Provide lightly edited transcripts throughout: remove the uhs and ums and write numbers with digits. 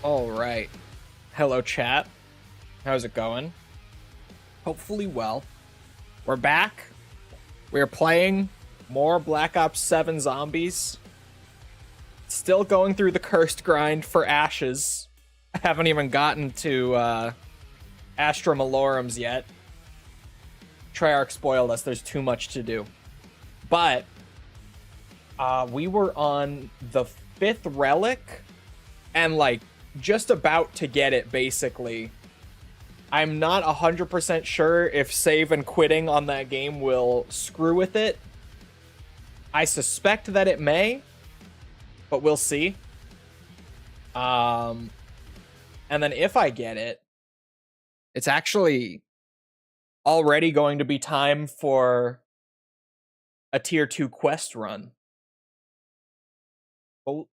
All right. Hello, chat. How's it going? Hopefully well. We're back. We're playing more Black Ops 7 Zombies. Still going through the cursed grind for Ashes. I haven't even gotten to Astra Malorums yet. Treyarch spoiled us. There's too much to do. But we were on the 5th relic and like just about to get it, basically. I'm not 100% sure if save and quitting on that game will screw with it. I suspect that it may, but we'll see. And then if I get it, it's actually already going to be time for a tier 2 quest run.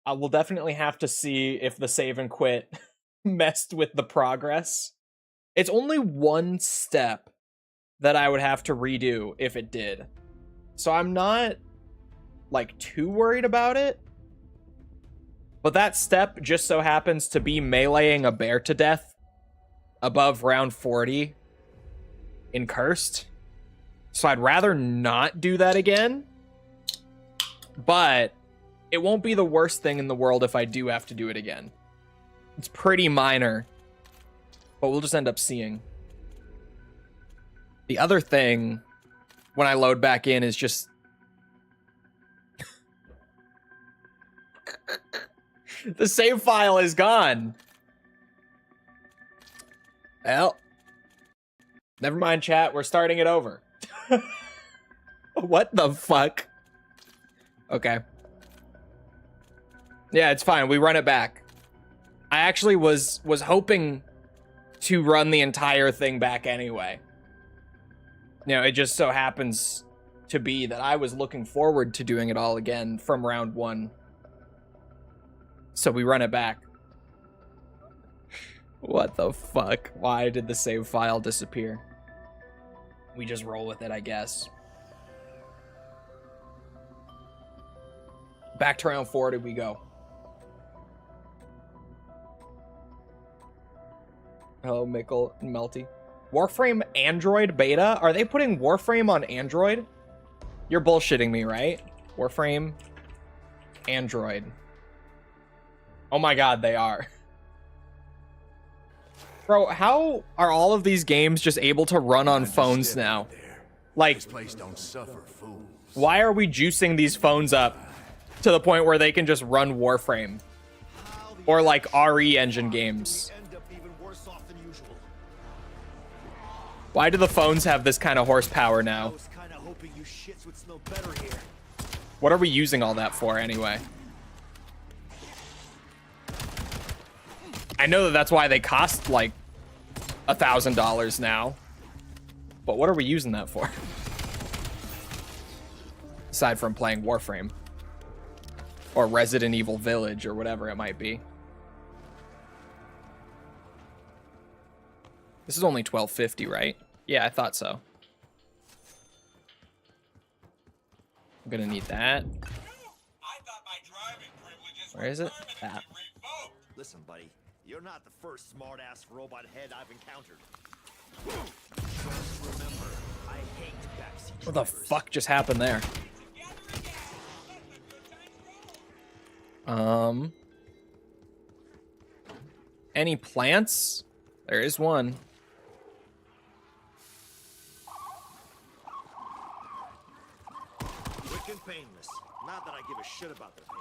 I will definitely have to see if the save and quit messed with the progress. It's only one step that I would have to redo if it did. So I'm not like too worried about it. But that step just so happens to be meleeing a bear to death above round 40 in Cursed. So I'd rather not do that again. But it won't be the worst thing in the world if I do have to do it again. It's pretty minor. But we'll just end up seeing. The other thing, when I load back in, is just... the save file is gone. Well, never mind, chat. We're starting it over. What the fuck? Okay. Yeah, it's fine. We run it back. I actually was hoping to run the entire thing back anyway. You know, it just so happens to be that I was looking forward to doing it all again from round 1. So we run it back. What the fuck? Why did the save file disappear? We just roll with it, I guess. Back to round 4 did we go. Hello, Mickle and Melty. Warframe Android beta? Are they putting Warframe on Android? You're bullshitting me, right? Warframe Android. Oh my god, they are. Bro, how are all of these games just able to run on phones now? Like, why are we juicing these phones up to the point where they can just run Warframe? Or like RE engine games? Why do the phones have this kind of horsepower now? What are we using all that for anyway? I know that that's why they cost like $1,000 now. But what are we using that for? Aside from playing Warframe. Or Resident Evil Village or whatever it might be. This is only $12.50, right? Yeah, I thought so. I'm gonna need that. Where is it? Ah. Listen, buddy, you're not the first smart-ass robot head I've encountered. Remember, I hate backseat What the fuck just happened there? Any plants? There is one. Quick and painless. Not that I give a shit about the pain.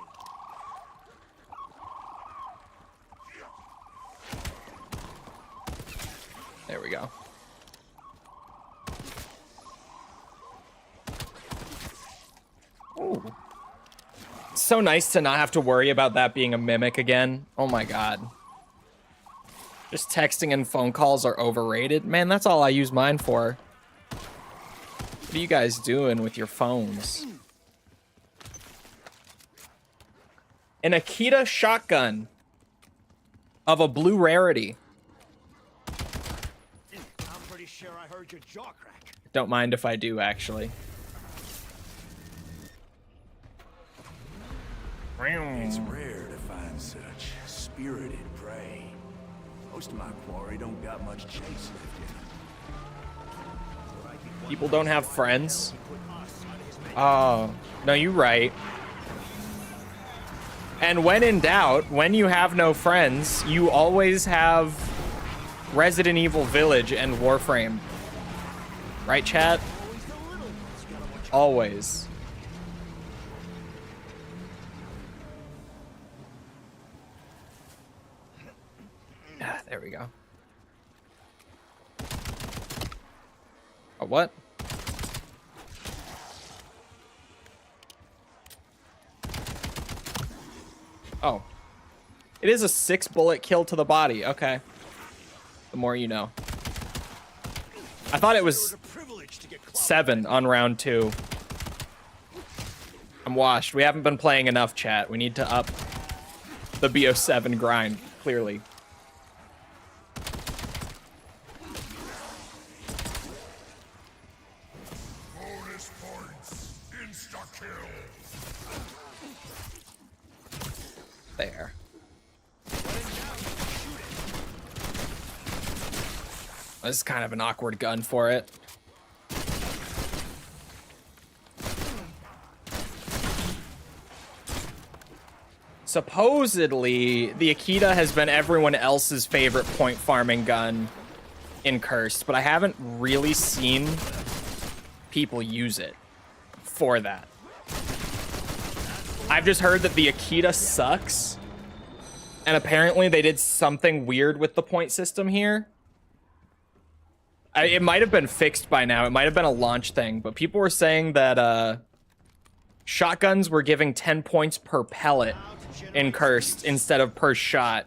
There we go. Ooh. It's so nice to not have to worry about that being a mimic again. Oh my god. Just texting and phone calls are overrated. Man, that's all I use mine for. What are you guys doing with your phones? An Akita shotgun of a blue rarity. I'm pretty sure I heard your jaw crack. Don't mind if I do, actually. It's rare to find such spirited prey. Most of my quarry don't got much chase left in them. People don't have friends. Oh, no, you're right. And when in doubt, when you have no friends, you always have Resident Evil Village and Warframe. Right, chat? Always. Ah, there we go. A what? Oh. It is a 6-bullet kill to the body. Okay. The more you know. I thought it was 7 on round 2. I'm washed. We haven't been playing enough, chat. We need to up the BO7 grind, clearly. Bonus points. Insta-kill. There. This is kind of an awkward gun for it. Supposedly, the Akita has been everyone else's favorite point farming gun in Cursed, but I haven't really seen people use it for that. I've just heard that the Akita sucks, and apparently they did something weird with the point system here. It might have been fixed by now. It might have been a launch thing, but people were saying that shotguns were giving 10 points per pellet in Cursed instead of per shot.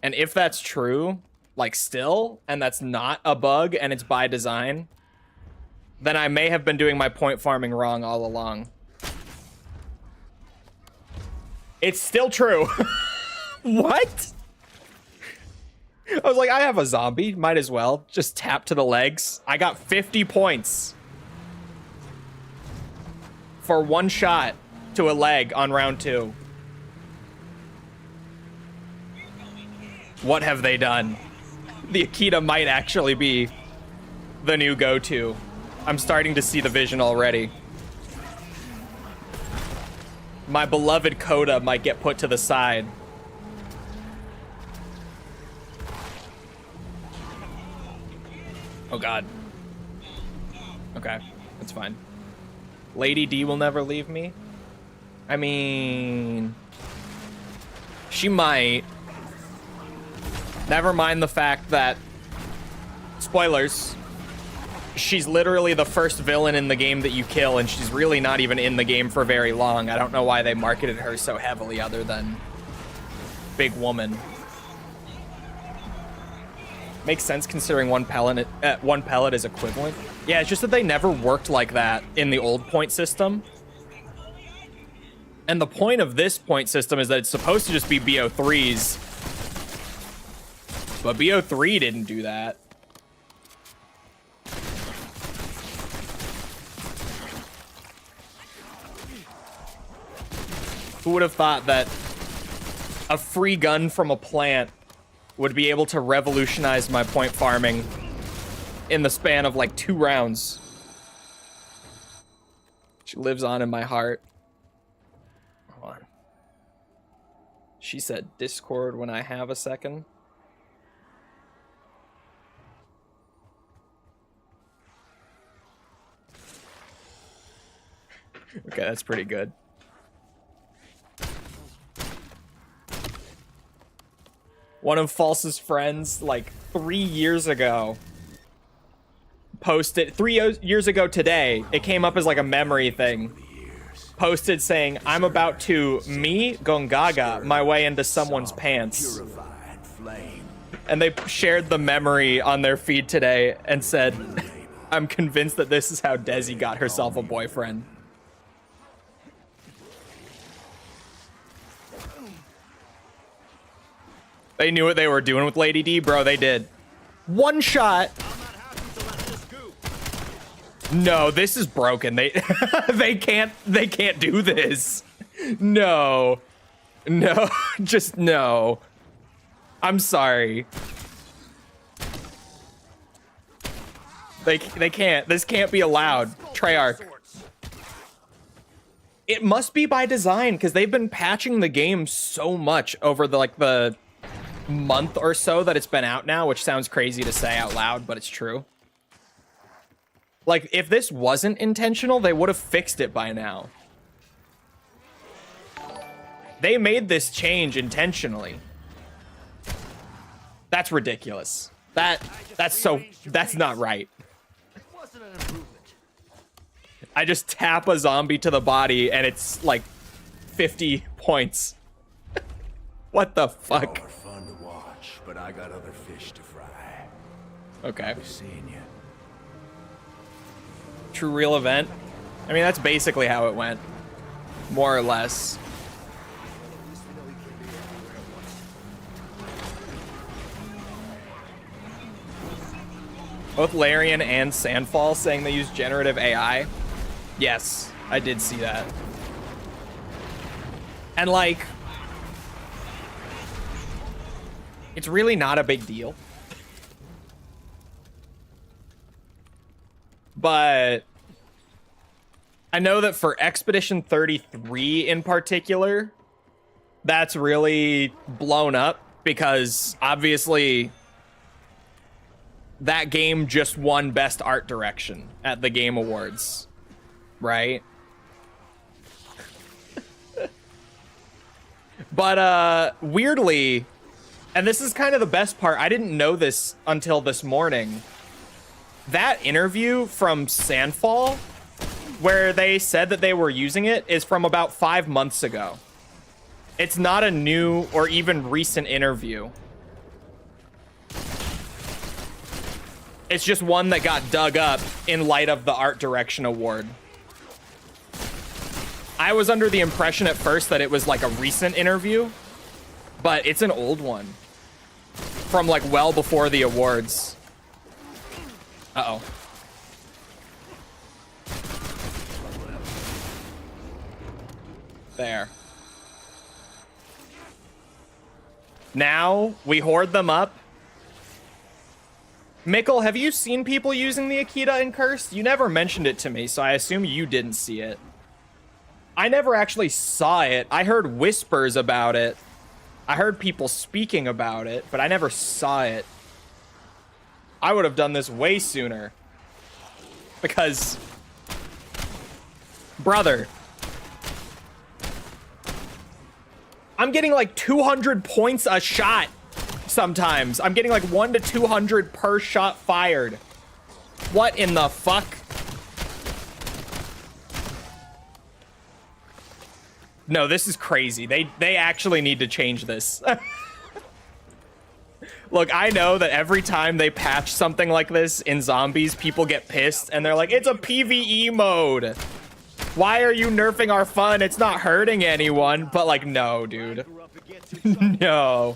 And if that's true, like still, and that's not a bug and it's by design, then I may have been doing my point farming wrong all along. It's still true. What? I was like, I have a zombie. Might as well. Just tap to the legs. I got 50 points for one shot to a leg on round 2. What have they done? The Akita might actually be the new go-to. I'm starting to see the vision already. My beloved Coda might get put to the side. Oh god. Okay, that's fine. Lady D will never leave me? I mean... she might. Never mind the fact that... spoilers. She's literally the first villain in the game that you kill, and she's really not even in the game for very long. I don't know why they marketed her so heavily other than... big woman. Makes sense considering one pellet is equivalent. Yeah, it's just that they never worked like that in the old point system. And the point of this point system is that it's supposed to just be BO3s. But BO3 didn't do that. Who would have thought that a free gun from a plant would be able to revolutionize my point farming in the span of like 2 rounds. She lives on in my heart. Hold on. She said Discord when I have a second. Okay, that's pretty good. One of False's friends, like 3 years ago, posted 3 years ago today. It came up as like a memory thing. Posted saying, "I'm about to gongaga my way into someone's pants." And they shared the memory on their feed today and said, "I'm convinced that this is how Desi got herself a boyfriend." They knew what they were doing with Lady D, bro. They did. One shot. No, this is broken. They they can't do this. No. No, just no. I'm sorry. They can't. This can't be allowed. Treyarch. It must be by design because they've been patching the game so much over the month or so that it's been out now, which sounds crazy to say out loud, but it's true. Like, if this wasn't intentional, they would have fixed it by now. They made this change intentionally. That's ridiculous. That's not right. I just tap a zombie to the body and it's like 50 points. What the fuck? Y'all are fun to watch, but I got other fish to fry. Okay. We're seeing you. True real event. I mean, that's basically how it went. More or less. Both Larian and Sandfall saying they use generative AI. Yes, I did see that. And like, it's really not a big deal. But I know that for Expedition 33 in particular, that's really blown up because obviously that game just won Best Art Direction at the Game Awards, right? But weirdly, and this is kind of the best part, I didn't know this until this morning. That interview from Sandfall, where they said that they were using it, is from about 5 months ago. It's not a new or even recent interview. It's just one that got dug up in light of the Art Direction Award. I was under the impression at first that it was like a recent interview, but it's an old one from like well before the awards. Uh-oh. There. Now we hoard them up. Mikkel, have you seen people using the Akita in Cursed? You never mentioned it to me, so I assume you didn't see it. I never actually saw it. I heard whispers about it. I heard people speaking about it, but I never saw it. I would have done this way sooner. Because, brother, I'm getting like 200 points a shot sometimes. I'm getting like 1 to 200 per shot fired. What in the fuck? No, this is crazy. They actually need to change this. Look, I know that every time they patch something like this in zombies, people get pissed and they're like, it's a PvE mode. Why are you nerfing our fun? It's not hurting anyone. But like, no, dude. No.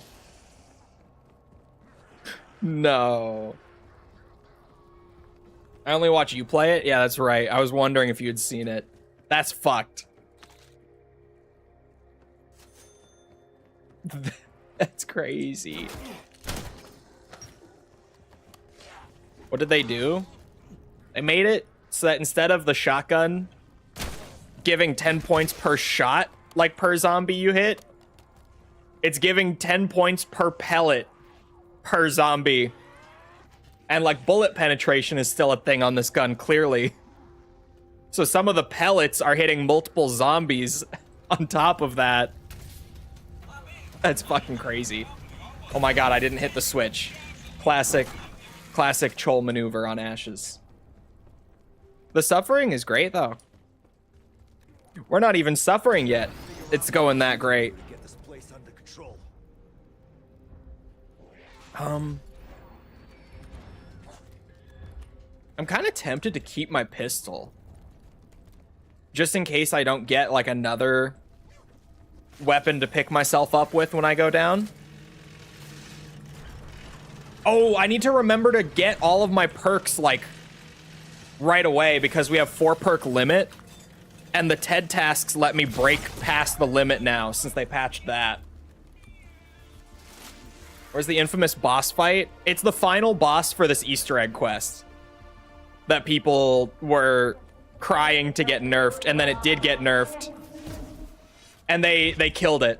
No. I only watch you play it? Yeah, that's right. I was wondering if you had seen it. That's fucked. That's crazy. What did they do? They made it so that instead of the shotgun giving 10 points per shot, like per zombie you hit, it's giving 10 points per pellet per zombie. And like bullet penetration is still a thing on this gun, clearly. So some of the pellets are hitting multiple zombies on top of that. That's fucking crazy. Oh my god, I didn't hit the switch. Classic Chol maneuver on Ashes. The suffering is great, though. We're not even suffering yet. It's going that great. Get this place under control. I'm kind of tempted to keep my pistol. Just in case I don't get, like, another weapon to pick myself up with when I go down. Oh, I need to remember to get all of my perks, like right away because we have 4 perk limit, and the TED tasks let me break past the limit now since they patched that. Where's the infamous boss fight? It's the final boss for this Easter egg quest that people were crying to get nerfed, and then it did get nerfed, and they killed it.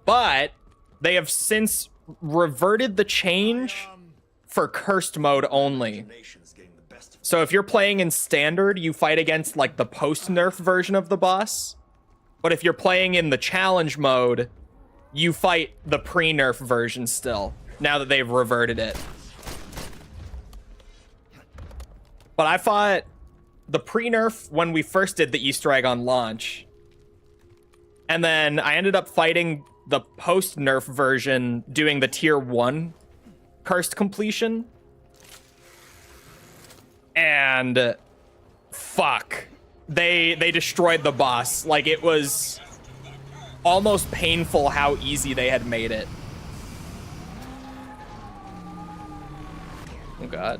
But they have since reverted the change for cursed mode only. So if you're playing in standard, you fight against like the post-nerf version of the boss. But if you're playing in the challenge mode, you fight the pre-nerf version still, now that they've reverted it. But I fought the pre-nerf when we first did the Easter egg on launch. And then I ended up fighting the post-nerf version doing the tier 1 cursed completion. And fuck. They destroyed the boss. Like, it was almost painful how easy they had made it. Oh god.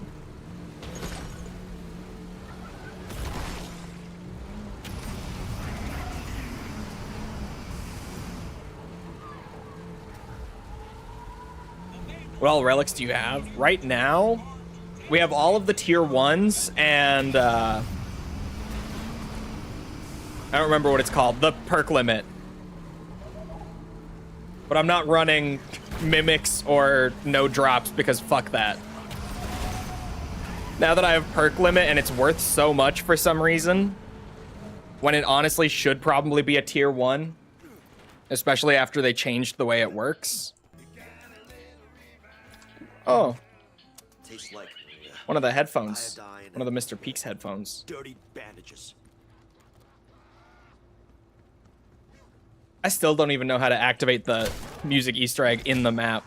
What all relics do you have? Right now, we have all of the tier 1s and I don't remember what it's called. The perk limit. But I'm not running mimics or no drops because fuck that. Now that I have perk limit and it's worth so much for some reason, when it honestly should probably be a tier 1, especially after they changed the way it works. Oh. Tastes like One of the headphones. iodine One of the Mr. Peaks headphones. dirty bandages. I still don't even know how to activate the music Easter egg in the map.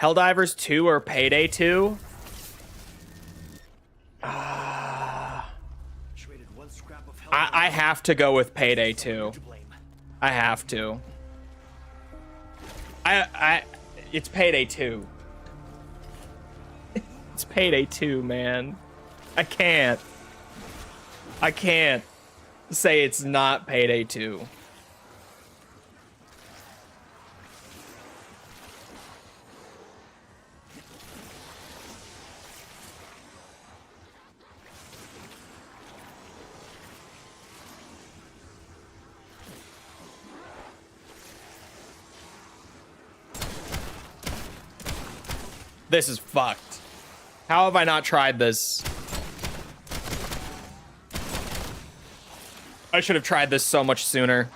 Helldivers 2 or Payday 2? Traded one scrap of hell. I have to go with Payday 2. I have to. It's Payday 2. It's Payday 2, man. I can't say it's not Payday 2. This is fucked. How have I not tried this? I should have tried this so much sooner.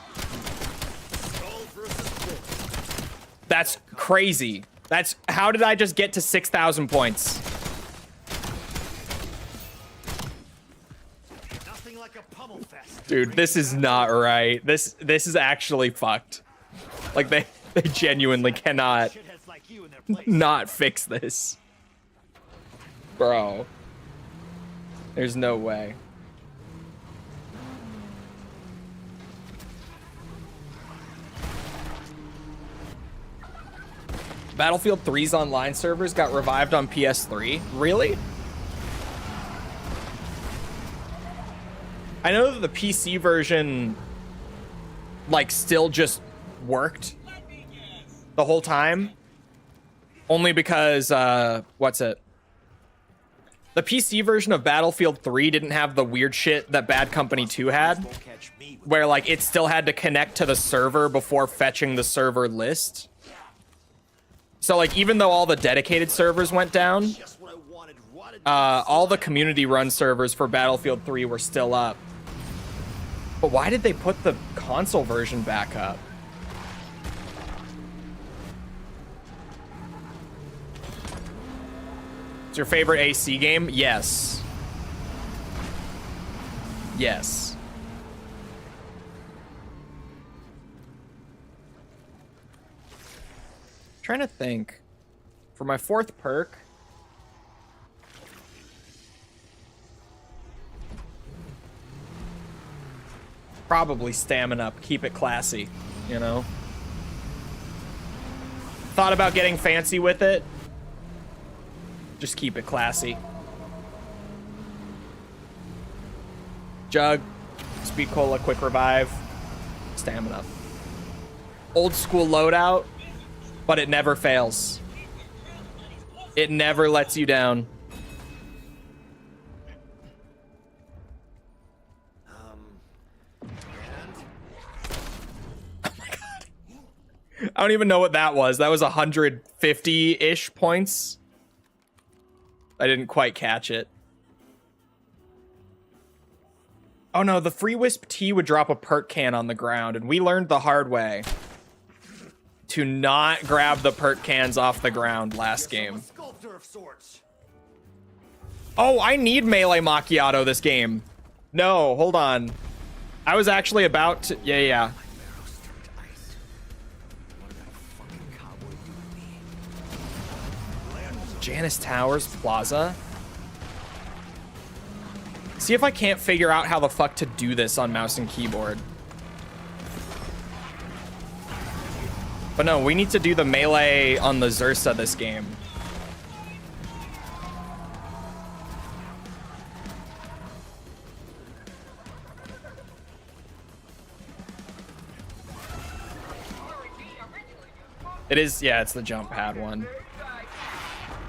That's crazy. That's how did I just get to 6,000 points? Nothing like a pummel fest. Dude, this is not right. This is actually fucked. Like they genuinely cannot Shitheads like you in their place. not fix this. Bro. There's no way. Battlefield 3's online servers got revived on PS3. Really? I know that the PC version, like, still just worked the whole time. Only because, what's it? The PC version of Battlefield 3 didn't have the weird shit that Bad Company 2 had, Won't catch me with where, like, it still had to connect to the server before fetching the server list. So, like, even though all the dedicated servers went down, just what I wanted. Rotted all the community-run servers for Battlefield 3 were still up. But why did they put the console version back up? It's your favorite AC game? Yes. Yes. Trying to think. For my 4th perk. Probably stamina. Keep it classy, you know? Thought about getting fancy with it. Just keep it classy. Jug, Speed Cola, Quick Revive, Stamina. Old school loadout, but it never fails. It never lets you down. I don't even know what that was. That was 150-ish points. I didn't quite catch it. Oh no, the free Wisp Tea would drop a perk can on the ground, and we learned the hard way to not grab the perk cans off the ground last game. Oh, I need melee macchiato this game. No, hold on. I was actually about to... Yeah. Janice Towers Plaza. See if I can't figure out how the fuck to do this on mouse and keyboard. But no, we need to do the melee on the Zursa this game. It is, yeah, it's the jump pad one.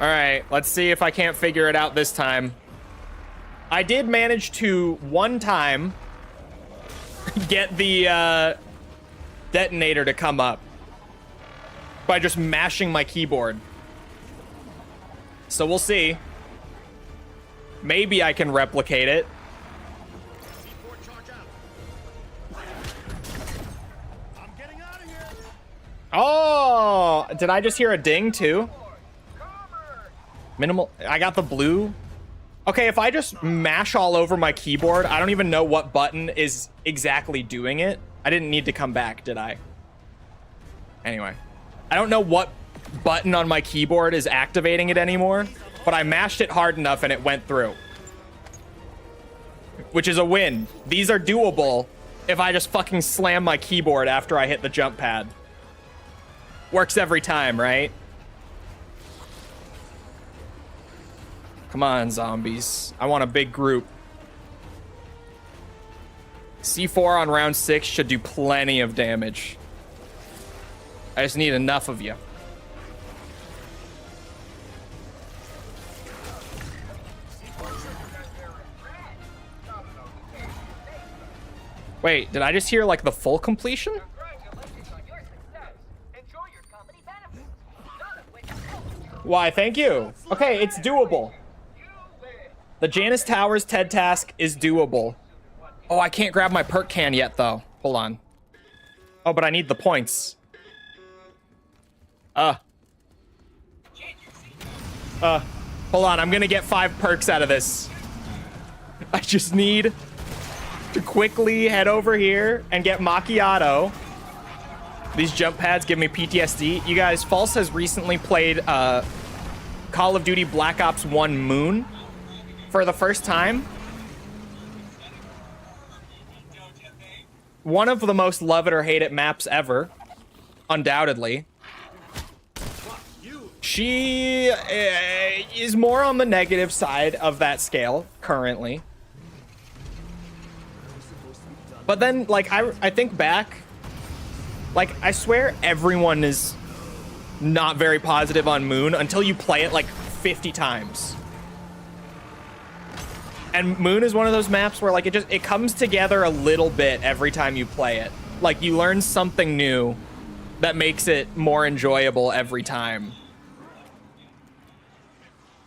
All right, let's see if I can't figure it out this time. I did manage to, one time, get the detonator to come up by just mashing my keyboard. So we'll see. Maybe I can replicate it. Oh, did I just hear a ding too? Minimal. I got the blue. Okay, if I just mash all over my keyboard, I don't even know what button is exactly doing it. I didn't need to come back, did I? Anyway, I don't know what button on my keyboard is activating it anymore, but I mashed it hard enough and it went through. Which is a win. These are doable if I just fucking slam my keyboard after I hit the jump pad. Works every time, right? Come on, zombies. I want a big group. C4 on round 6 should do plenty of damage. I just need enough of you. Wait, did I just hear like the full completion? Why, thank you. Okay, it's doable. The Janice Towers TED task is doable. Oh, I can't grab my perk can yet, though. Hold on. Oh, but I need the points. Hold on. I'm gonna get 5 perks out of this. I just need to quickly head over here and get macchiato. These jump pads give me PTSD. You guys, False has recently played Call of Duty Black Ops 1 Moon for the first time. One of the most love it or hate it maps ever, undoubtedly. She is more on the negative side of that scale currently. But then, like, I think back, like, I swear everyone is not very positive on Moon until you play it like 50 times. And Moon is one of those maps where, like, it comes together a little bit every time you play it. Like, you learn something new that makes it more enjoyable every time.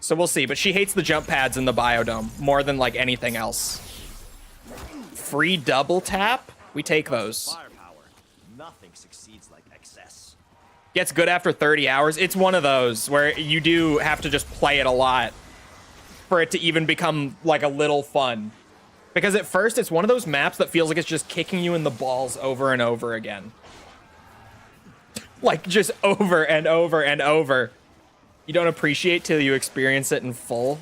So we'll see, but she hates the jump pads in the biodome more than, like, anything else. Free double tap? We take those. Nothing succeeds like excess. Gets good after 30 hours. It's one of those where you do have to just play it a lot for it to even become like a little fun. Because at first it's one of those maps that feels like it's just kicking you in the balls over and over again. Like just over and over and over. You don't appreciate till you experience it in full.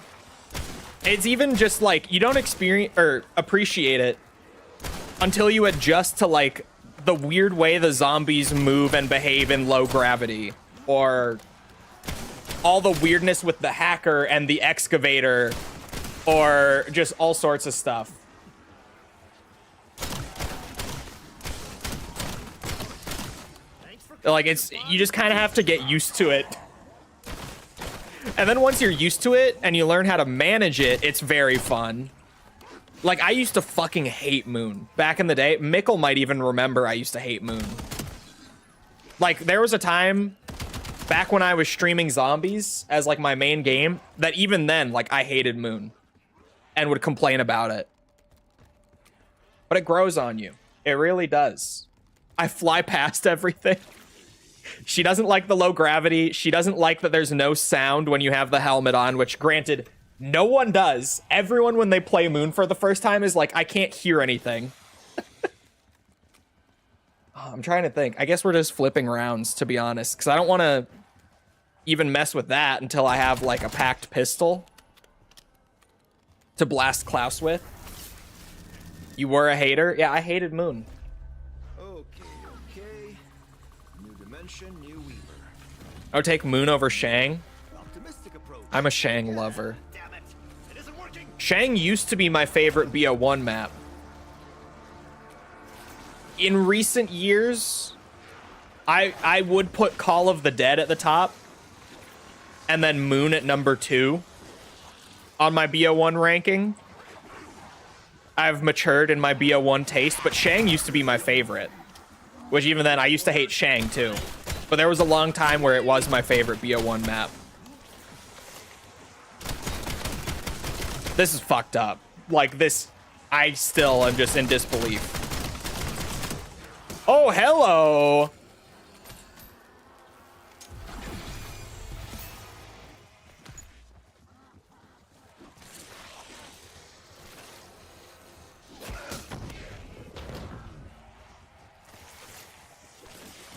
It's even just like you don't experience or appreciate it until you adjust to like the weird way the zombies move and behave in low gravity, or all the weirdness with the hacker and the excavator, or just all sorts of stuff. Like, you just kind of have to get used to it. And then once you're used to it and you learn how to manage it, it's very fun. Like, I used to fucking hate Moon. Back in the day, Mikkel might even remember I used to hate Moon. Like, there was a time back when I was streaming zombies as, like, my main game, that even then, like, I hated Moon. And would complain about it. But it grows on you. It really does. I fly past everything. She doesn't like the low gravity. She doesn't like that there's no sound when you have the helmet on, which, granted, no one does. Everyone, when they play Moon for the first time, is like, I can't hear anything. Oh, I'm trying to think. I guess we're just flipping rounds, to be honest, because I don't want to even mess with that until I have, like, a packed pistol to blast Klaus with. You were a hater? Yeah, I hated Moon. Okay. New dimension, new weaver. I would take Moon over Shang. Optimistic approach. I'm a Shang lover. Damn it. It isn't working. Shang used to be my favorite BO1 map. In recent years, I would put Call of the Dead at the top, and then Moon at number 2 on my BO1 ranking. I've matured in my BO1 taste, but Shang used to be my favorite. Which even then, I used to hate Shang too. But there was a long time where it was my favorite BO1 map. This is fucked up. Like, this, I still am just in disbelief. Oh, hello!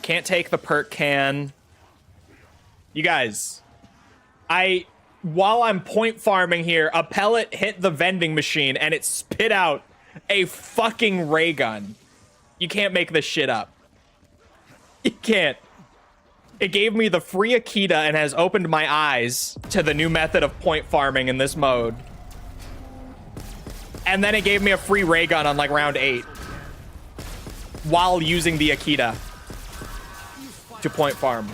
Can't take the perk can. You guys, while I'm point farming here, a pellet hit the vending machine and it spit out a fucking ray gun. You can't make this shit up. You can't. It gave me the free Akita and has opened my eyes to the new method of point farming in this mode. And then it gave me a free ray gun on like round 8 while using the Akita to point farm.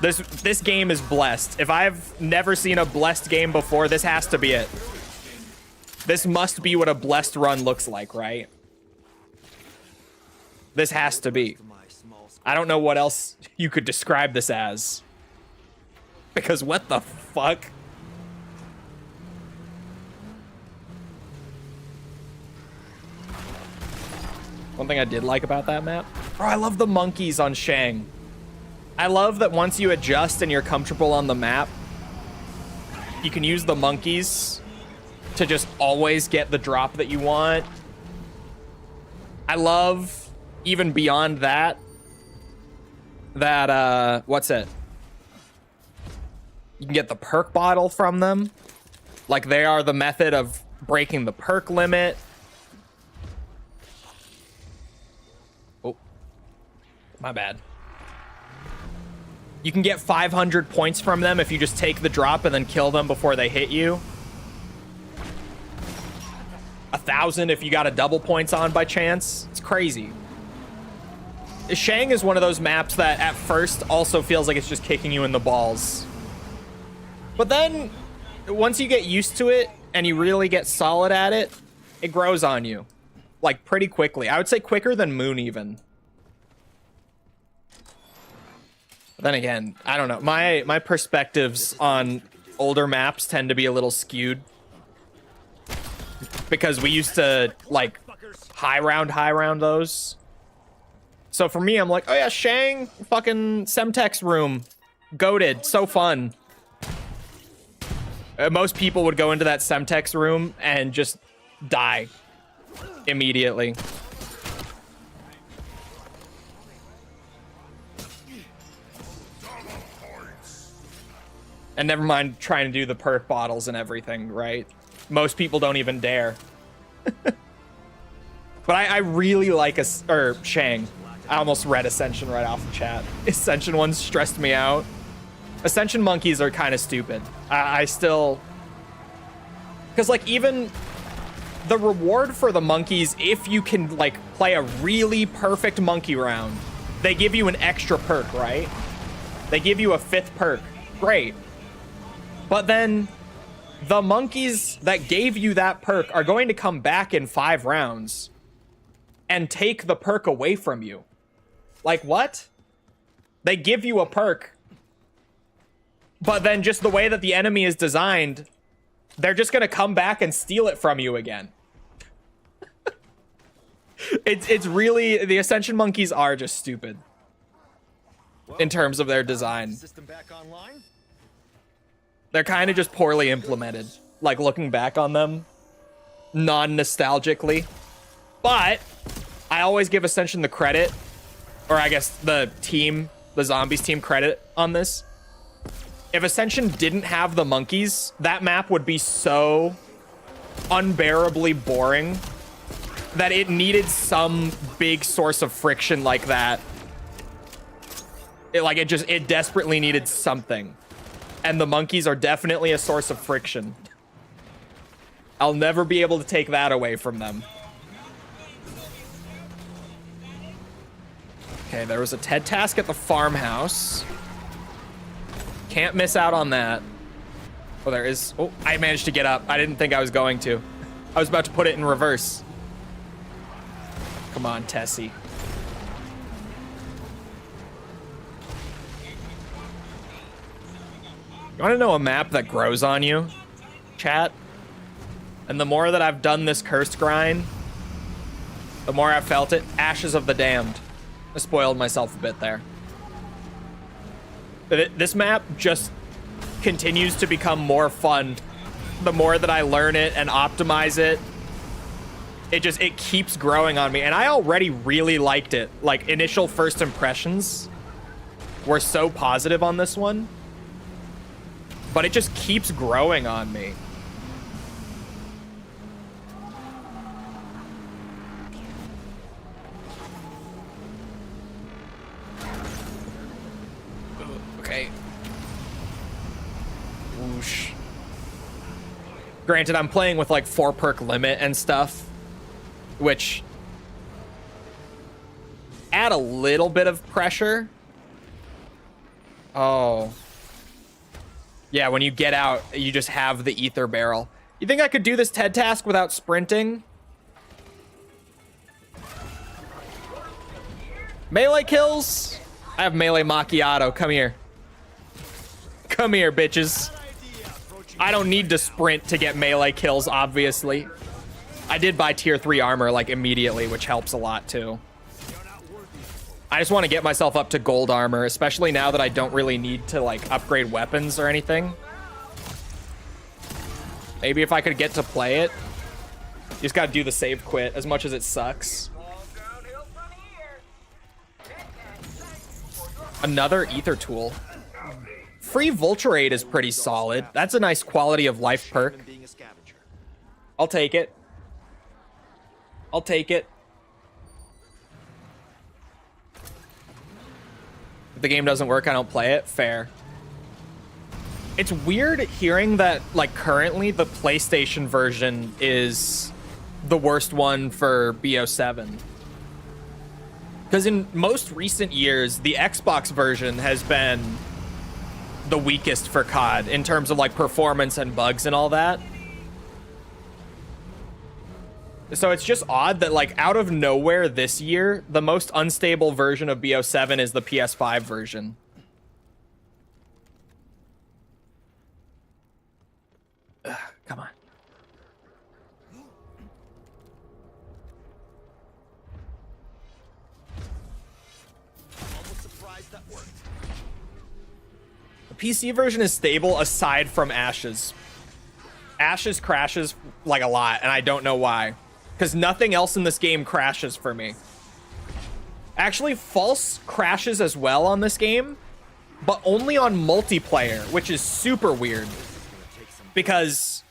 This game is blessed. If I've never seen a blessed game before, this has to be it. This must be what a blessed run looks like, right? This has to be. I don't know what else you could describe this as. Because what the fuck? One thing I did like about that map. Oh, I love the monkeys on Shang. I love that once you adjust and you're comfortable on the map, you can use the monkeys to just always get the drop that you want. I love, even beyond that, what's it? You can get the perk bottle from them. Like, they are the method of breaking the perk limit. Oh, my bad. You can get 500 points from them if you just take the drop and then kill them before they hit you. 1,000 if you got a double points on by chance. It's crazy. Shang is one of those maps that at first also feels like it's just kicking you in the balls. But then, once you get used to it and you really get solid at it, it grows on you. Like, pretty quickly. I would say quicker than Moon even. But then again, I don't know. My perspectives on older maps tend to be a little skewed. Because we used to, like, high round those. So for me, I'm like, oh yeah, Shang, fucking Semtex room. Goated, so fun. Most people would go into that Semtex room and just die immediately. And never mind trying to do the perk bottles and everything, right? Most people don't even dare. But I really like Shang. I almost read Ascension right off the chat. Ascension ones stressed me out. Ascension monkeys are kind of stupid. I still... Because, like, even the reward for the monkeys, if you can, like, play a really perfect monkey round, they give you an extra perk, right? They give you a 5th perk. Great. But then the monkeys that gave you that perk are going to come back in 5 rounds and take the perk away from you. Like, what? They give you a perk, but then just the way that the enemy is designed, they're just going to come back and steal it from you again. It's really, the Ascension monkeys are just stupid in terms of their design. System back online? They're kind of just poorly implemented, like looking back on them non-nostalgically. But I always give Ascension the credit, or I guess the team, the Zombies team, credit on this. If Ascension didn't have the monkeys, that map would be so unbearably boring that it needed some big source of friction like that. It desperately needed something. And the monkeys are definitely a source of friction. I'll never be able to take that away from them. Okay, there was a TED task at the farmhouse. Can't miss out on that. Oh, there is. Oh, I managed to get up. I didn't think I was going to. I was about to put it in reverse. Come on, Tessie. You want to know a map that grows on you, chat? And the more that I've done this cursed grind, the more I've felt it. Ashes of the Damned. I spoiled myself a bit there. This map just continues to become more fun the more that I learn it and optimize it. It keeps growing on me, and I already really liked it. Like, initial first impressions were so positive on this one, but it just keeps growing on me. Okay. Whoosh. Granted, I'm playing with like 4 perk limit and stuff, which add a little bit of pressure. Oh. Yeah, when you get out, you just have the ether barrel. You think I could do this TED task without sprinting? Melee kills? I have melee macchiato. Come here. Come here, bitches. I don't need to sprint to get melee kills, obviously. I did buy tier 3 armor, like, immediately, which helps a lot, too. I just want to get myself up to gold armor, especially now that I don't really need to, like, upgrade weapons or anything. Maybe if I could get to play it. You just gotta do the save quit, as much as it sucks. Another ether tool. Free Vulturate is pretty solid. That's a nice quality of life perk. I'll take it. I'll take it. If the game doesn't work, I don't play it. Fair. It's weird hearing that, like, currently the PlayStation version is the worst one for BO7. Because in most recent years, the Xbox version has been the weakest for COD in terms of, like, performance and bugs and all that. So it's just odd that, like, out of nowhere this year, the most unstable version of BO7 is the PS5 version. Ugh, come on. Almost surprised that worked. The PC version is stable aside from Ashes. Ashes crashes, like, a lot, and I don't know why. Because nothing else in this game crashes for me. Actually, False crashes as well on this game, but only on multiplayer, which is super weird. Because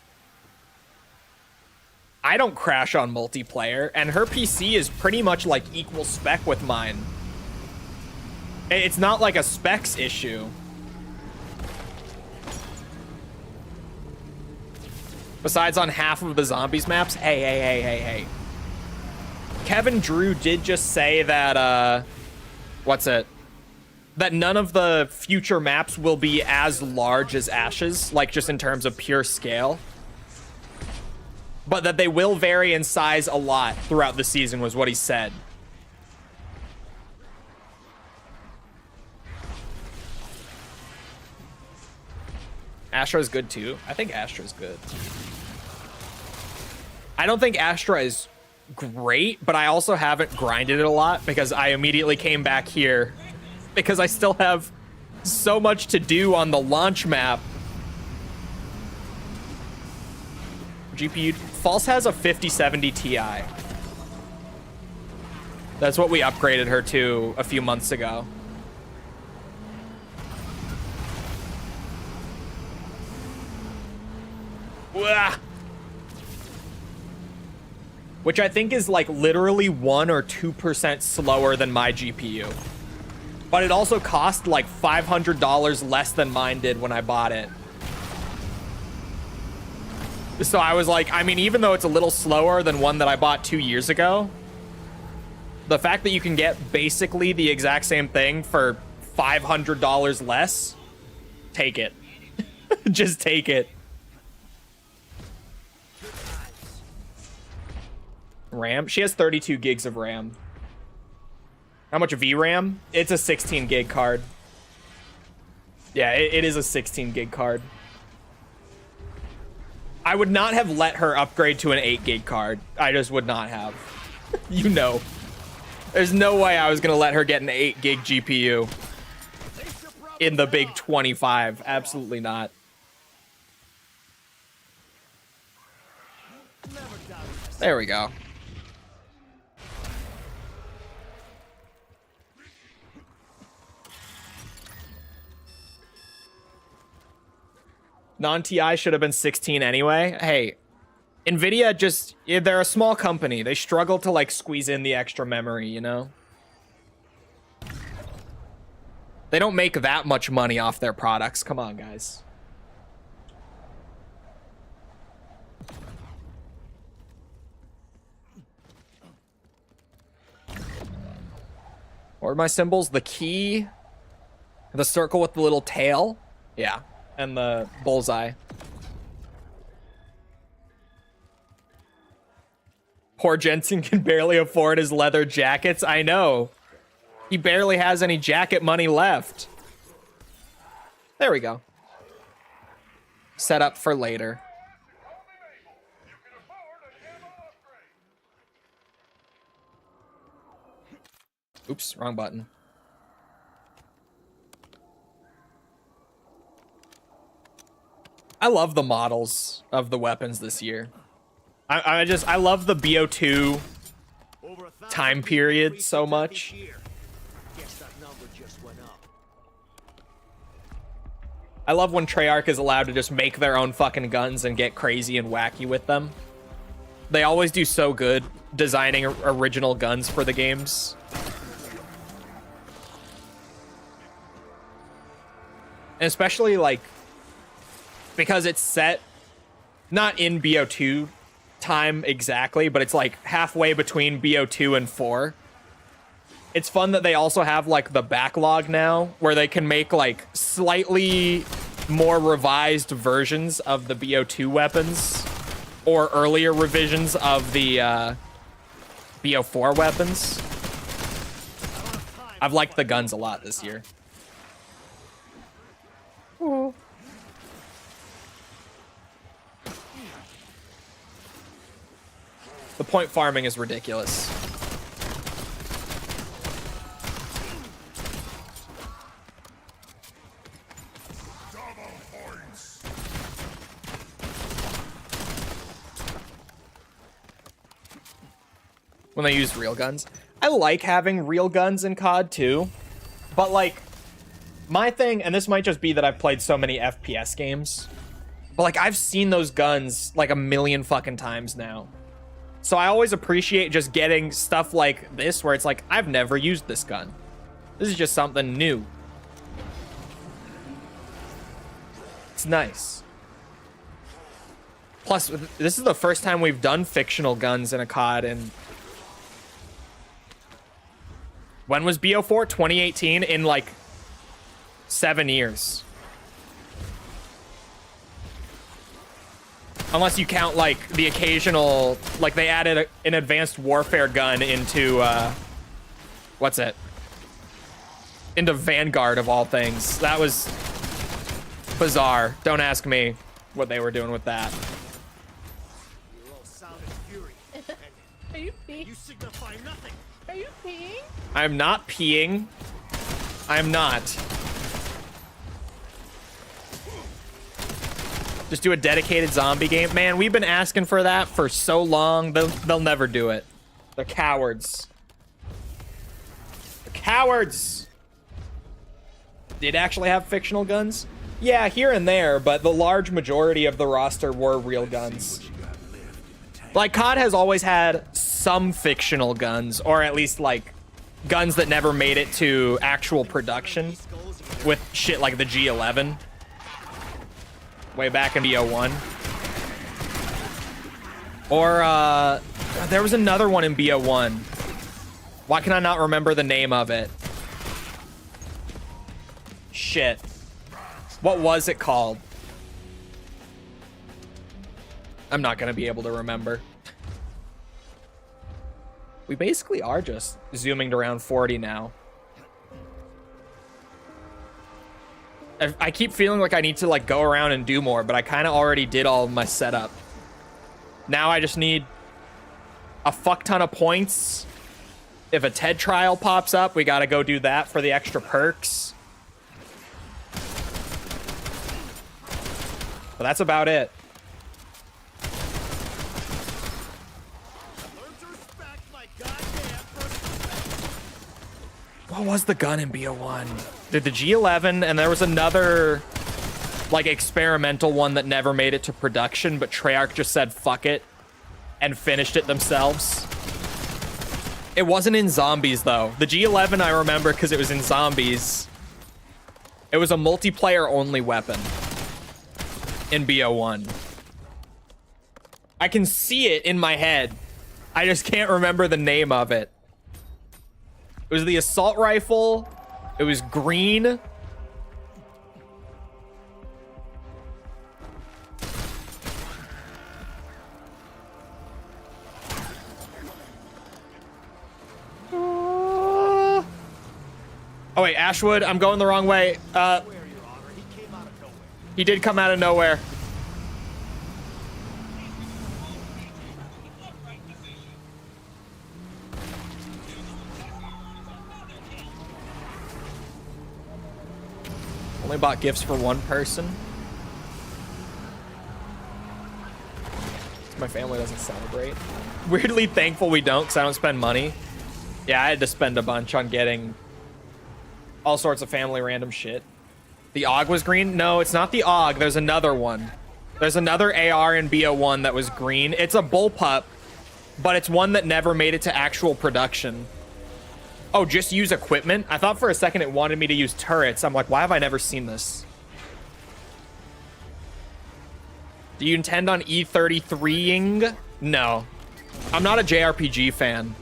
I don't crash on multiplayer, and her PC is pretty much, like, equal spec with mine. It's not like a specs issue. Besides on half of the zombies maps. Hey. Kevin Drew did just say that What's it? That none of the future maps will be as large as Ashes, like just in terms of pure scale. But that they will vary in size a lot throughout the season was what he said. Astra's good too. I think Astra's good. I don't think Astra is great, but I also haven't grinded it a lot because I immediately came back here because I still have so much to do on the launch map. GPU. False has a 5070 Ti. That's what we upgraded her to a few months ago. Wah! Which I think is like literally 1 or 2% slower than my GPU. But it also cost like $500 less than mine did when I bought it. So I was like, I mean, even though it's a little slower than one that I bought 2 years ago, the fact that you can get basically the exact same thing for $500 less, take it. Just take it. RAM? She has 32 gigs of RAM. How much VRAM? It's a 16 gig card. Yeah, it is a 16 gig card. I would not have let her upgrade to an 8 gig card. I just would not have. You know. There's no way I was going to let her get an 8 gig GPU in the big 25. Absolutely not. There we go. Non-TI should have been 16 anyway. Hey, NVIDIA just, they're a small company. They struggle to like squeeze in the extra memory, you know? They don't make that much money off their products. Come on, guys. What are my symbols? The key, the circle with the little tail. Yeah. And the bullseye. Poor Jensen can barely afford his leather jackets. I know. He barely has any jacket money left. There we go. Set up for later. Oops, wrong button. I love the models of the weapons this year. I love the BO2 time period so much. I love when Treyarch is allowed to just make their own fucking guns and get crazy and wacky with them. They always do so good designing original guns for the games. And especially like because it's set not in BO2 time exactly, but it's like halfway between BO2 and 4. It's fun that they also have like the backlog now where they can make like slightly more revised versions of the BO2 weapons or earlier revisions of the BO4 weapons. I've liked the guns a lot this year. Ooh. The point farming is ridiculous. When they use real guns. I like having real guns in COD too. But like, my thing, and this might just be that I've played so many FPS games, but like I've seen those guns like a million fucking times now. So I always appreciate just getting stuff like this where it's like, I've never used this gun. This is just something new. It's nice. Plus, this is the first time we've done fictional guns in a COD, and When was BO4? 2018, in like 7 years. Unless you count like the occasional, like they added an advanced warfare gun into, what's it? Into Vanguard of all things. That was bizarre. Don't ask me what they were doing with that. Your old sound is fury. Are you peeing? You signify nothing. Are you peeing? I'm not peeing. I'm not. Just do a dedicated zombie game. Man, we've been asking for that for so long. They'll never do it. They're cowards. They're cowards. Did actually have fictional guns? Yeah, here and there, but the large majority of the roster were real guns. Like, COD has always had some fictional guns, or at least, like, guns that never made it to actual production with shit like the G11. Way back in BO1. Or, there was another one in BO1. Why can I not remember the name of it? Shit. What was it called? I'm not gonna be able to remember. We basically are just zooming to around 40 now. I keep feeling like I need to like go around and do more, but I kind of already did all of my setup. Now I just need a fuck ton of points. If a TED trial pops up, we gotta go do that for the extra perks. But that's about it. Learn to respect my goddamn personal. What was the gun in BO1? Did the G11, and there was another like experimental one that never made it to production, but Treyarch just said fuck it and finished it themselves. It wasn't in zombies though. The G11 I remember because it was in zombies. It was a multiplayer only weapon in BO1. I can see it in my head. I just can't remember the name of it. It was the assault rifle. It was green. Oh wait, Ashwood, I'm going the wrong way. He did come out of nowhere. Only bought gifts for one person. My family doesn't celebrate. Weirdly thankful we don't, because I don't spend money. Yeah, I had to spend a bunch on getting all sorts of family random shit. The AUG was green? No, it's not the AUG. There's another one. There's another AR in BO1 that was green. It's a bullpup, but it's one that never made it to actual production. Oh, just use equipment? I thought for a second it wanted me to use turrets. I'm like, why have I never seen this? Do you intend on E33ing? No. I'm not a JRPG fan.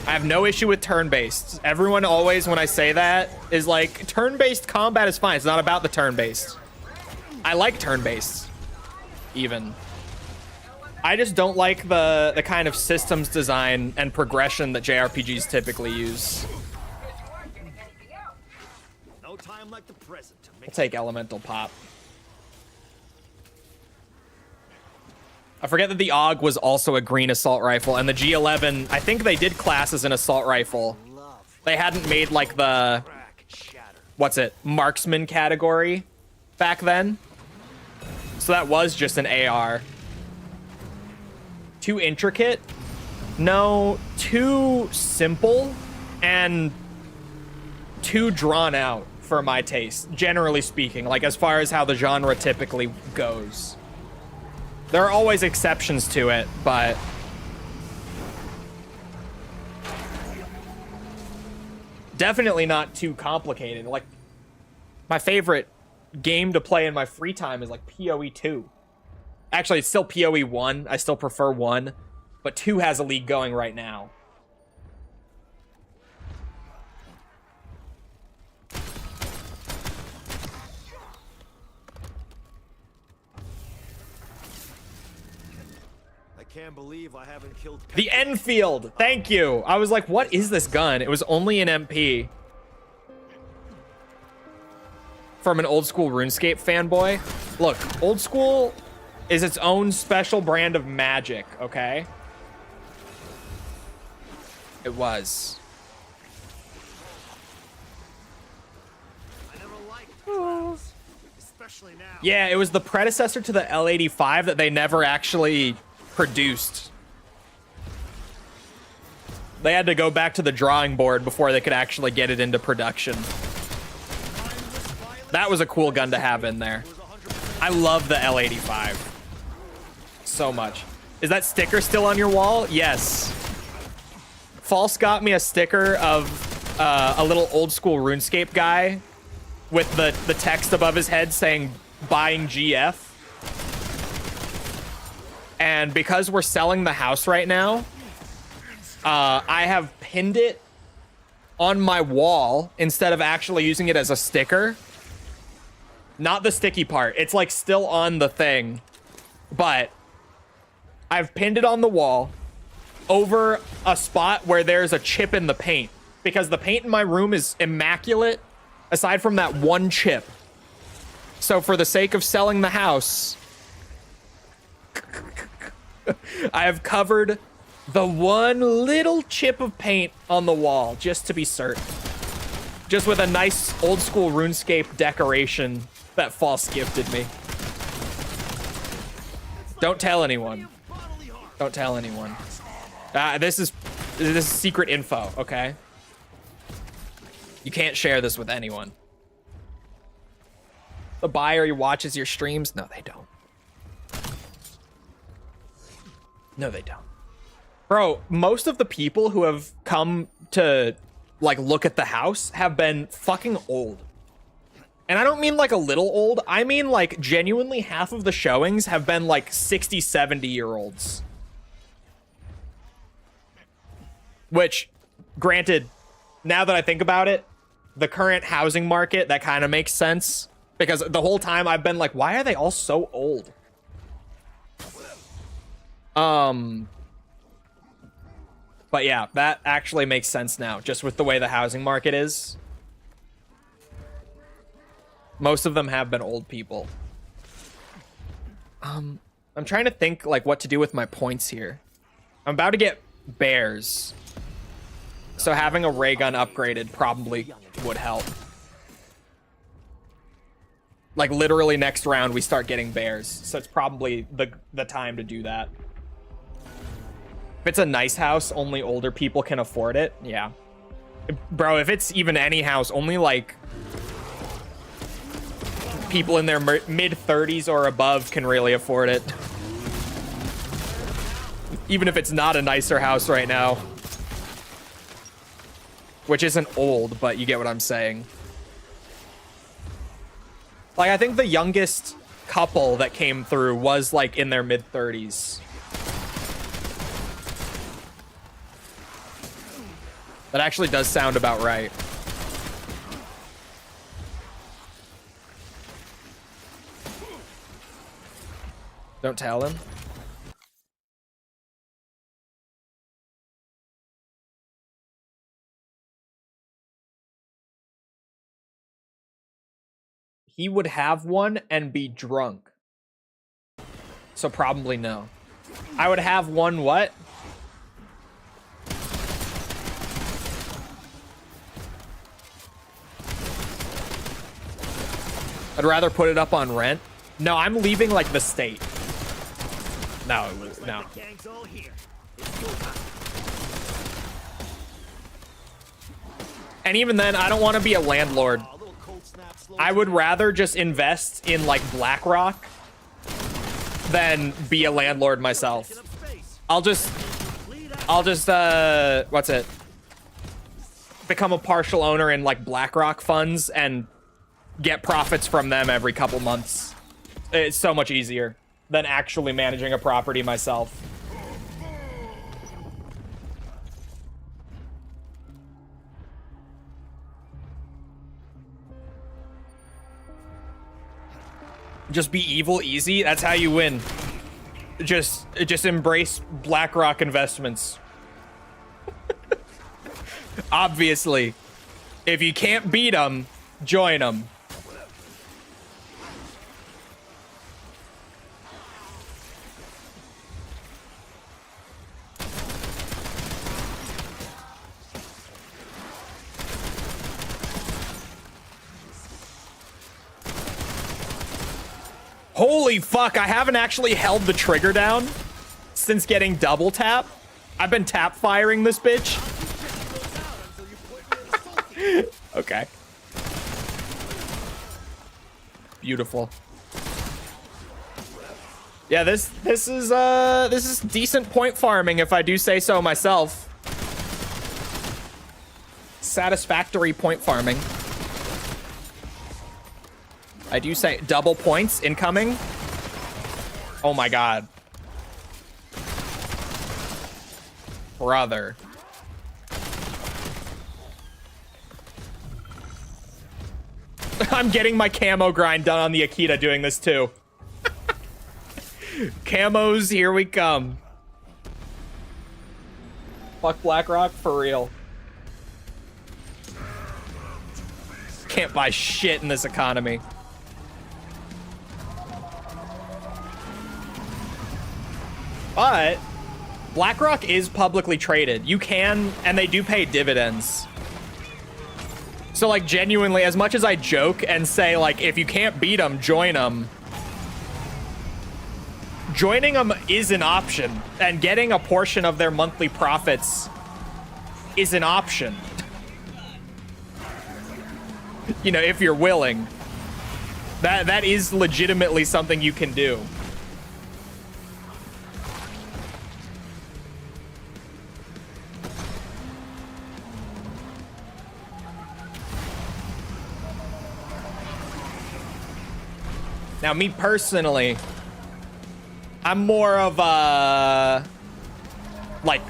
I have no issue with turn-based. Everyone always, when I say that, is like, turn-based combat is fine. It's not about the turn-based. I like turn-based, even. I just don't like the kind of systems design and progression that JRPGs typically use. No time like the present to I'll make take Elemental Pop. I forget that the AUG was also a green assault rifle, and the G11, I think they did class as an assault rifle. They hadn't made like the, what's it, marksman category back then. So that was just an AR. Too intricate? No, too simple and too drawn out for my taste, generally speaking, like as far as how the genre typically goes. There are always exceptions to it, but definitely not too complicated. Like, my favorite game to play in my free time is like PoE 2. Actually, it's still PoE 1. I still prefer 1, but 2 has a league going right now. can't believe I haven't killed The Enfield. Thank you. I was like, what is this gun? It was only an MP. From an old school RuneScape fanboy. Look, old school is its own special brand of magic, okay? It was. I never liked clowns, especially now. Yeah, it was the predecessor to the L85 that they never actually produced. They had to go back to the drawing board before they could actually get it into production. That was a cool gun to have in there. I love the L85 so much. Is that sticker still on your wall? Yes. False got me a sticker of a little old school RuneScape guy with the text above his head saying buying GF. And because we're selling the house right now, I have pinned it on my wall instead of actually using it as a sticker. Not the sticky part. It's like still on the thing, but I've pinned it on the wall over a spot where there's a chip in the paint because the paint in my room is immaculate aside from that one chip. So for the sake of selling the house, I have covered the one little chip of paint on the wall just to be certain. Just with a nice old school RuneScape decoration that False gifted me. Don't tell anyone. Don't tell anyone. This is secret info, okay? You can't share this with anyone. The buyer who watches your streams? No, they don't. No, they don't. Bro, most of the people who have come to, like, look at the house have been fucking old. And I don't mean like a little old. I mean like genuinely half of the showings have been like 60, 70-year-olds. Which, granted, now that I think about it, the current housing market, that kind of makes sense. Because the whole time I've been like, why are they all so old? But yeah, that actually makes sense now, just with the way the housing market is. Most of them have been old people. I'm trying to think like what to do with my points here. I'm about to get bears. So having a ray gun upgraded probably would help. Like literally next round we start getting bears. So it's probably the time to do that. If it's a nice house, only older people can afford it. Yeah. Bro, if it's even any house, only like people in their mid-30s or above can really afford it. Even if it's not a nicer house right now. Which isn't old, but you get what I'm saying. Like, I think the youngest couple that came through was, like, in their mid-30s. That actually does sound about right. Don't tell him. He would have one and be drunk. So probably no. I would have one what? I'd rather put it up on rent. No, I'm leaving like the state. No, no. And even then, I don't want to be a landlord. I would rather just invest in like BlackRock than be a landlord myself. I'll just what's it? Become a partial owner in like BlackRock funds and get profits from them every couple months. It's so much easier than actually managing a property myself. Just be evil easy. That's how you win. just embrace BlackRock investments. Obviously, if you can't beat them, join them. Holy fuck, I haven't actually held the trigger down since getting double tap. I've been tap firing this bitch. Okay. Beautiful. Yeah, this is decent point farming if I do say so myself. Satisfactory point farming. I do say double points incoming. Oh my god. Brother. I'm getting my camo grind done on the Akita doing this too. Camos, here we come. Fuck BlackRock for real. Can't buy shit in this economy. But BlackRock is publicly traded. You can, and they do pay dividends. So, like, genuinely, as much as I joke and say, like, if you can't beat them, join them. Joining them is an option, and getting a portion of their monthly profits is an option. You know, if you're willing. That is legitimately something you can do. Now, me personally, I'm more of a, like,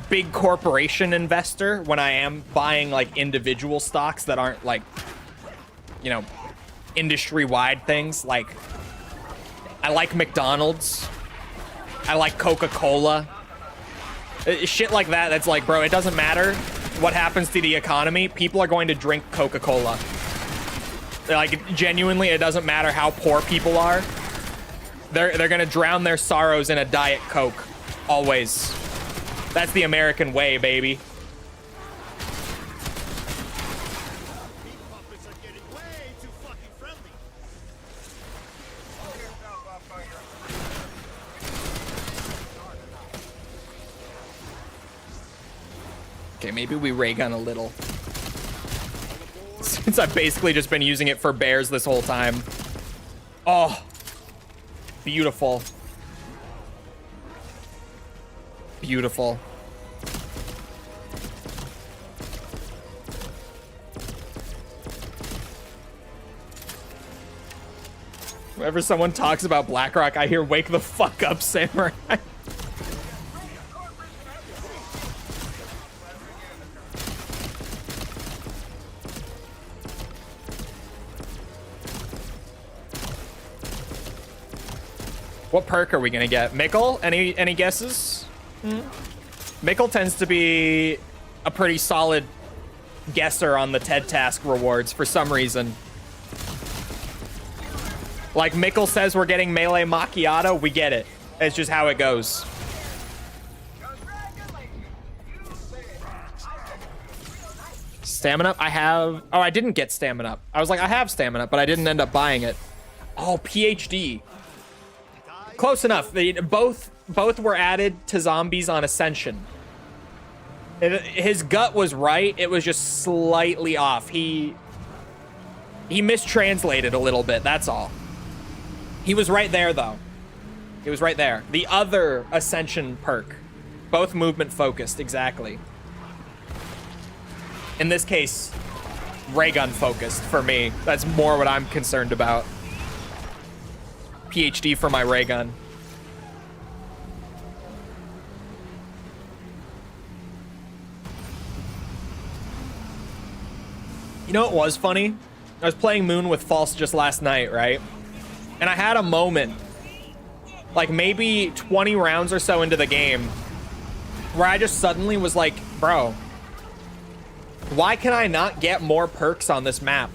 big corporation investor when I am buying, like, individual stocks that aren't, like, you know, industry-wide things. Like, I like McDonald's. I like Coca-Cola. Shit like that, that's like, bro, it doesn't matter what happens to the economy. People are going to drink Coca-Cola. Like, genuinely, it doesn't matter how poor people are. They're gonna drown their sorrows in a Diet Coke. Always. That's the American way, baby. Okay, maybe we ray gun a little. Since I've basically just been using it for bears this whole time. Oh. Beautiful. Beautiful. Whenever someone talks about BlackRock, I hear "Wake the fuck up, Samurai." What perk are we gonna get? Mickle? Any guesses? Mickle tends to be a pretty solid guesser on the TED Task rewards for some reason. Like, Mickle says we're getting melee macchiato, we get it. It's just how it goes. Stamina? I have... Oh, I didn't get stamina. I was like, I have stamina, but I didn't end up buying it. Oh, PhD. Close enough. Both were added to zombies on Ascension. His gut was right. It was just slightly off. He mistranslated a little bit. That's all. He was right there, though. He was right there. The other Ascension perk. Both movement focused, exactly. In this case, ray gun focused for me. That's more what I'm concerned about. PhD for my ray gun. You know what was funny? I was playing Moon with False just last night, right? And I had a moment like maybe 20 rounds or so into the game, where I just suddenly was like, bro, why can I not get more perks on this map?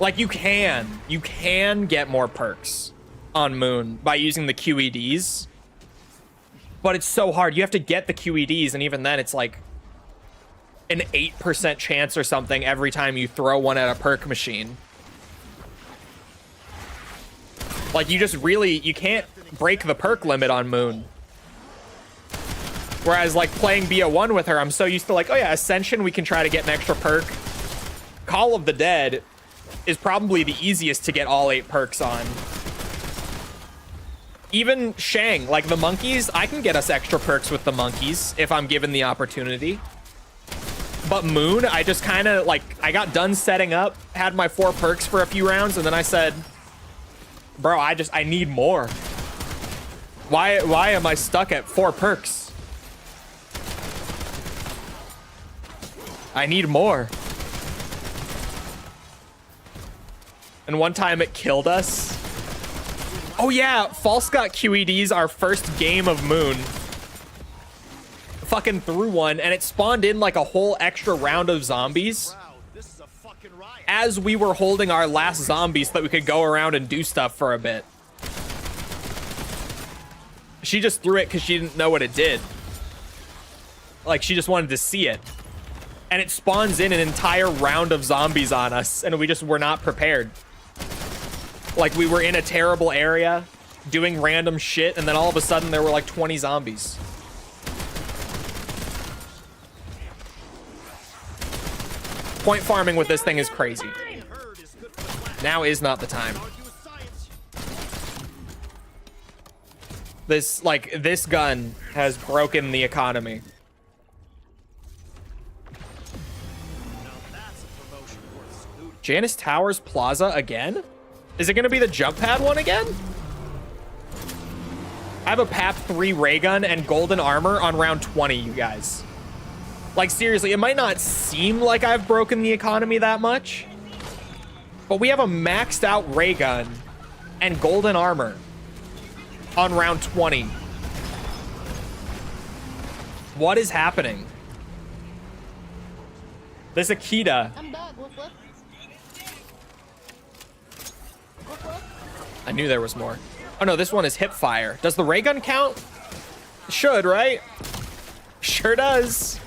Like, you can get more perks on Moon by using the QEDs, but it's so hard. You have to get the QEDs, and even then it's like an 8% chance or something every time you throw one at a perk machine. Like, you just really, you can't break the perk limit on Moon. Whereas, like, playing BO1 with her, I'm so used to, like, oh yeah, Ascension, we can try to get an extra perk. Call of the Dead is probably the easiest to get all 8 perks on. Even Shang, like the monkeys, I can get us extra perks with the monkeys if I'm given the opportunity. But Moon, I just kind of, like, I got done setting up, had my 4 perks for a few rounds, and then I said, bro, I need more. Why am I stuck at 4 perks? I need more. And one time it killed us. Oh yeah, False got QEDs our first game of Moon. Fucking threw one, and it spawned in like a whole extra round of zombies as we were holding our last zombies so that we could go around and do stuff for a bit. She just threw it because she didn't know what it did. Like, she just wanted to see it. And it spawns in an entire round of zombies on us, and we just were not prepared. Like, we were in a terrible area, doing random shit, and then all of a sudden there were like 20 zombies. Point farming with this thing is crazy. Now is not the time. This gun has broken the economy. Janice Towers Plaza again? Is it gonna be the jump pad one again? I have a PAP 3 ray gun and golden armor on round 20, you guys. Like, seriously, it might not seem like I've broken the economy that much, but we have a maxed out ray gun and golden armor on round 20. What is happening? This Akita. I'm done. Woof, woof. Woof, woof. I knew there was more. Oh no, this one is hip fire. Does the ray gun count? Should, right? Sure does.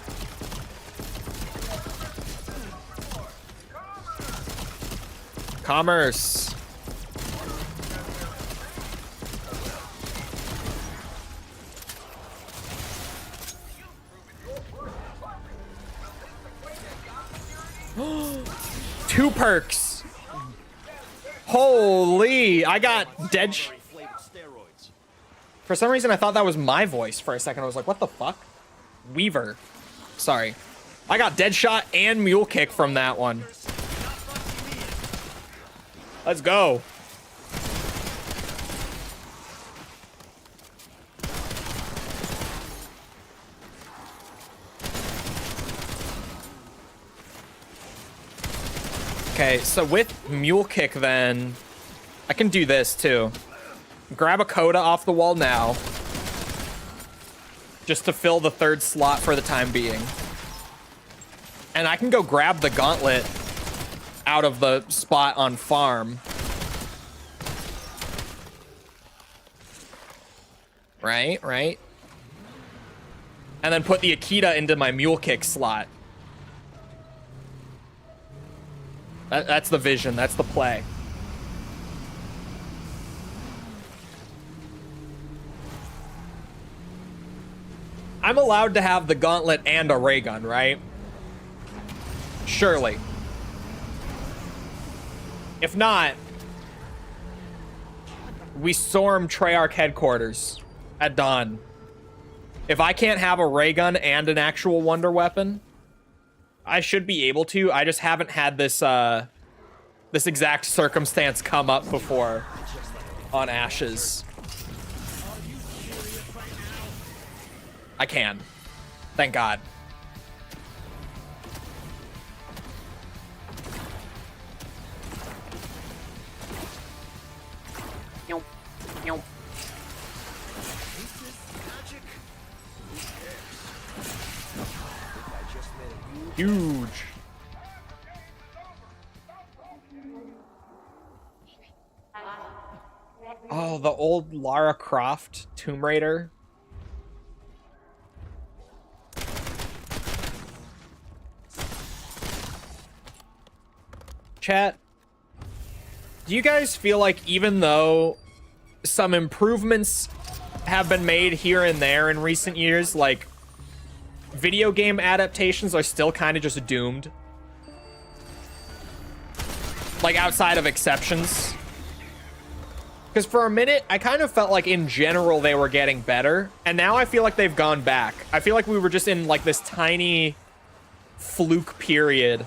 Commerce. Two perks. Holy, I got dead. For some reason, I thought that was my voice for a second. I was like, what the fuck? Weaver. Sorry. I got Deadshot and Mule Kick from that one. Let's go. Okay, so with Mule Kick then, I can do this too. Grab a Coda off the wall now. Just to fill the third slot for the time being. And I can go grab the gauntlet out of the spot on farm. Right, right. And then put the Akita into my Mule Kick slot. That's the vision, that's the play. I'm allowed to have the gauntlet and a ray gun, right? Surely. If not, we storm Treyarch headquarters at dawn. If I can't have a ray gun and an actual wonder weapon, I should be able to. I just haven't had this this exact circumstance come up before on Ashes. I can. Thank God. Huge. Oh, the old Lara Croft Tomb Raider. Chat, do you guys feel like even though some improvements have been made here and there in recent years, like video game adaptations are still kind of just doomed? Like outside of exceptions? Because for a minute, I kind of felt like in general they were getting better, and now I feel like they've gone back. I feel like we were just in like this tiny fluke period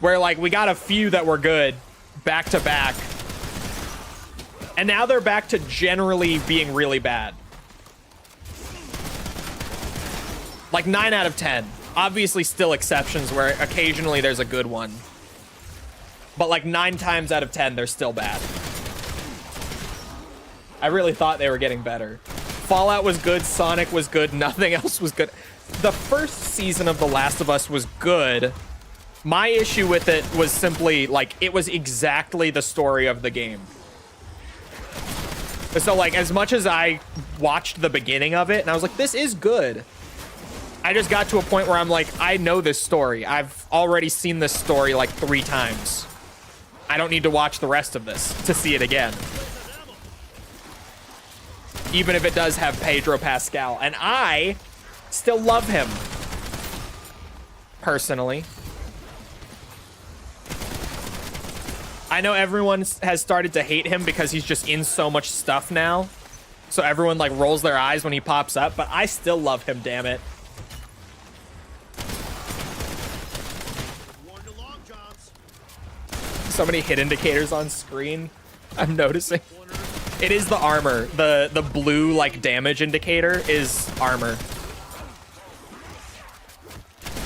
where like we got a few that were good back to back, and now they're back to generally being really bad. Like 9 out of 10. Obviously still exceptions where occasionally there's a good one, but like 9 times out of 10 they're still bad. I really thought they were getting better. Fallout was good, Sonic was good, nothing else was good. The first season of The Last of Us was good. My issue with it was simply, like, it was exactly the story of the game. So, like, as much as I watched the beginning of it, and I was like, this is good, I just got to a point where I'm like, I know this story. I've already seen this story, like, 3 times. I don't need to watch the rest of this to see it again. Even if it does have Pedro Pascal. And I still love him. Personally. I know everyone has started to hate him because he's just in so much stuff now. So everyone like rolls their eyes when he pops up, but I still love him, damn it. So many hit indicators on screen, I'm noticing. It is the armor. The blue like damage indicator is armor.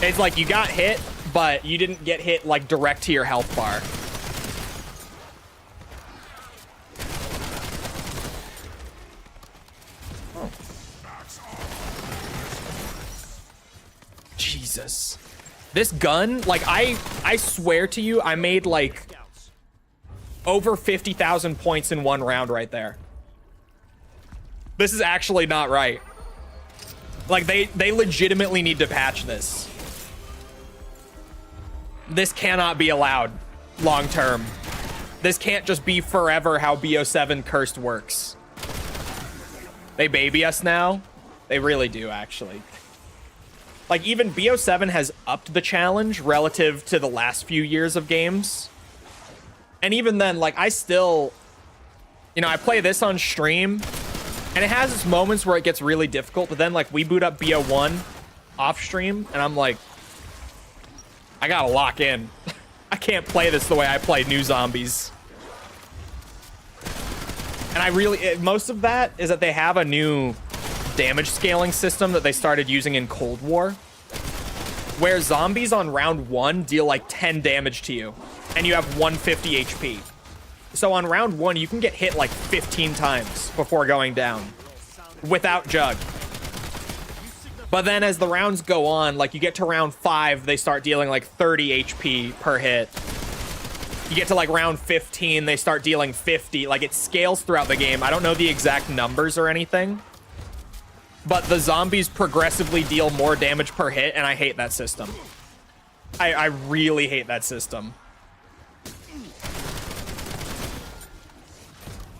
It's like you got hit, but you didn't get hit like direct to your health bar. Oh. Jesus. This gun, like I swear to you, I made like over 50,000 points in one round right there. This is actually not right. Like they legitimately need to patch this. This cannot be allowed long term. This can't just be forever how BO7 Cursed works. They baby us now. They really do, actually. Like, even BO7 has upped the challenge relative to the last few years of games. And even then, like, I still, you know, I play this on stream, and it has its moments where it gets really difficult, but then, like, we boot up BO1 off stream, and I'm like, I gotta lock in. I can't play this the way I play New Zombies. And I really, most of that is that they have a new damage scaling system that they started using in Cold War, where zombies on round 1 deal like 10 damage to you, and you have 150 HP. So on round 1, you can get hit like 15 times before going down without Jug. But then as the rounds go on, like you get to round 5, they start dealing like 30 HP per hit. You get to like round 15, they start dealing 50. Like it scales throughout the game. I don't know the exact numbers or anything, but the zombies progressively deal more damage per hit, and I hate that system. I really hate that system.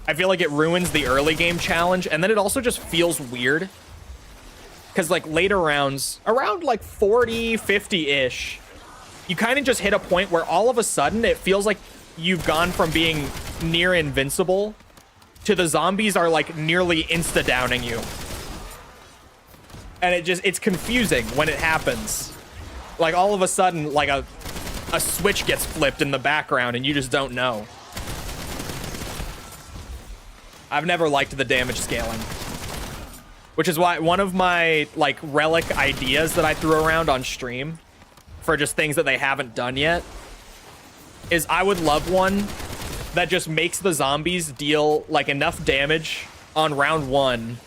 I feel like it ruins the early game challenge, and then it also just feels weird. Because like later rounds, around like 40, 50-ish, you kind of just hit a point where all of a sudden it feels like you've gone from being near invincible to the zombies are like nearly insta-downing you. And it's confusing when it happens. Like all of a sudden, like a switch gets flipped in the background and you just don't know. I've never liked the damage scaling. Which is why one of my like relic ideas that I threw around on stream for just things that they haven't done yet is I would love one that just makes the zombies deal like enough damage on round 1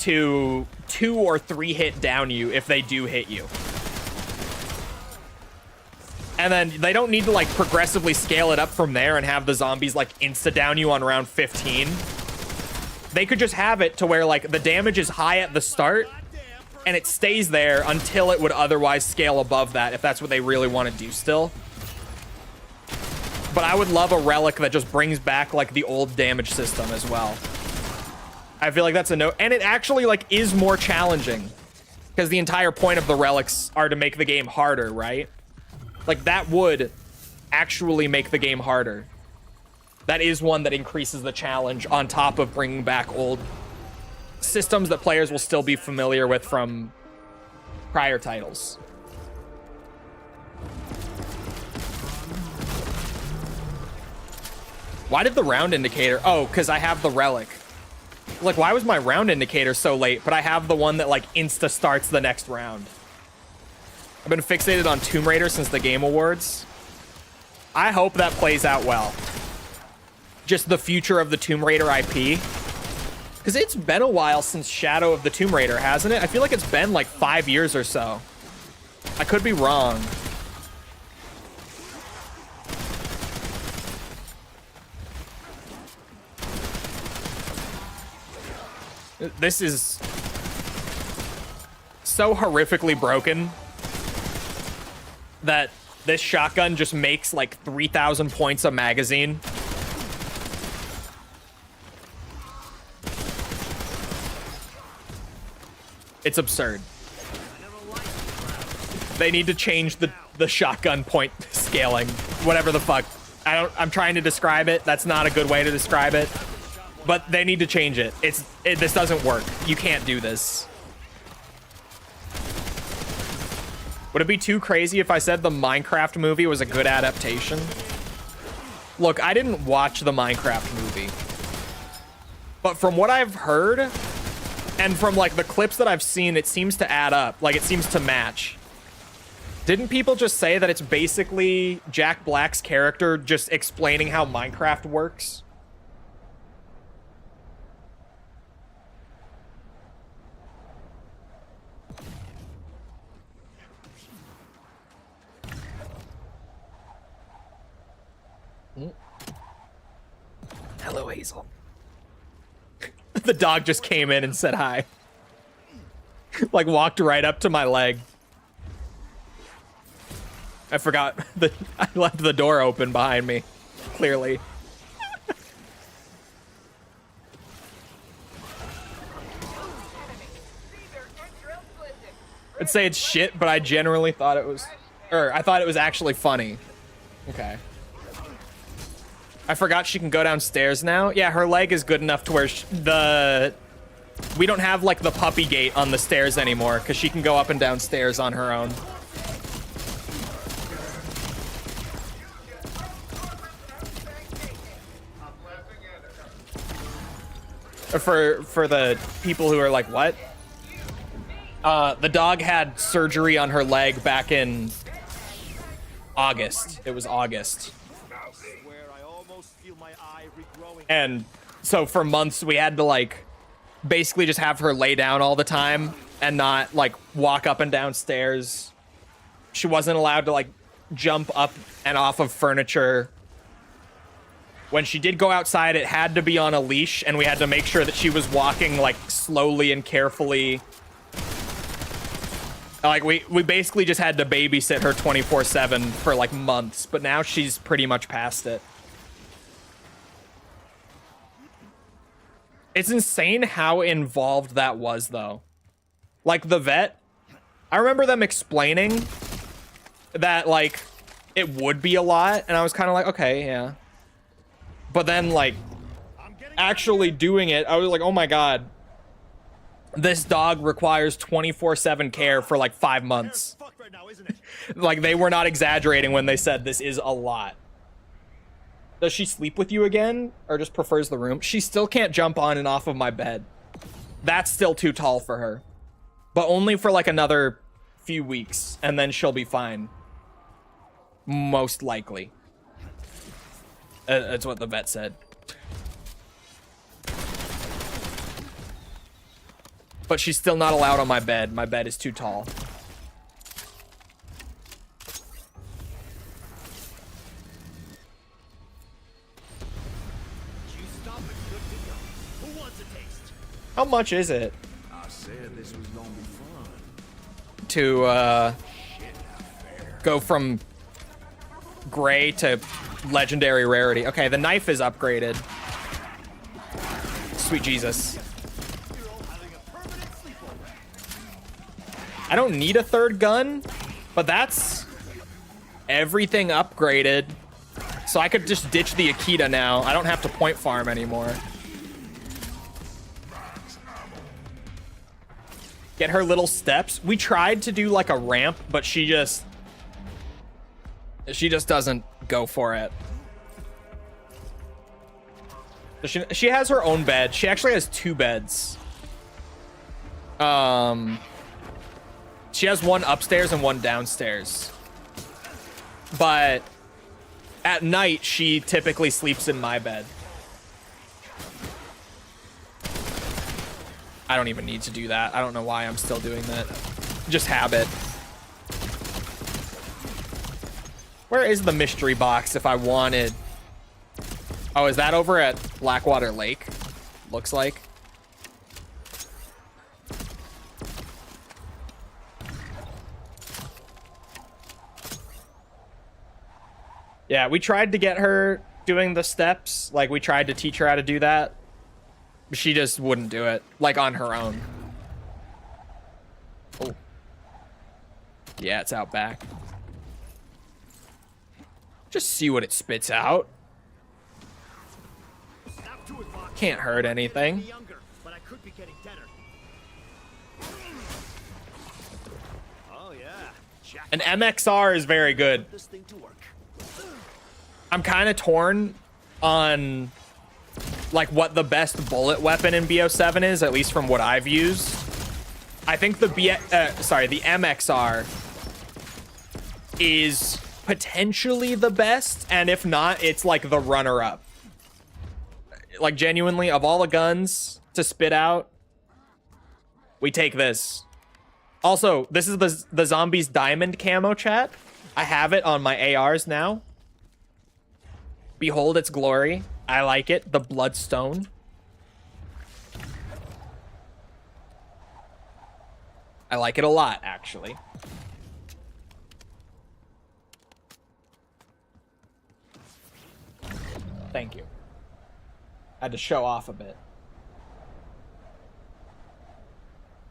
to 2 or 3 hit down you if they do hit you. And then they don't need to like progressively scale it up from there and have the zombies like insta down you on round 15. They could just have it to where like the damage is high at the start and it stays there until it would otherwise scale above that if that's what they really want to do still. But I would love a relic that just brings back like the old damage system as well. I feel like that's a no, and it actually like is more challenging because the entire point of the relics are to make the game harder, right? Like that would actually make the game harder. That is one that increases the challenge on top of bringing back old systems that players will still be familiar with from prior titles. Why did the round indicator? Oh, because I have the relic. Like, why was my round indicator so late, but I have the one that like insta starts the next round? I've been fixated on Tomb Raider since the Game Awards. I hope that plays out well. Just the future of the Tomb Raider IP. Because it's been a while since Shadow of the Tomb Raider, hasn't it? I feel like it's been like 5 years or so. I could be wrong. This is so horrifically broken that this shotgun just makes like 3,000 points a magazine. It's absurd. They need to change the shotgun point scaling. Whatever the fuck. I'm trying to describe it. That's not a good way to describe it. But they need to change it. This doesn't work. You can't do this. Would it be too crazy if I said the Minecraft movie was a good adaptation? Look, I didn't watch the Minecraft movie. But from what I've heard, and from like the clips that I've seen, it seems to add up. Like it seems to match. Didn't people just say that it's basically Jack Black's character just explaining how Minecraft works? Hello, Hazel. The dog just came in and said hi. Like walked right up to my leg. I forgot that I left the door open behind me, clearly. I'd say it's shit, but I generally thought it was, or I thought it was actually funny. Okay. I forgot she can go downstairs now. Yeah, her leg is good enough to where we don't have like the puppy gate on the stairs anymore because she can go up and downstairs on her own. For the people who are like, what? The dog had surgery on her leg back in August. It was August. And so for months we had to like basically just have her lay down all the time and not like walk up and down stairs. She wasn't allowed to like jump up and off of furniture. When she did go outside, it had to be on a leash, and we had to make sure that she was walking like slowly and carefully. Like we basically just had to babysit her 24/7 for like months, but now she's pretty much past it. It's insane how involved that was, though. Like, the vet, I remember them explaining that, like, it would be a lot, and I was kind of like, okay, yeah. But then, like, actually doing it, I was like, oh my god. This dog requires 24/7 care for, like, 5 months. Like, they were not exaggerating when they said this is a lot. Does she sleep with you again, or just prefers the room? She still can't jump on and off of my bed. That's still too tall for her. But only for like another few weeks, and then she'll be fine. Most likely. That's what the vet said. But she's still not allowed on my bed. My bed is too tall. Who wants a taste? How much is it I said this was gonna be fun. to go from gray to legendary rarity? Okay, the knife is upgraded. Sweet Jesus. I don't need a third gun, but that's everything upgraded. So I could just ditch the Akita now. I don't have to point farm anymore. Get her little steps. We tried to do like a ramp, but she just doesn't go for it. She has her own bed. She actually has 2 beds. She has one upstairs and one downstairs. But at night, she typically sleeps in my bed. I don't even need to do that. I don't know why I'm still doing that. Just habit. Where is the mystery box if I wanted? Oh, is that over at Blackwater Lake? Looks like. Yeah, we tried to get her doing the steps. Like, we tried to teach her how to do that. She just wouldn't do it, like, on her own. Oh. Yeah, it's out back. Just see what it spits out. Can't hurt anything. An MXR is very good. I'm kind of torn on like what the best bullet weapon in BO7 is, at least from what I've used. I think the MXR is potentially the best, and if not, it's like the runner-up. Like, genuinely, of all the guns to spit out, we take this. Also, this is the zombies diamond camo, chat. I have it on my ARs now. Behold its glory. I like it. The bloodstone. I like it a lot, actually. Thank you. I had to show off a bit.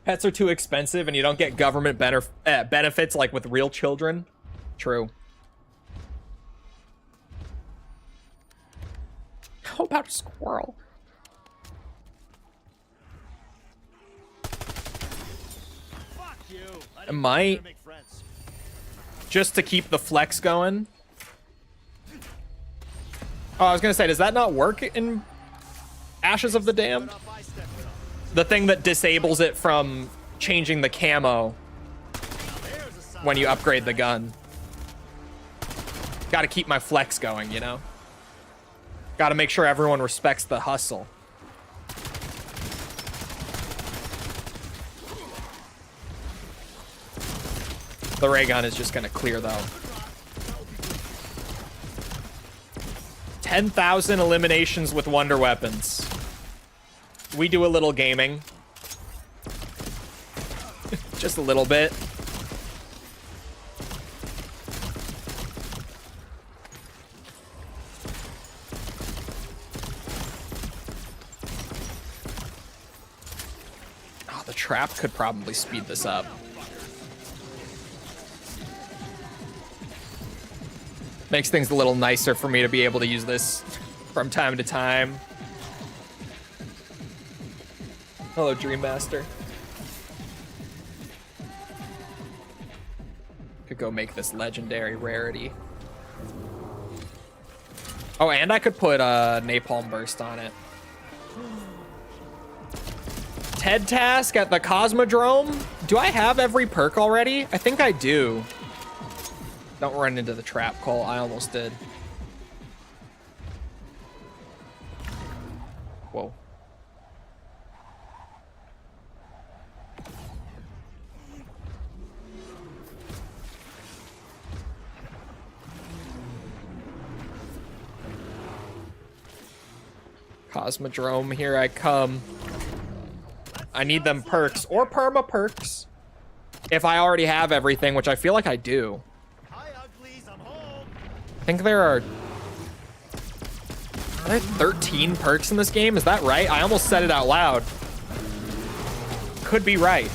Pets are too expensive and you don't get government benefits like with real children. True. How about a squirrel? Fuck you. I might. Just to keep the flex going. Oh, I was gonna say, does that not work in Ashes of the Damned? The thing that disables it from changing the camo when you upgrade the gun. Gotta keep my flex going, you know? Gotta make sure everyone respects the hustle. The ray gun is just gonna clear, though. 10,000 eliminations with wonder weapons. We do a little gaming. Just a little bit. Oh, the trap could probably speed this up. Makes things a little nicer for me to be able to use this from time to time. Hello, Dream Master. Could go make this legendary rarity. Oh, and I could put a napalm burst on it. TED task at the Cosmodrome? Do I have every perk already? I think I do. Don't run into the trap, Cole. I almost did. Whoa. Cosmodrome, here I come. I need them perks or perma perks. If I already have everything, which I feel like I do. Hi, uglies, I'm home. I think there are 13 perks in this game? Is that right? I almost said it out loud. Could be right.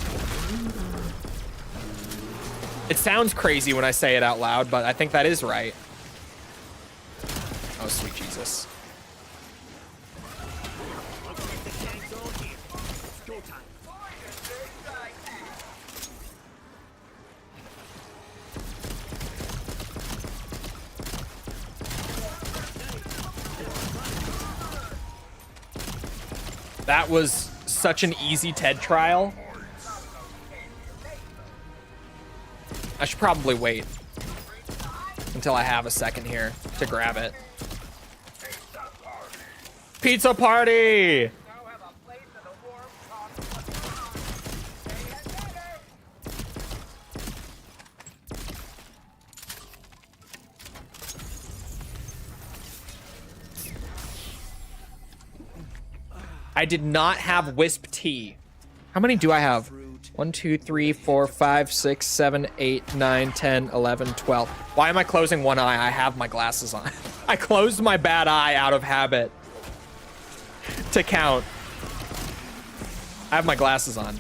It sounds crazy when I say it out loud, but I think that is right. Oh, sweet Jesus. That was such an easy TED trial. I should probably wait until I have a second here to grab it. Pizza party! I did not have Wisp Tea. How many do I have? 1, 2, 3, 4, 5, 6, 7, 8, 9, 10, 11, 12. Why am I closing one eye? I have my glasses on. I closed my bad eye out of habit to count. I have my glasses on.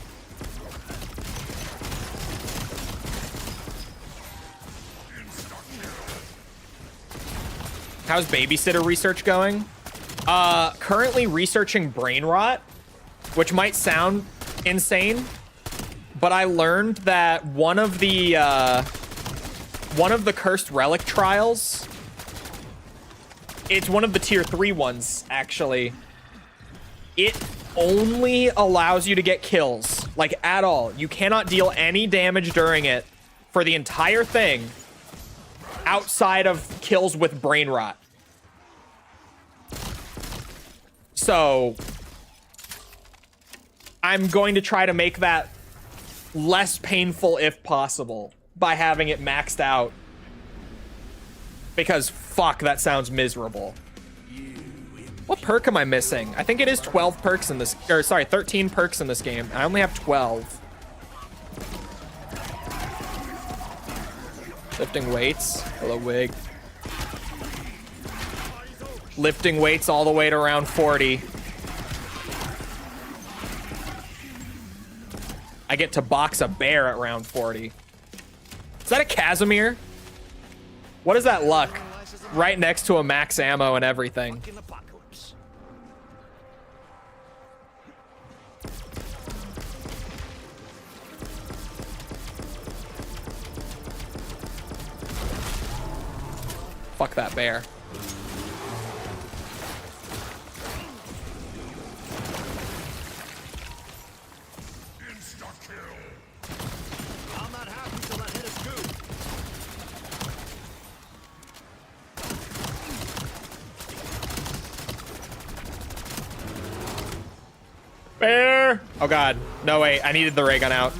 How's babysitter research going? Currently researching brain rot, which might sound insane, but I learned that one of the Cursed Relic trials, it's one of the tier 3 ones, actually. It only allows you to get kills, like at all. You cannot deal any damage during it for the entire thing outside of kills with brain rot. So I'm going to try to make that less painful if possible by having it maxed out. Because fuck, that sounds miserable. What perk am I missing? I think it is 12 perks in this, or sorry, 13 perks in this game. I only have 12. Lifting weights. Hello, Wig. Lifting weights all the way to around 40. I get to box a bear at round 40. Is that a Casimir? What is that luck? Right next to a max ammo and everything. Fuck that bear. Bear! Oh god. No, wait. I needed the ray gun out.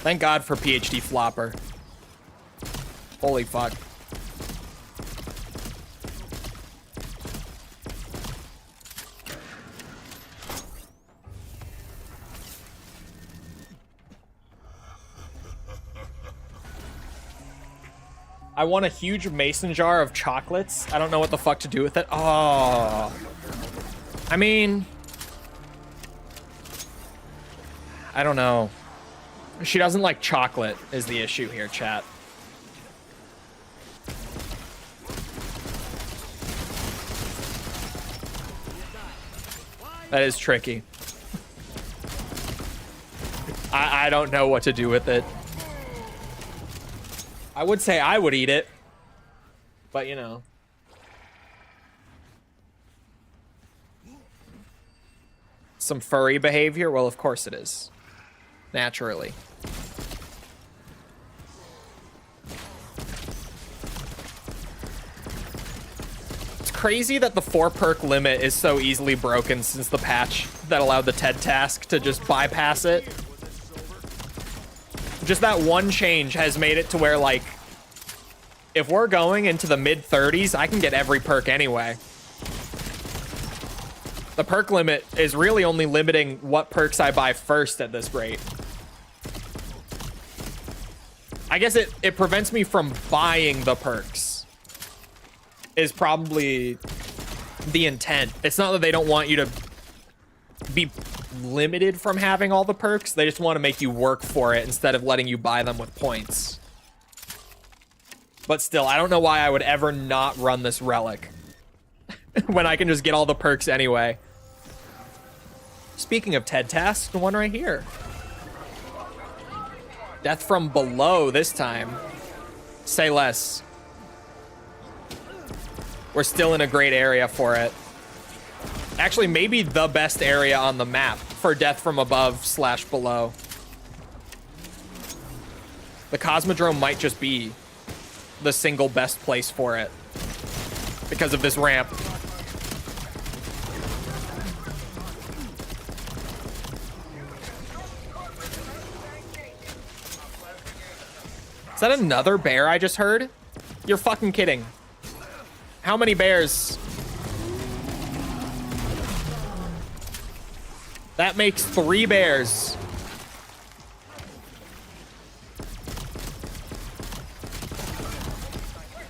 Thank God for PhD Flopper. Holy fuck. I want a huge mason jar of chocolates. I don't know what the fuck to do with it. Oh. I mean, I don't know. She doesn't like chocolate is the issue here, chat. That is tricky. I don't know what to do with it. I would say I would eat it, but you know. Some furry behavior? Well, of course it is. Naturally. It's crazy that the 4 perk limit is so easily broken since the patch that allowed the TED task to just bypass it. Just that one change has made it to where, like, if we're going into the mid-30s, I can get every perk anyway. The perk limit is really only limiting what perks I buy first at this rate. I guess it prevents me from buying the perks, is probably the intent. It's not that they don't want you to be limited from having all the perks. They just want to make you work for it instead of letting you buy them with points. But still, I don't know why I would ever not run this relic when I can just get all the perks anyway. Speaking of TED tasks, the one right here. Death from below this time. Say less. We're still in a great area for it. Actually, maybe the best area on the map for death from above / below. The Cosmodrome might just be the single best place for it because of this ramp. Is that another bear I just heard? You're fucking kidding. How many bears? That makes 3 bears.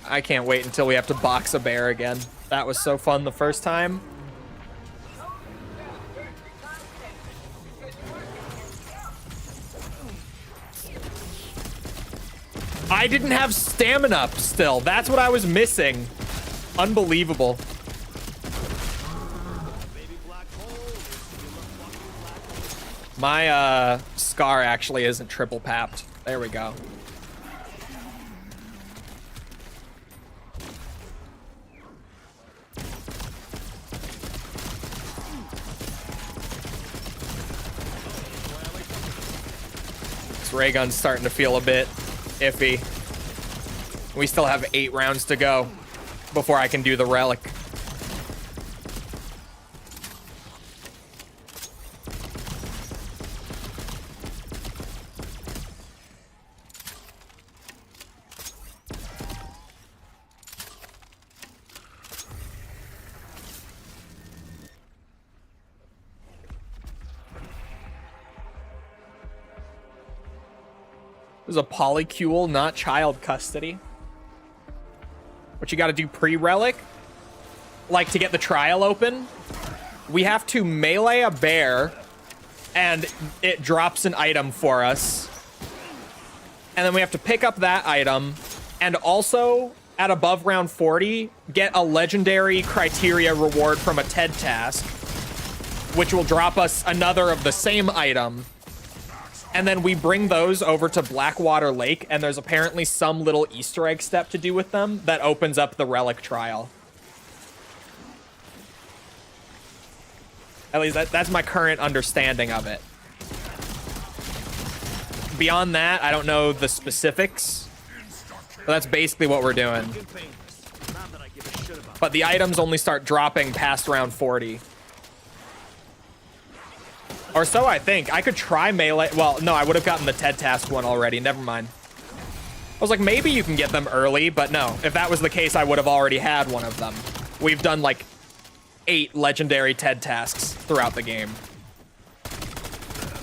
I can't wait until we have to box a bear again. That was so fun the first time. I didn't have stamina up still. That's what I was missing. Unbelievable. My Scar actually isn't triple papped. There we go. This ray gun's starting to feel a bit iffy. We still have 8 rounds to go before I can do the relic. This is a polycule, not child custody. What you gotta do pre-relic? Like to get the trial open, we have to melee a bear and it drops an item for us. And then we have to pick up that item and also at above round 40, get a legendary criteria reward from a TED task, which will drop us another of the same item. And then we bring those over to Blackwater Lake, and there's apparently some little Easter egg step to do with them that opens up the relic trial. At least that's my current understanding of it. Beyond that, I don't know the specifics, but that's basically what we're doing. But the items only start dropping past round 40. Or so I think. I could try melee. Well, no, I would have gotten the TED task one already. Never mind. I was like, maybe you can get them early, but no. If that was the case, I would have already had one of them. We've done like 8 legendary TED tasks throughout the game.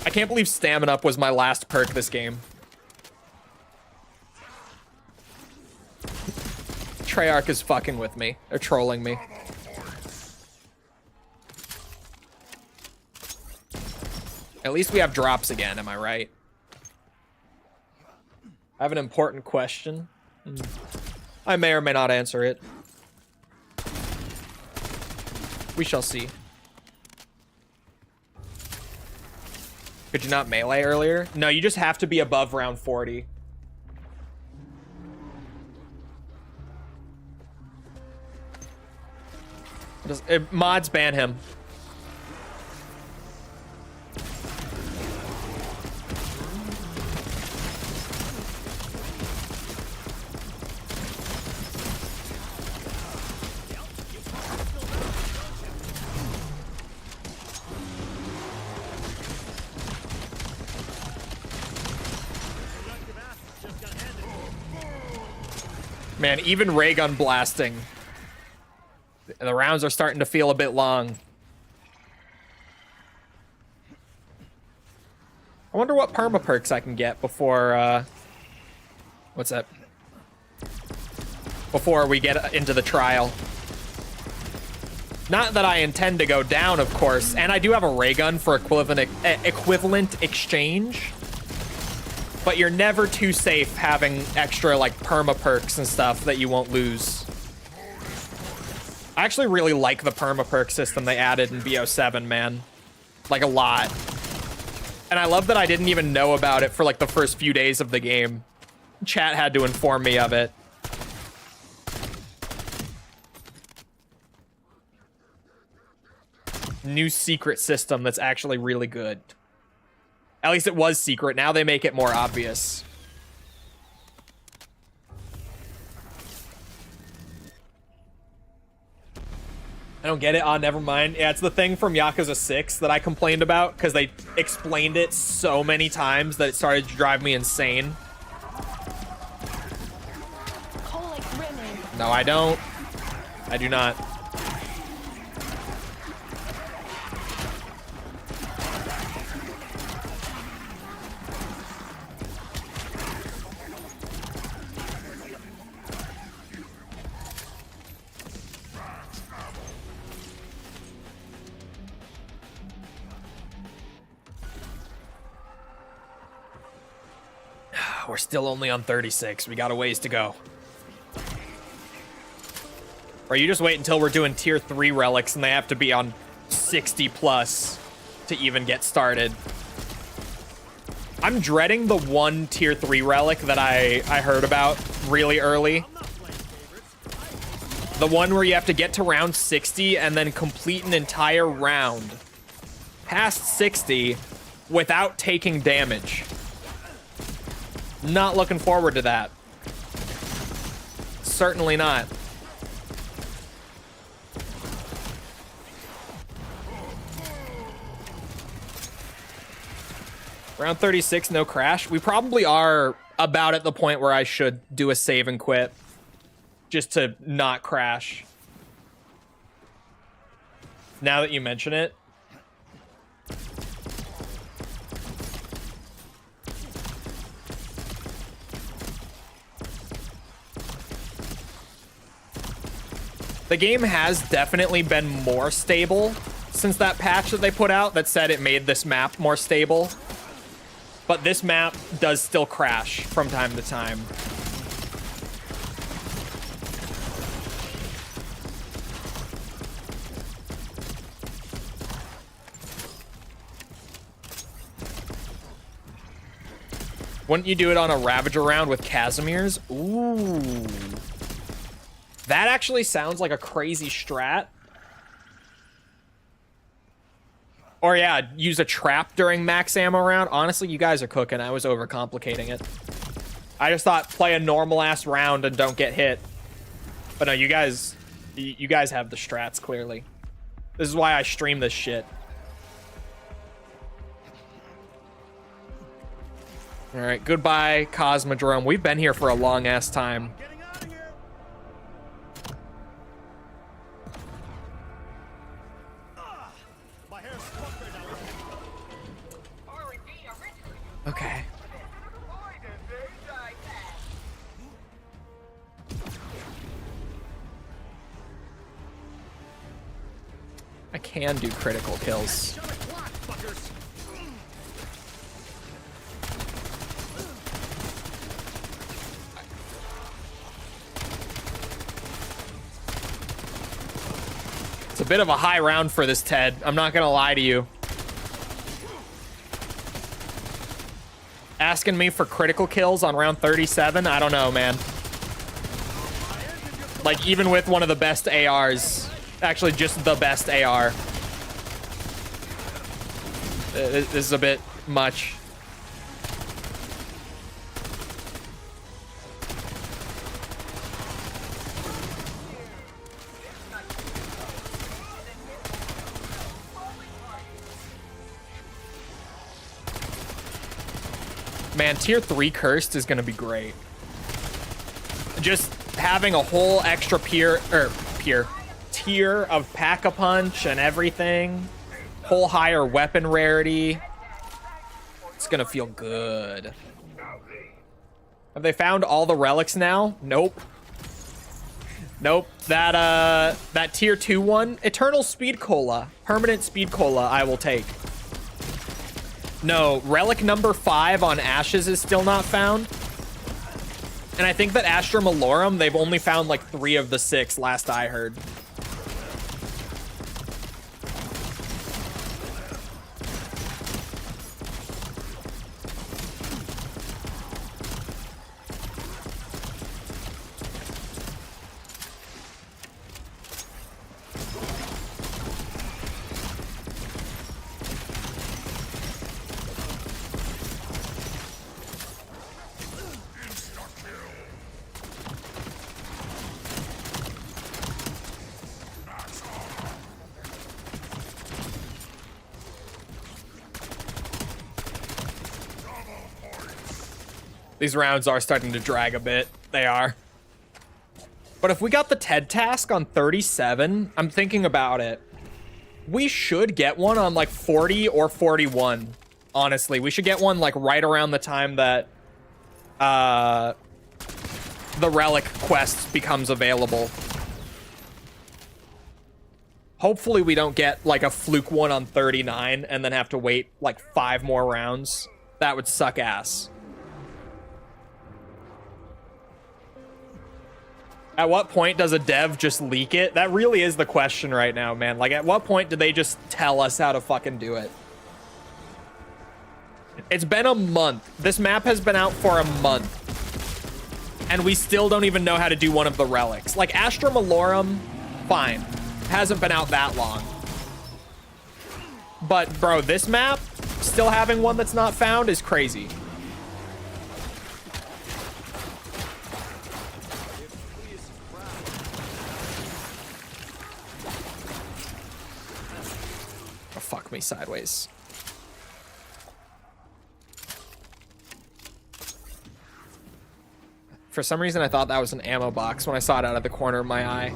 I can't believe Stamina Up was my last perk this game. Treyarch is fucking with me. They're trolling me. At least we have drops again, am I right? I have an important question. I may or may not answer it. We shall see. Could you not melee earlier? No, you just have to be above round 40. Mods ban him. Man, even ray gun blasting. The rounds are starting to feel a bit long. I wonder what perma perks I can get before, what's that? Before we get into the trial. Not that I intend to go down, of course, and I do have a ray gun for equivalent exchange. But you're never too safe having extra, like, perma perks and stuff that you won't lose. I actually really like the perma perk system they added in BO7, man. Like, a lot. And I love that I didn't even know about it for, like, the first few days of the game. Chat had to inform me of it. New secret system that's actually really good. At least it was secret. Now they make it more obvious. I don't get it. Oh, never mind. Yeah, it's the thing from Yakuza 6 that I complained about because they explained it so many times that it started to drive me insane. No, I don't. I do not. We're still only on 36. We got a ways to go. Or you just wait until we're doing tier 3 relics and they have to be on 60 plus to even get started. I'm dreading the one tier 3 relic that I heard about really early. The one where you have to get to round 60 and then complete an entire round past 60 without taking damage. Not looking forward to that. Certainly not. Round 36, no crash. We probably are about at the point where I should do a save and quit. Just to not crash. Now that you mention it. The game has definitely been more stable since that patch that they put out that said it made this map more stable. But this map does still crash from time to time. Wouldn't you do it on a Ravager round with Casimir's? Ooh. That actually sounds like a crazy strat. Or yeah, use a trap during max ammo round. Honestly, you guys are cooking. I was overcomplicating it. I just thought play a normal ass round and don't get hit. But no, you guys have the strats clearly. This is why I stream this shit. All right, goodbye, Cosmodrome. We've been here for a long ass time. Okay. I can do critical kills. It's a bit of a high round for this Ted. I'm not gonna lie to you. Asking me for critical kills on round 37? I don't know, man. Like, even with one of the best ARs. Actually, just the best AR. This is a bit much. Man, tier 3 Cursed is gonna be great. Just having a whole extra tier of Pack-a-Punch and everything, whole higher weapon rarity. It's gonna feel good. Have they found all the relics now? Nope. Nope. That tier 2 one, Eternal Speed Cola, permanent Speed Cola, I will take. No, relic number 5 on Ashes is still not found. And I think that Astra Malorum, they've only found like 3 of the 6 last I heard. These rounds are starting to drag a bit. They are. But if we got the TED task on 37, I'm thinking about it. We should get one on like 40 or 41. Honestly, we should get one like right around the time that the relic quest becomes available. Hopefully we don't get like a fluke one on 39 and then have to wait like 5 more rounds. That would suck ass. At what point does a dev just leak it? That really is the question right now, man. Like, at what point do they just tell us how to fucking do it? It's been a month. This map has been out for a month. And we still don't even know how to do one of the relics. Like, Astra Malorum, fine. Hasn't been out that long. But, bro, this map, still having one that's not found is crazy. Fuck me sideways. For some reason, I thought that was an ammo box when I saw it out of the corner of my eye.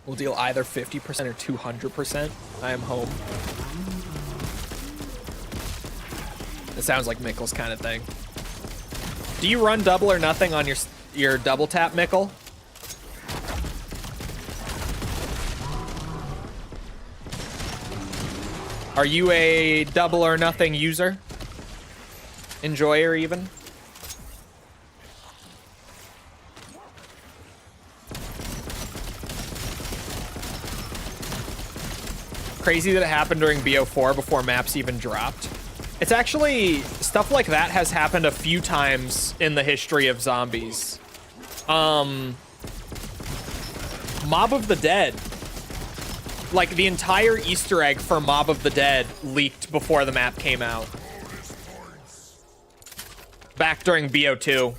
We'll deal either 50% or 200%. I am home. It sounds like Mickle's kind of thing. Do you run double or nothing on your double tap, Mickle? Are you a double or nothing user? Enjoyer even? Crazy that it happened during BO4 before maps even dropped. It's actually, stuff like that has happened a few times in the history of zombies. Mob of the Dead. Like, the entire Easter egg for Mob of the Dead leaked before the map came out. Back during BO2.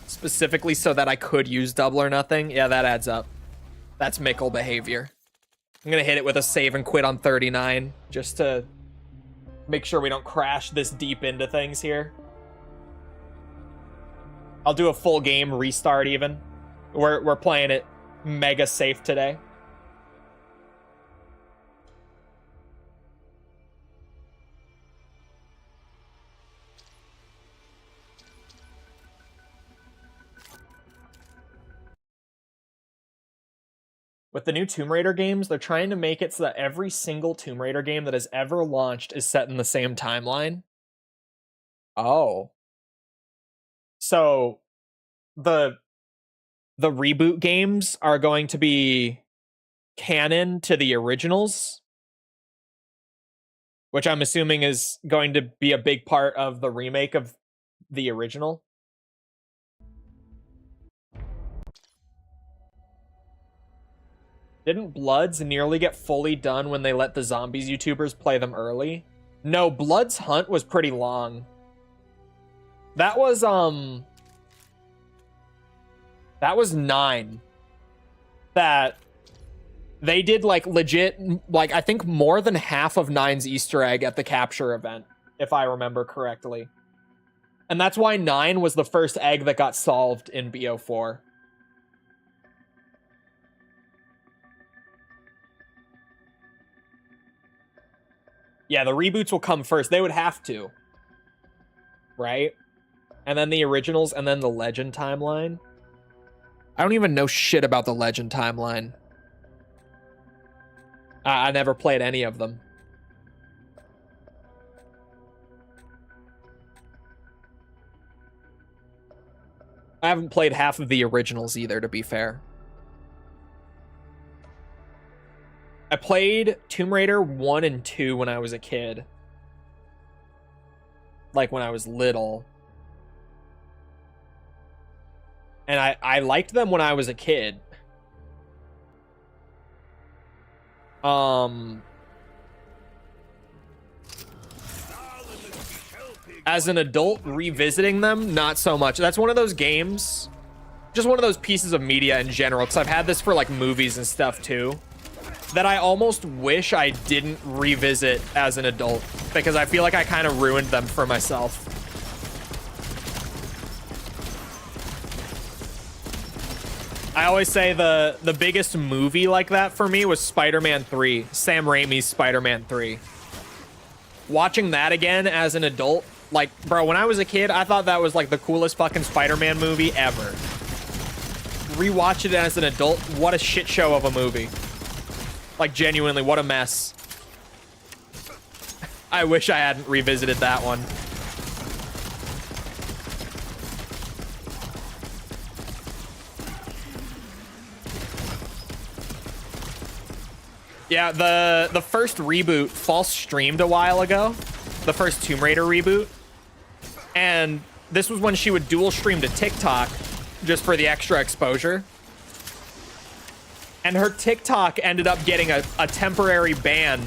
Specifically so that I could use double or nothing. Yeah, that adds up. That's Mickle behavior. I'm gonna hit it with a save and quit on 39 just to make sure we don't crash this deep into things here. I'll do a full game restart even. We're playing it mega safe today. With the new Tomb Raider games, they're trying to make it so that every single Tomb Raider game that has ever launched is set in the same timeline. Oh. So the reboot games are going to be canon to the originals, which I'm assuming is going to be a big part of the remake of the original. Didn't Bloods nearly get fully done when they let the zombies YouTubers play them early? No, Blood's hunt was pretty long. That was, That was 9. That they did like legit, like I think more than half of 9's Easter egg at the capture event, if I remember correctly. And that's why 9 was the first egg that got solved in BO4. Yeah, the reboots will come first. They would have to. Right? And then the originals, and then the Legend timeline. I don't even know shit about the Legend timeline. I never played any of them. I haven't played half of the originals either, to be fair. I played Tomb Raider 1 and 2 when I was a kid. Like when I was little. And I liked them when I was a kid. As an adult, revisiting them, not so much. That's one of those games, just one of those pieces of media in general, because I've had this for like movies and stuff too, that I almost wish I didn't revisit as an adult, because I feel like I kind of ruined them for myself. I always say the biggest movie like that for me was Spider-Man 3, Sam Raimi's Spider-Man 3. Watching that again as an adult, like, bro, when I was a kid, I thought that was like the coolest fucking Spider-Man movie ever. Rewatch it as an adult, what a shit show of a movie. Like, genuinely, what a mess. I wish I hadn't revisited that one. Yeah, the first reboot, False streamed a while ago. The first Tomb Raider reboot. And this was when she would dual stream to TikTok just for the extra exposure. And her TikTok ended up getting a temporary ban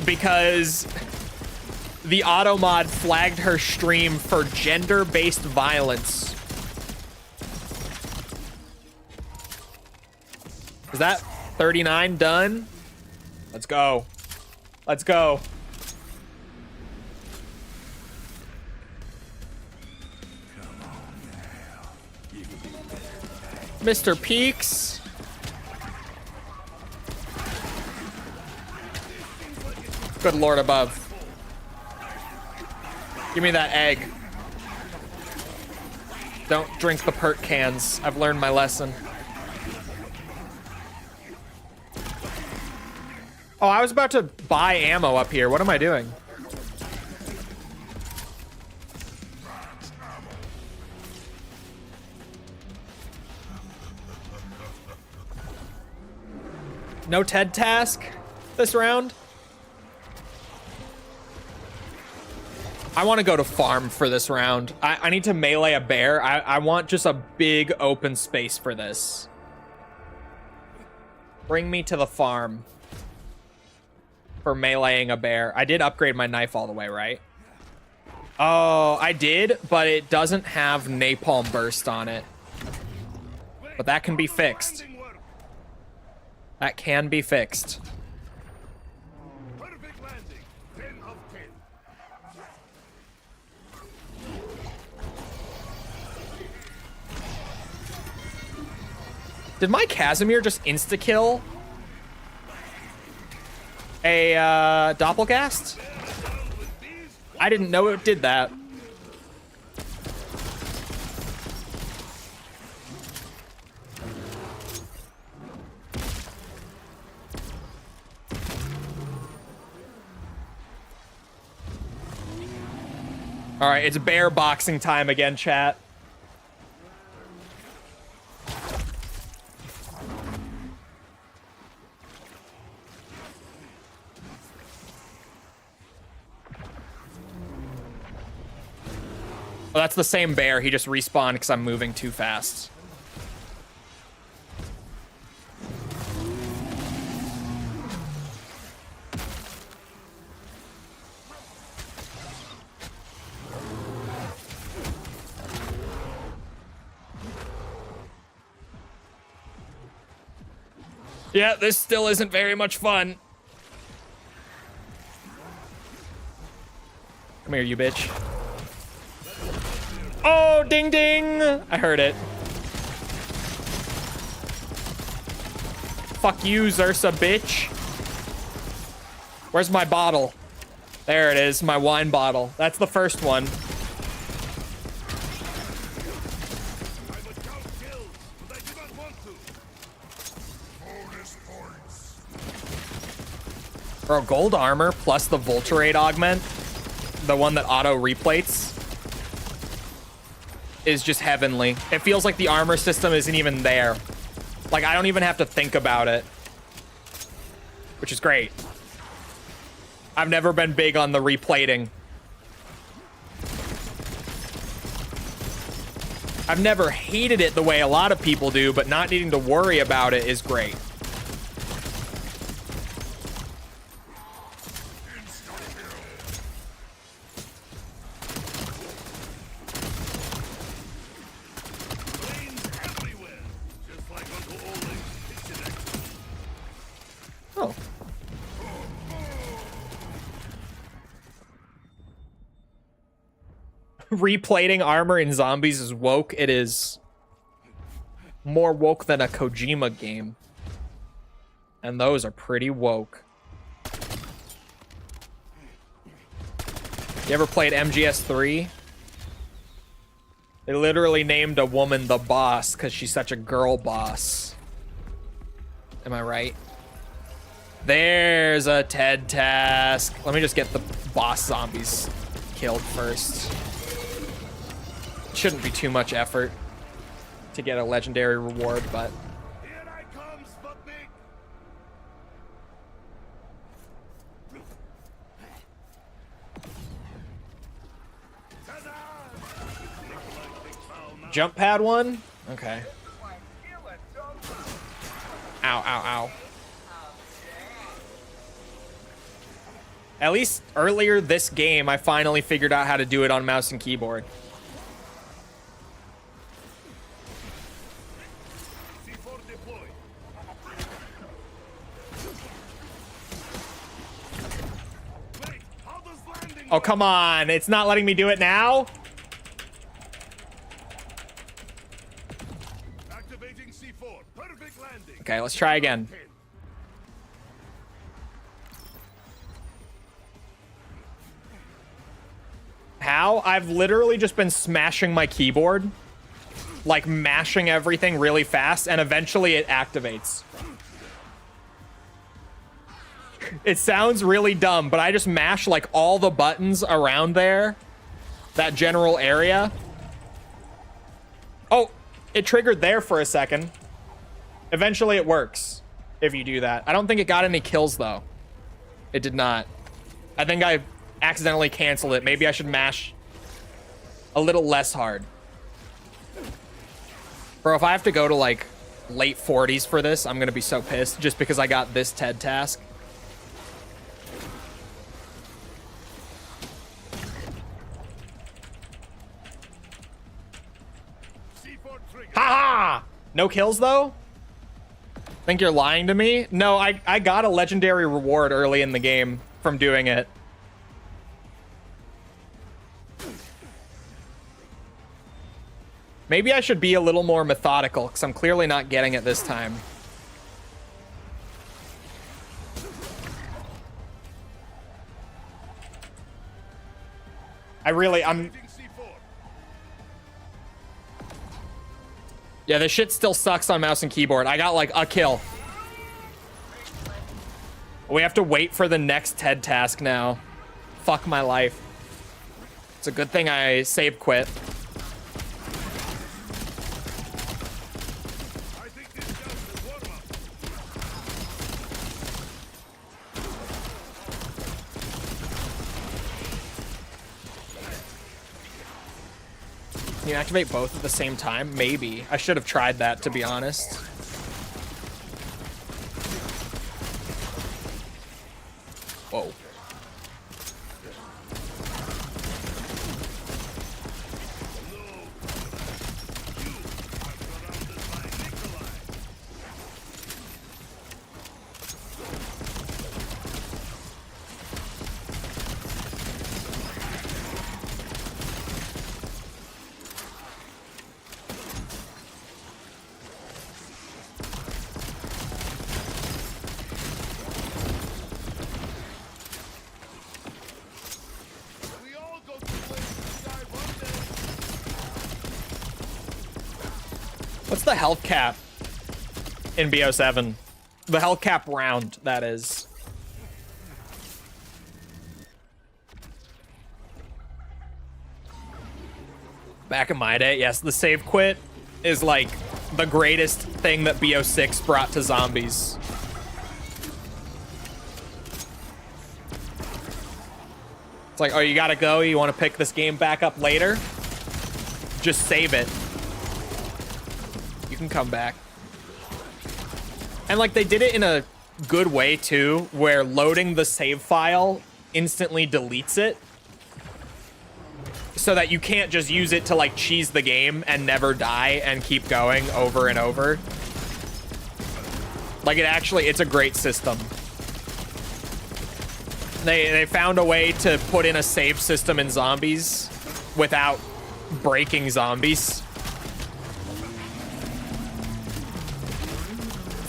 because the auto mod flagged her stream for gender-based violence. Is that 39 done? Let's go. Let's go. Mr. Peaks. Good Lord above. Give me that egg. Don't drink the pert cans. I've learned my lesson. Oh, I was about to buy ammo up here. What am I doing? No TED task this round? I want to go to farm for this round. I need to melee a bear. I want just a big open space for this. Bring me to the farm for meleeing a bear. I did upgrade my knife all the way, right? Oh, I did, but it doesn't have napalm burst on it. But that can be fixed. That can be fixed. Perfect landing. 10 of 10. Did my Casimir just insta-kill a Doppelgast? I didn't know it did that. All right, it's bear boxing time again, chat. Oh, that's the same bear. He just respawned because I'm moving too fast. Yeah, this still isn't very much fun. Come here, you bitch. Oh, ding ding! I heard it. Fuck you, Zursa, bitch. Where's my bottle? There it is, my wine bottle. That's the first one. Bro, gold armor plus the Vulturate augment, the one that auto replates, is just heavenly. It feels like the armor system isn't even there. Like, I don't even have to think about it, which is great. I've never been big on the replating. I've never hated it the way a lot of people do, but not needing to worry about it is great. Oh. Replating armor in zombies is woke. It is more woke than a Kojima game. And those are pretty woke. You ever played MGS3? They literally named a woman the boss because she's such a girl boss. Am I right? There's a TED task. Let me just get the boss zombies killed first. Shouldn't be too much effort to get a legendary reward, but... Here I come, Sputnik! Jump pad one? Okay. Ow, ow, ow. At least earlier this game, I finally figured out how to do it on mouse and keyboard. Oh, come on. It's not letting me do it now? Activating C4. Perfect landing. Okay, let's try again. How? I've literally just been smashing my keyboard. Like, mashing everything really fast, and eventually it activates. It sounds really dumb, but I just mash, like, all the buttons around there. That general area. Oh, it triggered there for a second. Eventually it works if you do that. I don't think it got any kills, though. It did not. I think I accidentally canceled it. Maybe I should mash a little less hard. Bro, if I have to go to, like, late 40s for this, I'm gonna be so pissed just because I got this TED task. Ha-ha! No kills, though? Think you're lying to me? No, I got a legendary reward early in the game from doing it. Maybe I should be a little more methodical, because I'm clearly not getting it this time. I'm... Yeah, this shit still sucks on mouse and keyboard. I got, like, a kill. We have to wait for the next TED task now. Fuck my life. It's a good thing I save quit. Can you activate both at the same time? Maybe. I should have tried that, to be honest. Whoa. What's the health cap in BO7? The health cap round, that is. Back in my day, yes, the save quit is like the greatest thing that BO6 brought to zombies. It's like, oh, you gotta go, you wanna pick this game back up later? Just save it. You can come back. And like they did it in a good way too, where loading the save file instantly deletes it. So that you can't just use it to like cheese the game and never die and keep going over and over. Like it's a great system. They found a way to put in a save system in zombies without breaking zombies.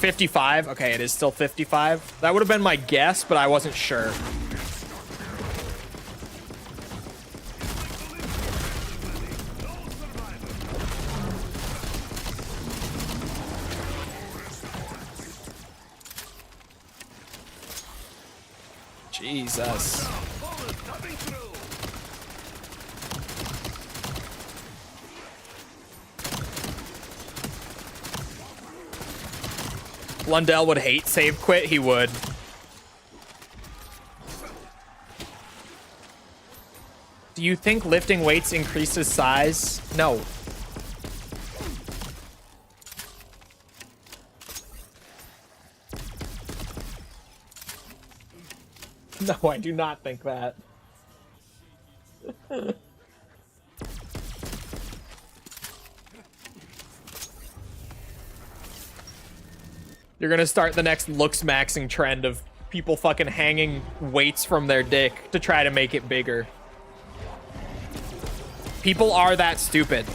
55? Okay, it is still 55. That would have been my guess, but I wasn't sure. Jesus. Lundell would hate save quit, he would. Do you think lifting weights increases size? No. No, I do not think that. You're gonna start the next looks maxing trend of people fucking hanging weights from their dick to try to make it bigger. People are that stupid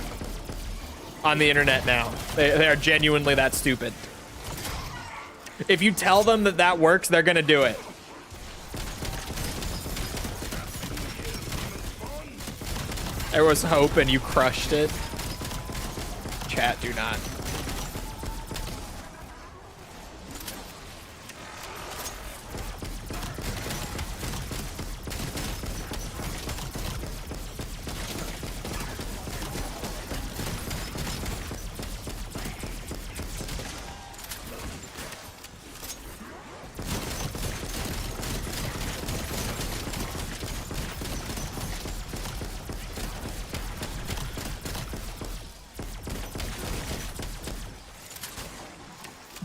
on the internet now. They are genuinely that stupid. If you tell them that that works, they're gonna do it. There was hope and you crushed it. Chat, do not.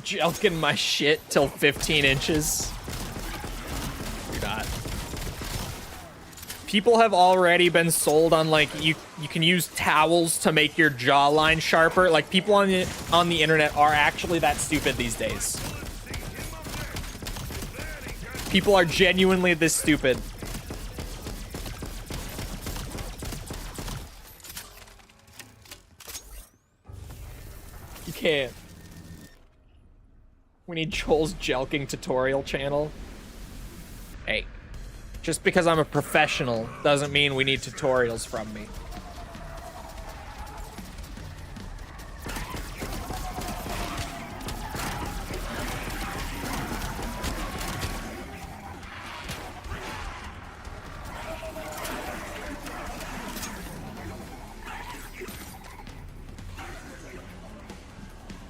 Jelking my shit till 15 inches. Do not. People have already been sold on like you can use towels to make your jawline sharper. Like people on the internet are actually that stupid these days. People are genuinely this stupid. You can't. We need Joel's jelking tutorial channel. Hey, just because I'm a professional doesn't mean we need tutorials from me.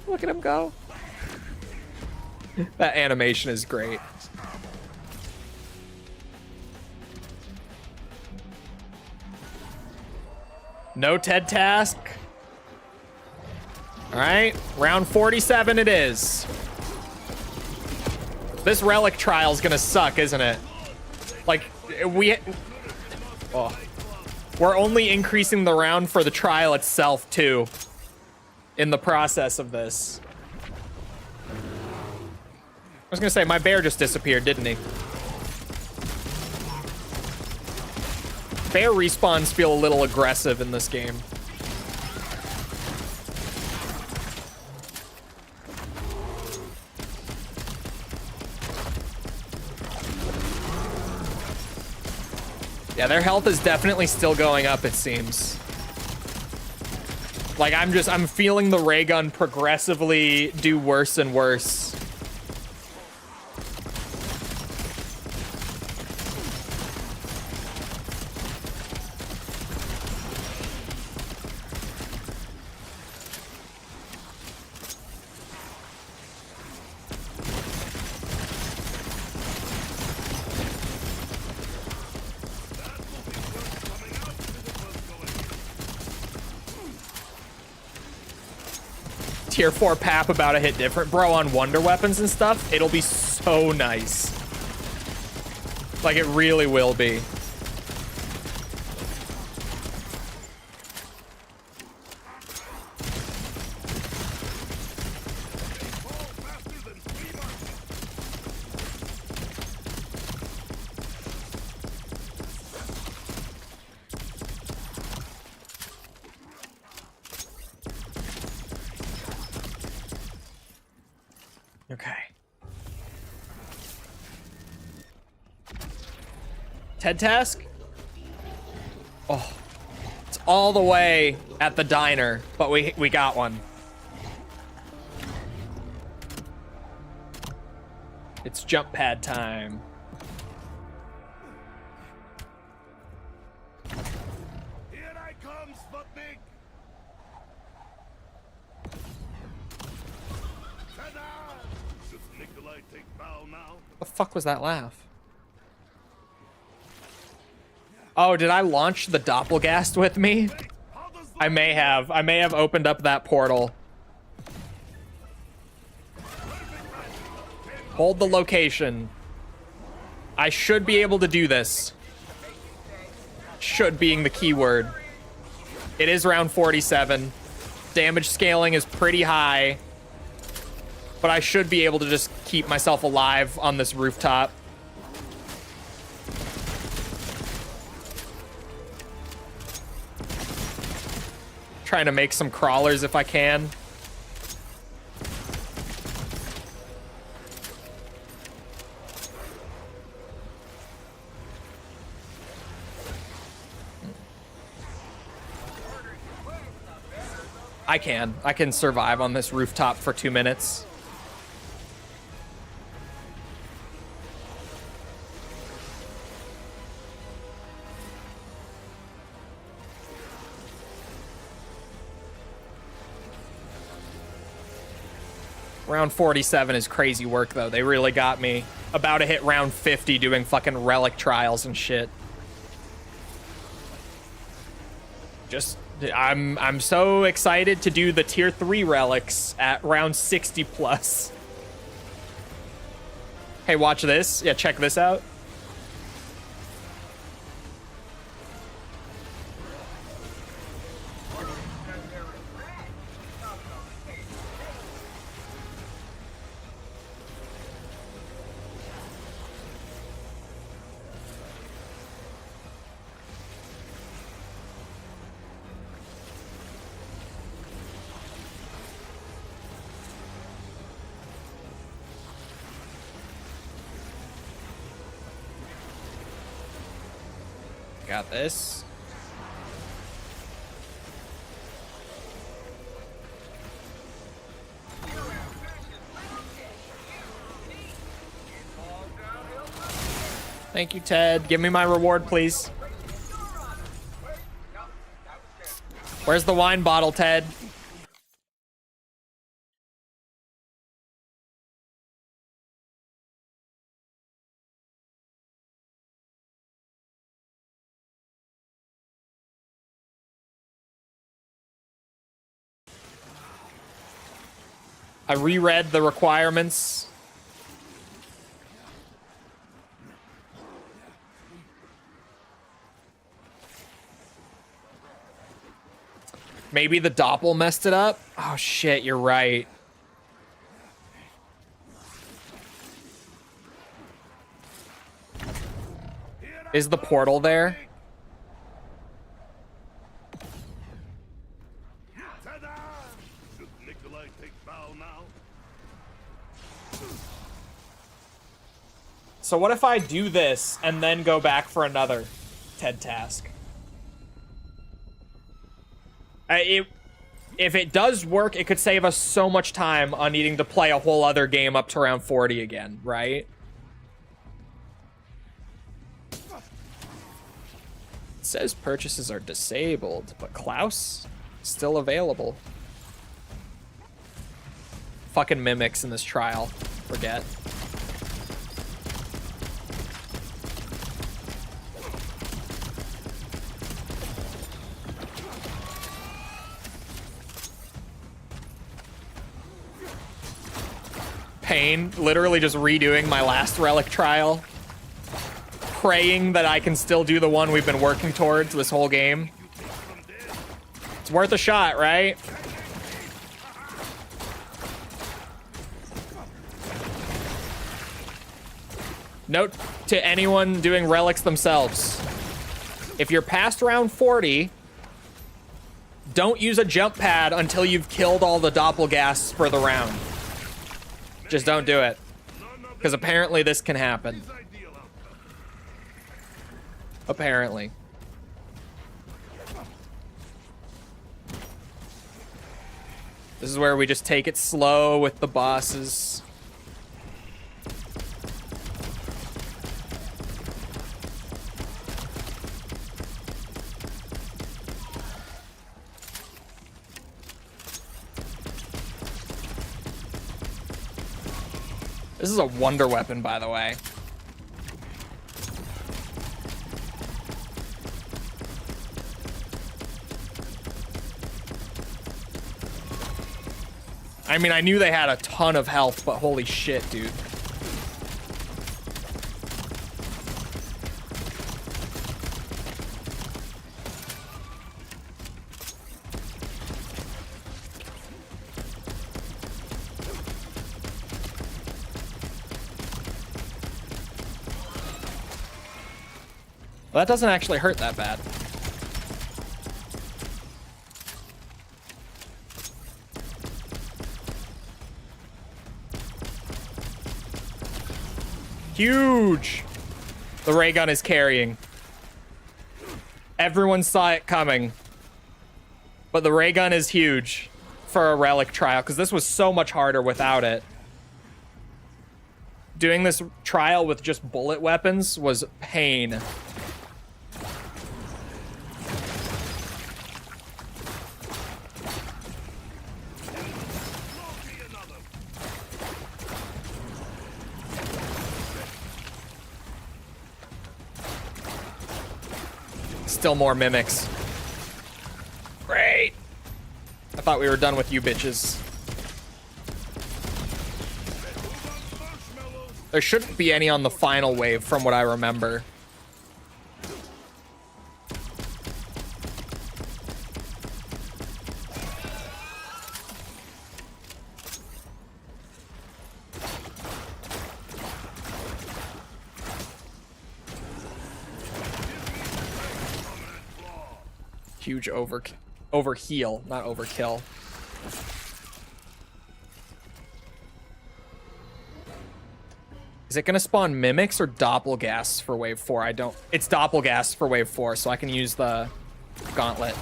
Look at him go. That animation is great. No TED task. All right, round 47 it is. This relic trial is gonna suck, isn't it? Like, we're only increasing the round for the trial itself, too, in the process of this. I was gonna say, my bear just disappeared, didn't he? Bear respawns feel a little aggressive in this game. Yeah, their health is definitely still going up, it seems. Like, I'm feeling the ray gun progressively do worse and worse. Tier 4 pap about to hit different. Bro, on wonder weapons and stuff, it'll be so nice. Like, it really will be. Okay. TED task? Oh. It's all the way at the diner, but we got one. It's jump pad time. Here I come, Sputnik. Ta-da! Does Nikolai take bow now? What the fuck was that laugh? Oh, did I launch the doppelgast with me? I may have. I may have opened up that portal. Hold the location. I should be able to do this. Should being the key word. It is round 47. Damage scaling is pretty high. But I should be able to just keep myself alive on this rooftop. Trying to make some crawlers if I can. I can survive on this rooftop for 2 minutes. Round 47 is crazy work, though. They really got me. About to hit round 50 doing fucking relic trials and shit. Just, I'm so excited to do the tier 3 relics at round 60 plus. Hey, watch this. Yeah, check this out. Got this. Thank you, Ted. Give me my reward, please. Where's the wine bottle, Ted? I reread the requirements. Maybe the doppel messed it up? Oh shit, you're right. Is the portal there? So what if I do this and then go back for another TED task? if it does work, it could save us so much time on needing to play a whole other game up to round 40 again, right? It says purchases are disabled, but Klaus still available. Fucking mimics in this trial. Forget. Pain, literally just redoing my last relic trial, praying that I can still do the one we've been working towards this whole game. It's worth a shot, right? Note to anyone doing relics themselves: if you're past round 40, don't use a jump pad until you've killed all the doppelgasts for the round. Just don't do it, because apparently this can happen. Apparently. This is where we just take it slow with the bosses. This is a wonder weapon, by the way. I mean, I knew they had a ton of health, but holy shit, dude. Well, that doesn't actually hurt that bad. Huge! The ray gun is carrying. Everyone saw it coming. But the ray gun is huge for a relic trial, because this was so much harder without it. Doing this trial with just bullet weapons was pain. Still more mimics. Great. I thought we were done with you bitches. There shouldn't be any on the final wave from what I remember. Huge overheal, not overkill. Is it gonna spawn mimics or doppelgasts for wave 4? I don't. It's doppelgasts for wave 4, so I can use the gauntlet.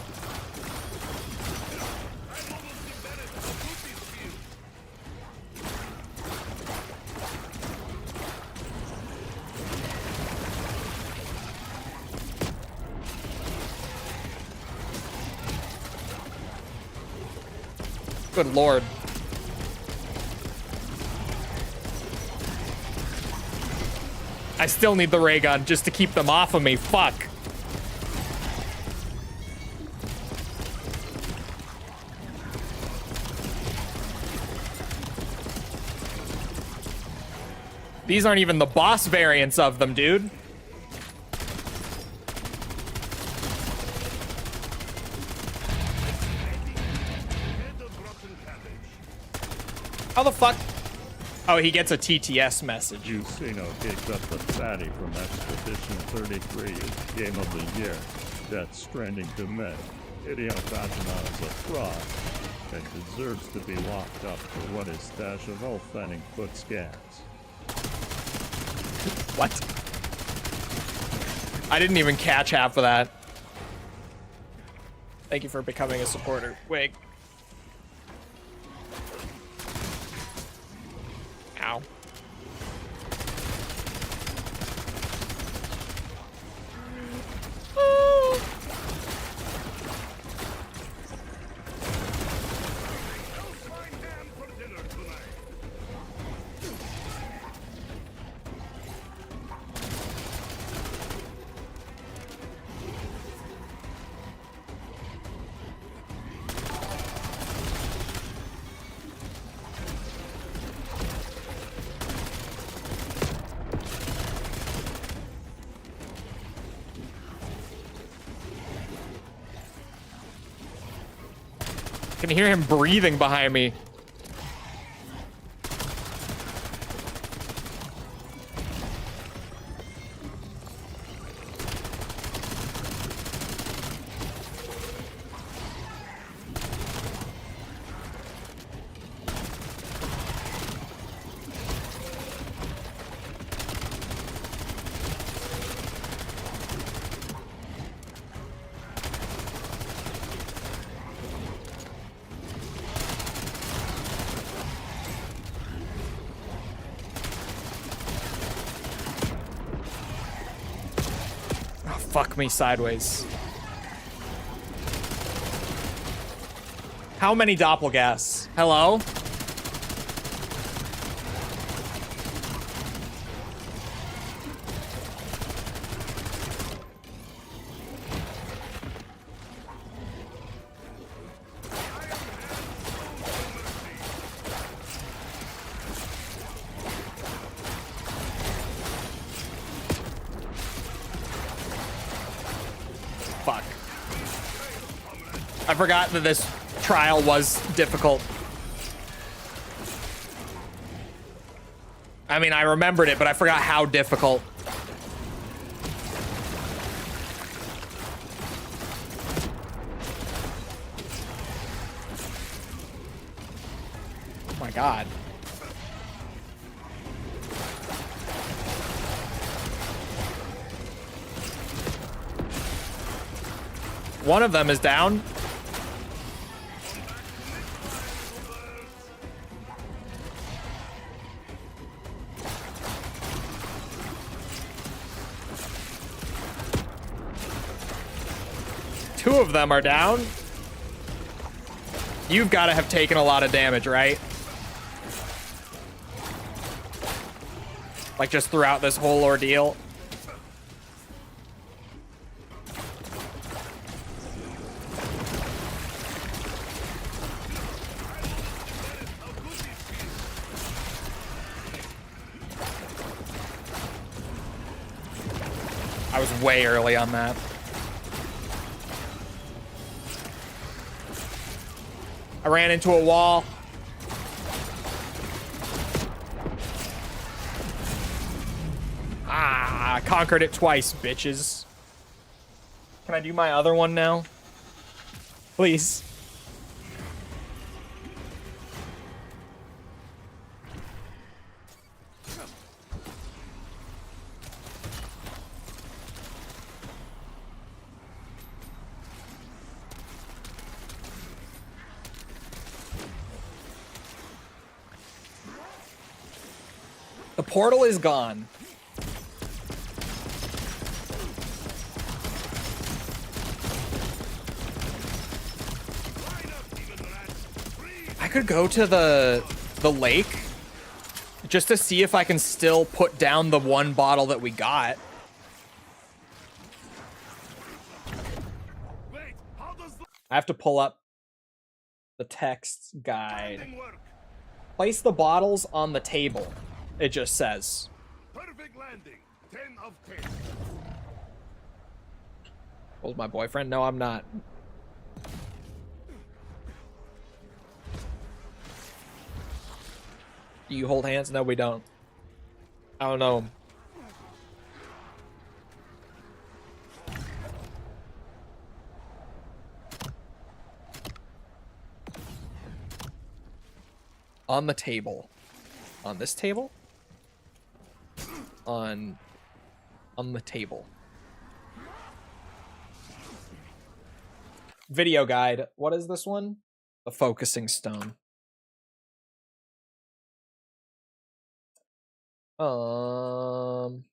Good lord. I still need the ray gun just to keep them off of me. Fuck. These aren't even the boss variants of them, dude. How the fuck? Oh, he gets a TTS message. Jusino kicked up the fatty from Expedition 33 as Game of the Year. Death Stranding to men. Hideo Kojima is a fraud and deserves to be locked up for what his stash of health-fanning foot scans. What? I didn't even catch half of that. Thank you for becoming a supporter. Wait. Ow. I can hear him breathing behind me. Fuck me sideways. How many doppelgas? Hello? Fuck. I forgot that this trial was difficult. I mean, I remembered it, but I forgot how difficult. Oh my god. One of them is down. Two of them are down. You've got to have taken a lot of damage, right? Like just throughout this whole ordeal. I was way early on that. I ran into a wall. Ah, I conquered it twice, bitches. Can I do my other one now? Please. The portal is gone. I could go to the lake just to see if I can still put down the one bottle that we got. I have to pull up the text guide. Place the bottles on the table. It just says. Perfect landing. 10 of 10. Was my boyfriend? No, I'm not. Do you hold hands? No, we don't. I don't know. On the table. On this table? On the table. Video guide. What is this one? The focusing stone. Zone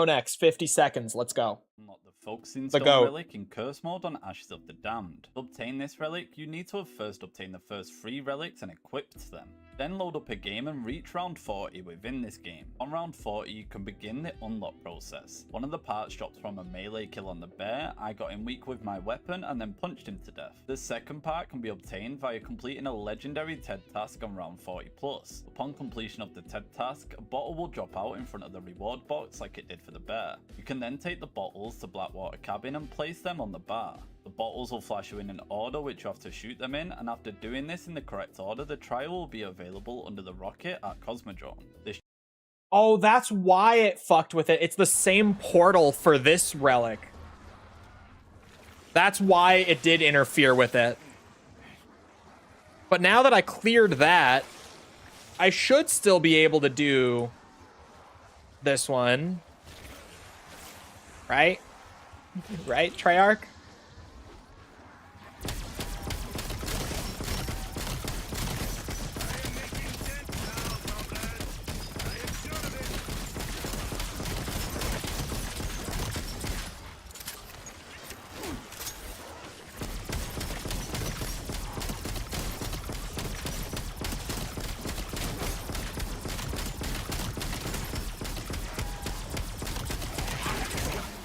X, 50 seconds. Let's go. Unlock the Focus The goat. relic in Curse mode on Ashes of the Damned. To obtain this relic, you need to have first obtained the first 3 relics and equipped them. Then load up a game and reach round 40 within this game. On round 40, you can begin the unlock process. One of the parts dropped from a melee kill on the bear. I got him weak with my weapon and then punched him to death. The second part can be obtained via completing a legendary TED task on round 40 plus. Upon completion of the TED task, a bottle will drop out in front of the reward box like it did for the bear. You can then take the bottles to Blackwater Cabin and place them on the bar. The bottles will flash you in an order which you have to shoot them in, and after doing this in the correct order, the trial will be available under the rocket at Cosmodrome. Oh, that's why it fucked with it. It's the same portal for this relic. That's why it did interfere with it. But now that I cleared that, I should still be able to do this one. Right? Right, Treyarch?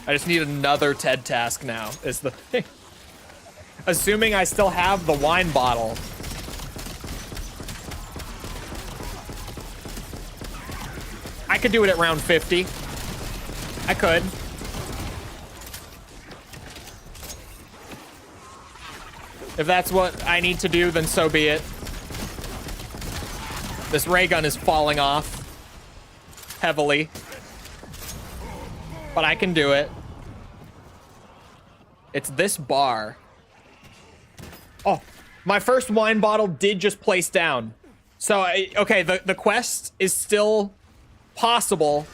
I just need another TED task now, is the thing. Assuming I still have the wine bottle. I could do it at round 50. I could. If that's what I need to do, then so be it. This ray gun is falling off heavily. But I can do it. It's this bar. Oh, my first wine bottle did just place down. So, okay, the quest is still possible.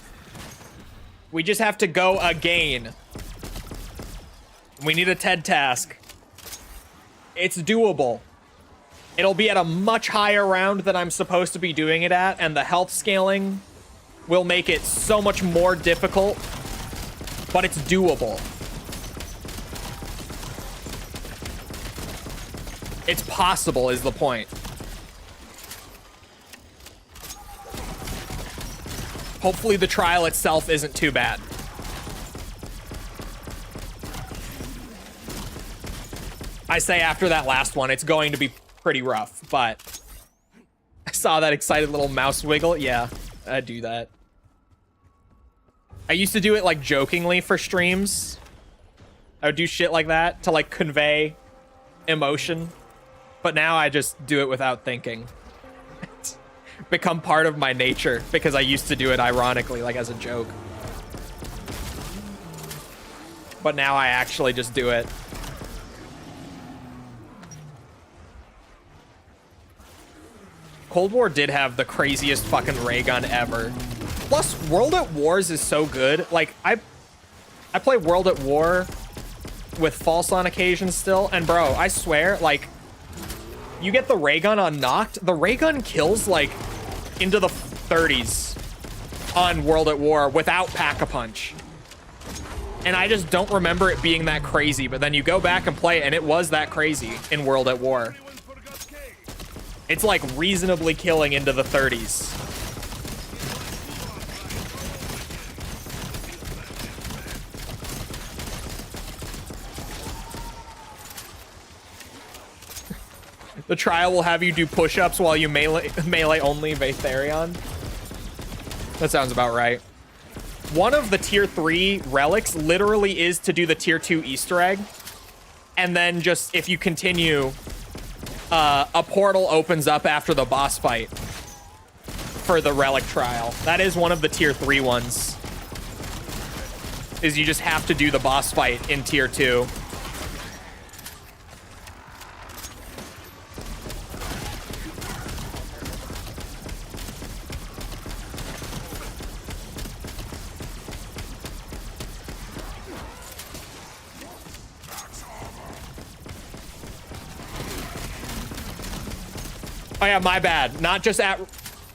We just have to go again. We need a TED task. It's doable. It'll be at a much higher round than I'm supposed to be doing it at, and the health scaling will make it so much more difficult, but it's doable. It's possible is the point. Hopefully the trial itself isn't too bad. I say after that last one, it's going to be pretty rough, but I saw that excited little mouse wiggle. Yeah, I do that. I used to do it like jokingly for streams. I would do shit like that to like convey emotion. But now I just do it without thinking. It's become part of my nature because I used to do it ironically, like as a joke. But now I actually just do it. Cold War did have the craziest fucking ray gun ever. Plus, World at Wars is so good. Like, I play World at War with False on occasion still. And bro, I swear, like, you get the ray gun unnocked. The ray gun kills, like, into the 30s on World at War without Pack-a-Punch. And I just don't remember it being that crazy. But then you go back and play it, and it was that crazy in World at War. It's, like, reasonably killing into the 30s. The trial will have you do push-ups while you melee only Vatharion. That sounds about right. One of the tier 3 relics literally is to do the tier 2 Easter egg. And then just, if you continue, a portal opens up after the boss fight for the relic trial. That is one of the tier 3 ones. Is you just have to do the boss fight in tier 2. Oh yeah, my bad. Not just at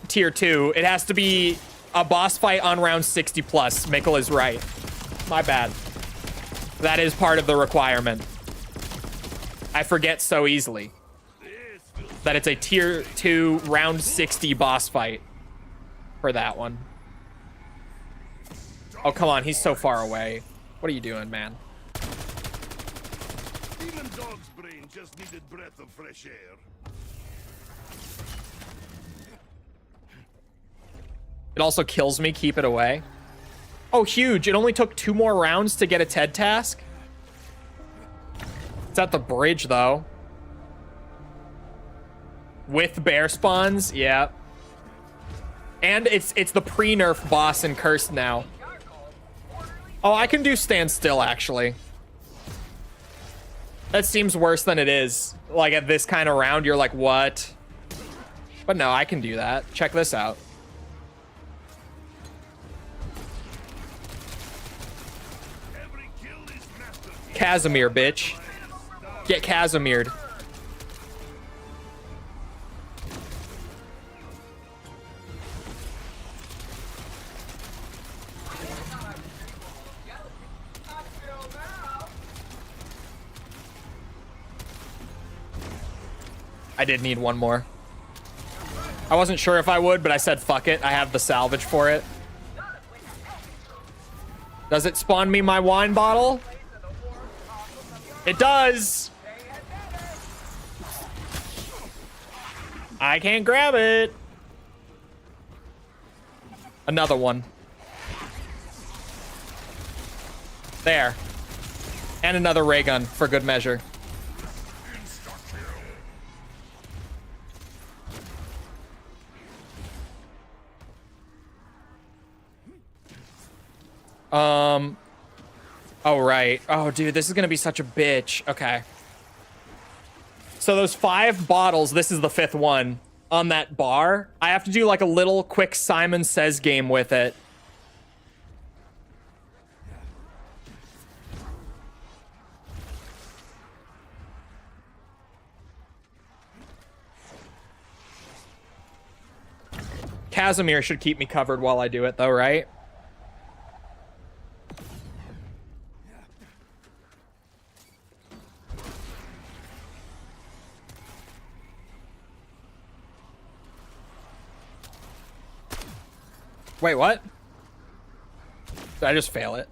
tier 2. It has to be a boss fight on round 60 plus. Mikkel is right. My bad. That is part of the requirement. I forget so easily that it's a tier 2 round 60 boss fight for that one. Oh, come on. He's so far away. What are you doing, man? Demon dog's brain just needed breath of fresh air. It also kills me. Keep it away. Oh, huge. It only took 2 more rounds to get a TED task. It's at the bridge, though. With bear spawns. Yeah. And it's the pre-nerf boss in Cursed now. Oh, I can do stand still, actually. That seems worse than it is. Like, at this kind of round, you're like, what? But no, I can do that. Check this out. Casimir, bitch. Get Casimired. I did need one more. I wasn't sure if I would, but I said fuck it. I have the salvage for it. Does it spawn me my wine bottle? It does. I can't grab it. Another one. There. And another ray gun for good measure. Oh, right. Oh, dude, this is gonna be such a bitch. Okay. So those 5 bottles, this is the 5th one, on that bar. I have to do like a little quick Simon Says game with it. Casimir should keep me covered while I do it, though, right? Wait, what? Did I just fail it?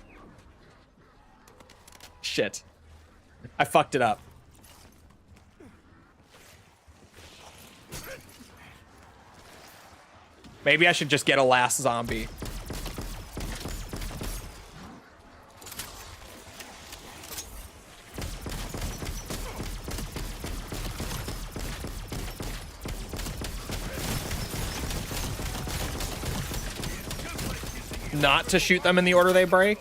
Shit. I fucked it up. Maybe I should just get a last zombie. Not to shoot them in the order they break?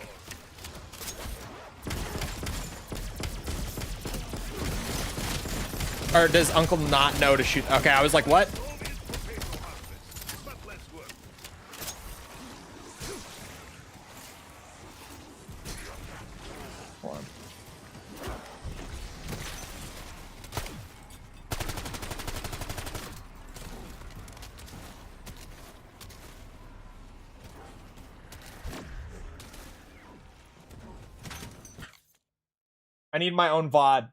Or does Uncle not know to shoot? Okay, I was like, what? Hold on. I need my own VOD.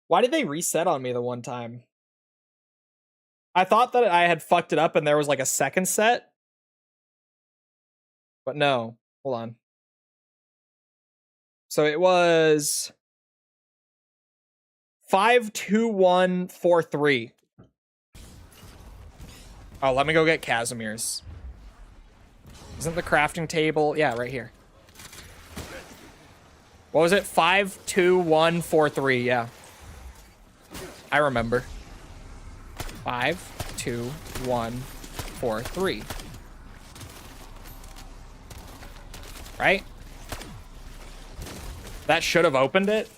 Why did they reset on me the one time? I thought that I had fucked it up and there was like a second set. But no. Hold on. So it was 52143. Oh, let me go get Casimir's. Isn't the crafting table? Yeah, right here. What was it? 52143. Yeah. I remember. 52143. Right? That should have opened it.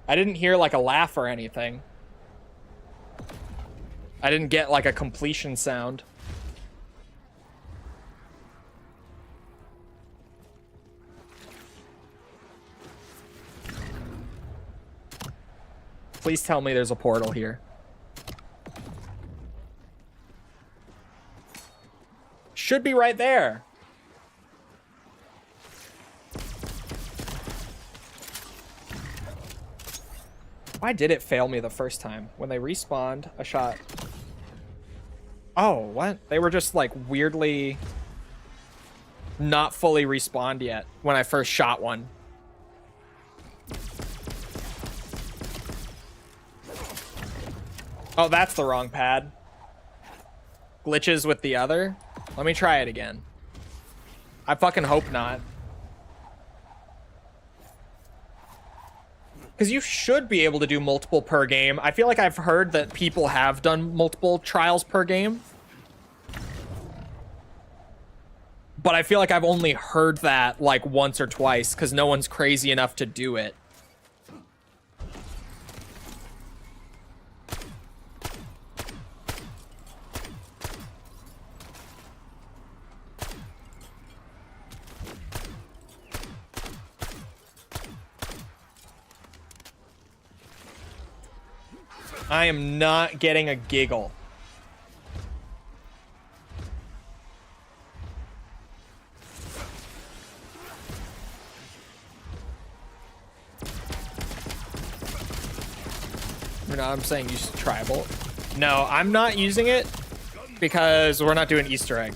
I didn't hear like a laugh or anything. I didn't get like a completion sound. Please tell me there's a portal here. Should be right there. Why did it fail me the first time? When they respawned, a shot. Oh, what? They were just like weirdly not fully respawned yet when I first shot one. Oh, that's the wrong pad. Glitches with the other. Let me try it again. I fucking hope not. Because you should be able to do multiple per game. I feel like I've heard that people have done multiple trials per game. But I feel like I've only heard that like once or twice because no one's crazy enough to do it. I am not getting a giggle. You know, I'm saying use tribal. No, I'm not using it because we're not doing Easter egg.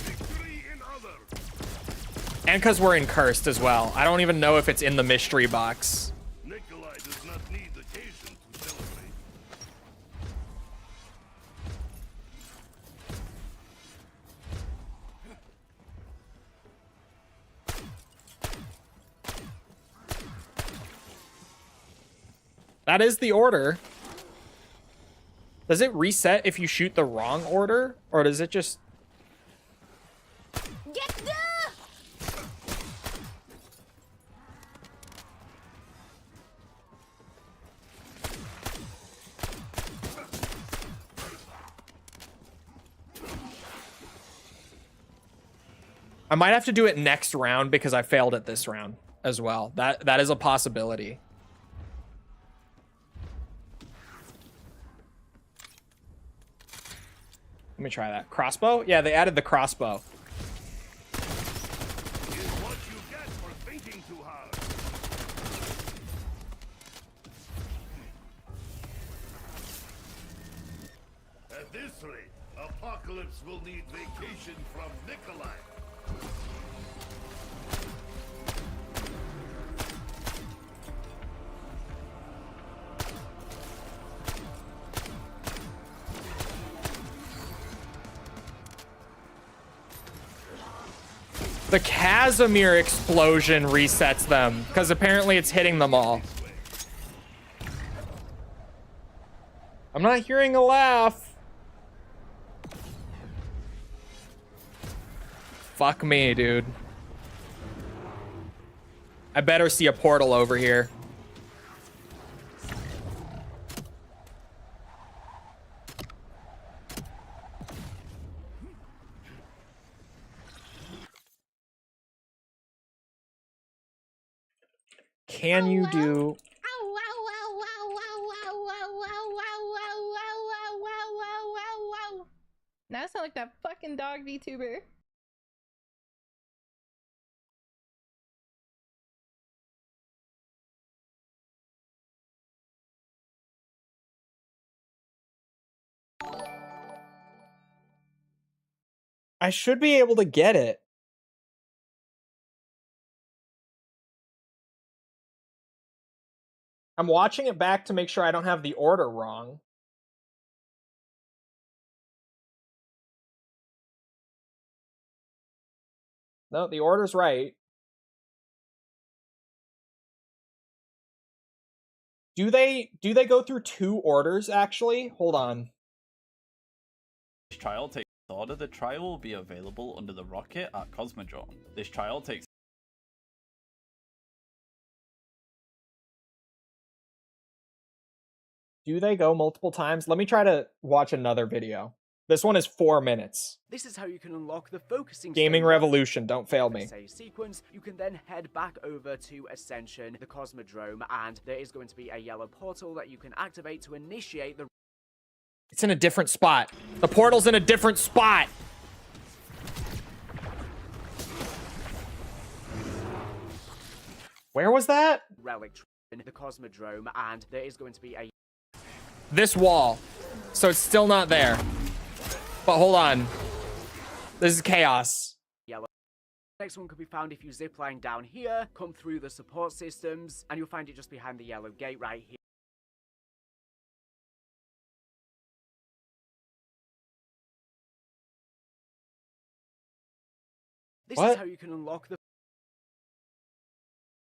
And because we're in Cursed as well. I don't even know if it's in the mystery box. That is the order. Does it reset if you shoot the wrong order? Or does it just... Get the... I might have to do it next round because I failed it this round as well. That is a possibility. Let me try that. Crossbow? Yeah, they added the crossbow. What you get for thinking too hard. At this rate, Apocalypse will need vacation from Nikolai. The Casimir explosion resets them because apparently it's hitting them all. I'm not hearing a laugh. Fuck me, dude. I better see a portal over here. Can you do... Now I sound like that fucking dog VTuber. I should be able to get it. I'm watching it back to make sure I don't have the order wrong. No, the order's right. Do they go through two orders actually? Hold on. This trial takes order. The trial will be available under the rocket at Cosmodrome. This trial takes... Do they go multiple times? Let me try to watch another video. This one is 4 minutes. This is how you can unlock the focusing Gaming stone Revolution, don't fail me. Say sequence. You can then head back over to Ascension, the Cosmodrome, and there is going to be a yellow portal that you can activate to initiate the... It's in a different spot. The portal's in a different spot. Where was that? relic in the Cosmodrome, and there is going to be a... This wall. So it's still not there. But hold on. This is chaos. yellow. Next one could be found if you zipline down here, come through the support systems, and you'll find it just behind the yellow gate right here. This What? is how you can unlock the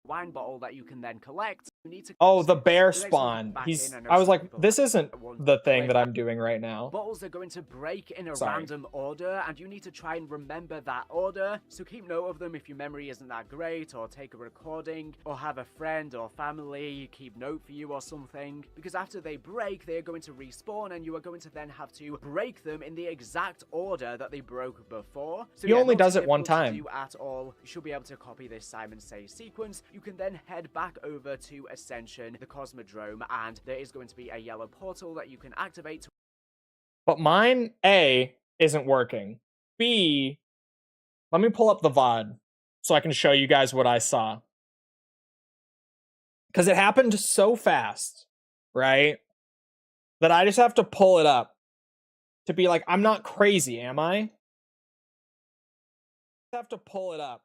wine bottle that you can then collect. You need to... Oh, the bear The next one spawn. back He's. in, I was like, people this isn't want the to thing play that that. I'm doing right now. Bottles are going to break in a Sorry. random order, and you need to try and remember that order. So keep note of them if your memory isn't that great, or take a recording, or have a friend or family keep note for you or something. Because after they break, they are going to respawn, and you are going to then have to break them in the exact order that they broke before. So He yeah, only not does it one difficult to time. do at all. You should be able to copy this Simon Says sequence. You can then head back over to Ascension, the Cosmodrome, and there is going to be a yellow portal that you can activate to... But mine, A, isn't working. B, let me pull up the VOD so I can show you guys what I saw. Because it happened so fast, right? That I just have to pull it up to be like, I'm not crazy, am I? I have to pull it up.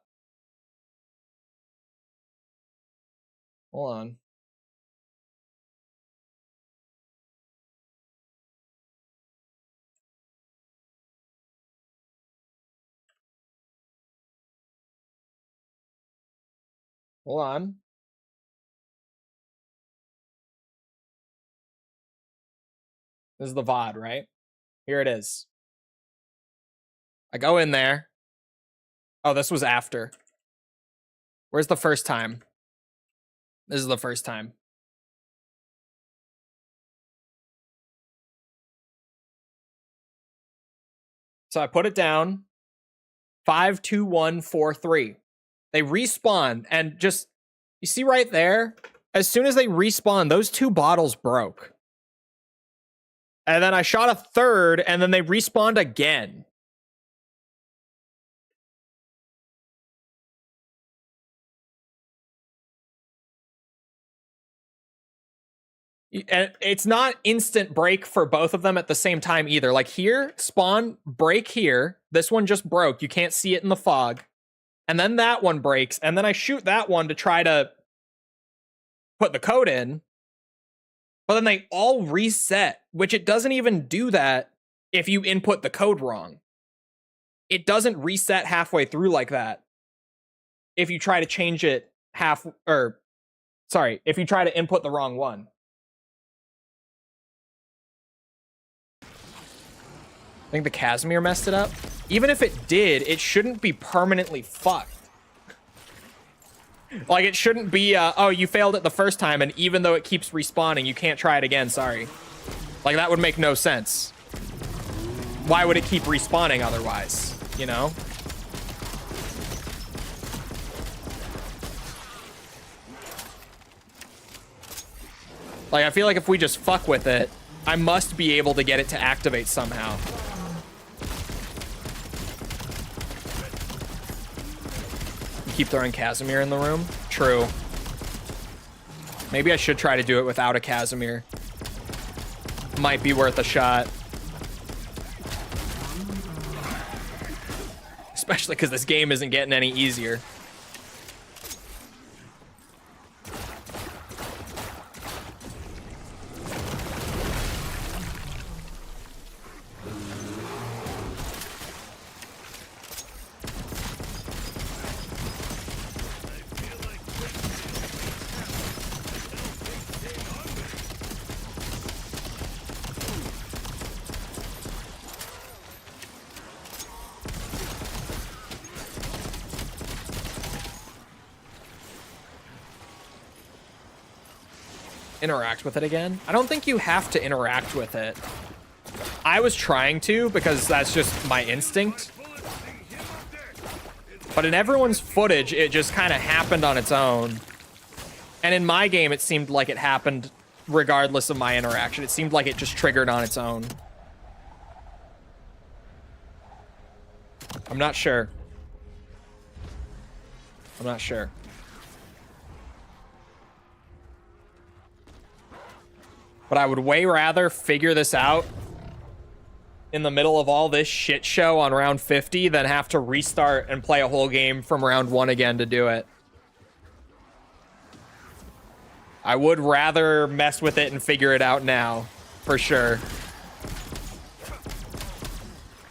Hold on. Hold on. This is the VOD, right? Here it is. I go in there. Oh, this was after. Where's the first time? This is the first time. So I put it down. 52143. They respawn and just, you see right there, as soon as they respawn, those two bottles broke. And then I shot a third, and then they respawned again. And it's not instant break for both of them at the same time either. Like here, spawn, break here. This one just broke. You can't see it in the fog. And then that one breaks. And then I shoot that one to try to put the code in. But then they all reset, which it doesn't even do that if you input the code wrong. It doesn't reset halfway through like that. If you try to change it if you try to input the wrong one. I think the Casimir messed it up. Even if it did, it shouldn't be permanently fucked. Like, it shouldn't be, oh, you failed it the first time, and even though it keeps respawning, you can't try it again, sorry. Like, that would make no sense. Why would it keep respawning otherwise, you know? Like, I feel like if we just fuck with it, I must be able to get it to activate somehow. Keep throwing Casimir in the room? True. Maybe I should try to do it without a Casimir. Might be worth a shot. Especially because this game isn't getting any easier. Interact with it again? I don't think you have to interact with it. I was trying to because that's just my instinct. But in everyone's footage, it just kind of happened on its own. And in my game, it seemed like it happened regardless of my interaction. It seemed like it just triggered on its own. I'm not sure. I'm not sure. But I would way rather figure this out in the middle of all this shit show on round 50 than have to restart and play a whole game from round 1 again to do it. I would rather mess with it and figure it out now, for sure.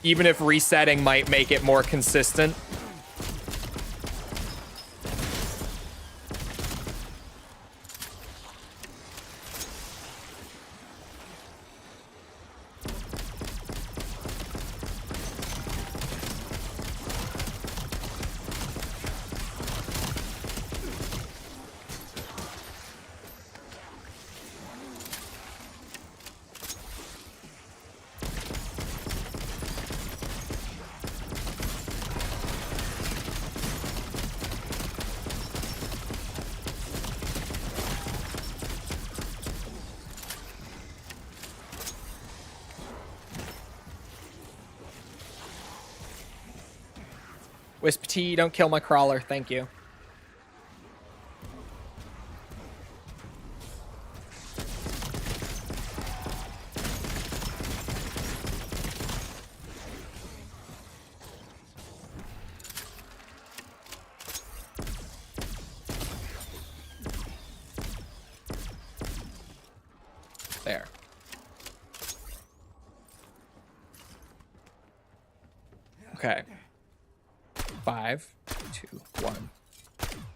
Even if resetting might make it more consistent. Wisp T, don't kill my crawler. Thank you. There. Okay. 5, 2, 1,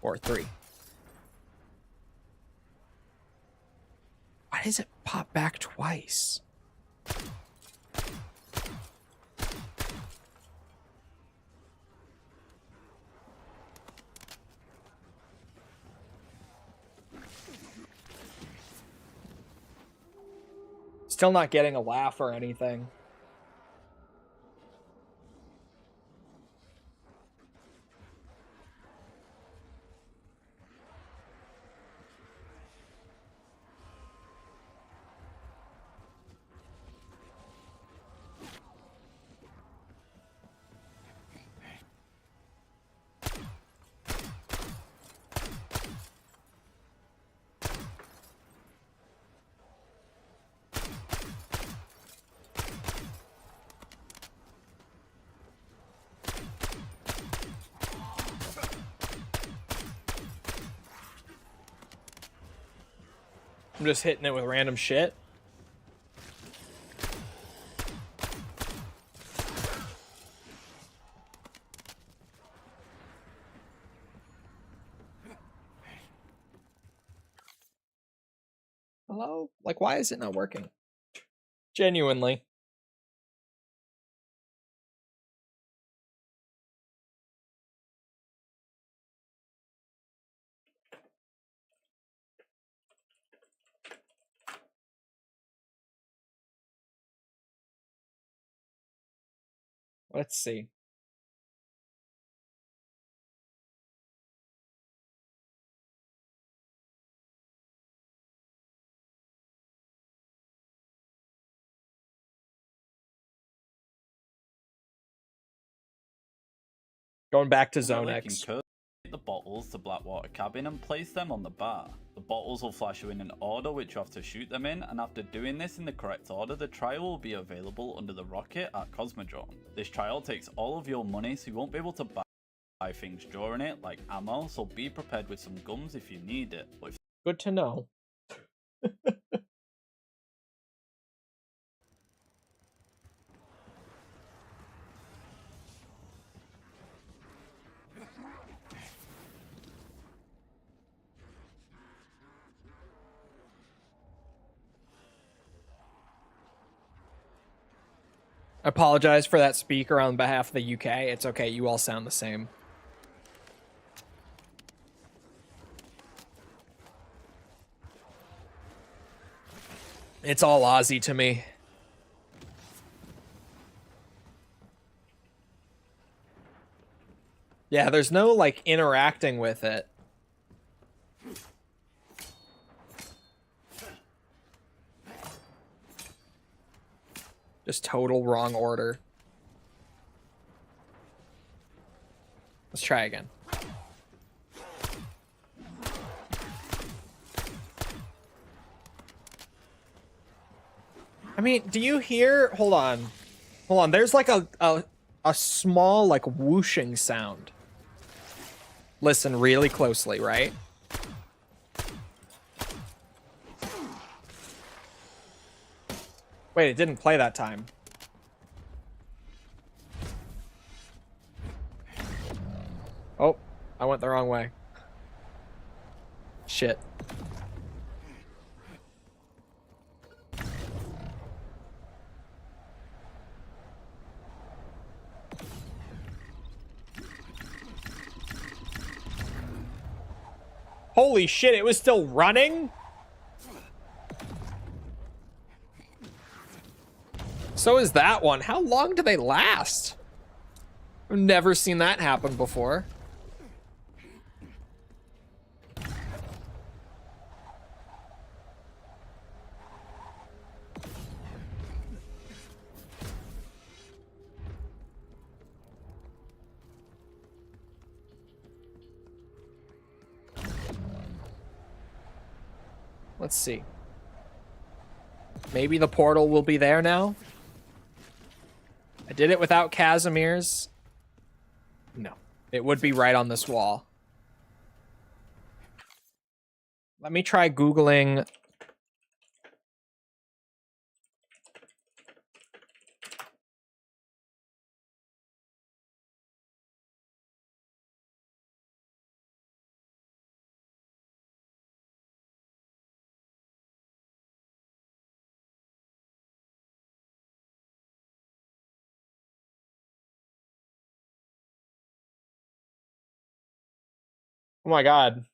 4, 3. Why does it pop back twice? Still not getting a laugh or anything. I'm just hitting it with random shit. Hello? Like, why is it not working? Genuinely. Let's see. Going back to Zone X. The bottles to Blackwater Cabin and place them on the bar. The bottles will flash you in an order which you have to shoot them in, and after doing this in the correct order, the trial will be available under the rocket at Cosmodrome. This trial takes all of your money, so you won't be able to buy things during it, like ammo, so be prepared with some gums if you need it. But if Good to know. I apologize for that speaker on behalf of the UK. It's okay, you all sound the same. It's all Aussie to me. Yeah, there's no, like, interacting with it. Just total wrong order. Let's try again. I mean, do you hear? Hold on. Hold on. There's like a small, like, whooshing sound. Listen really closely, right? Wait, it didn't play that time. Oh, I went the wrong way. Shit. Holy shit, it was still running? So is that one. How long do they last? I've never seen that happen before. Let's see. Maybe the portal will be there now? I did it without Casimir's. No. It would be right on this wall. Let me try Googling... Oh my god.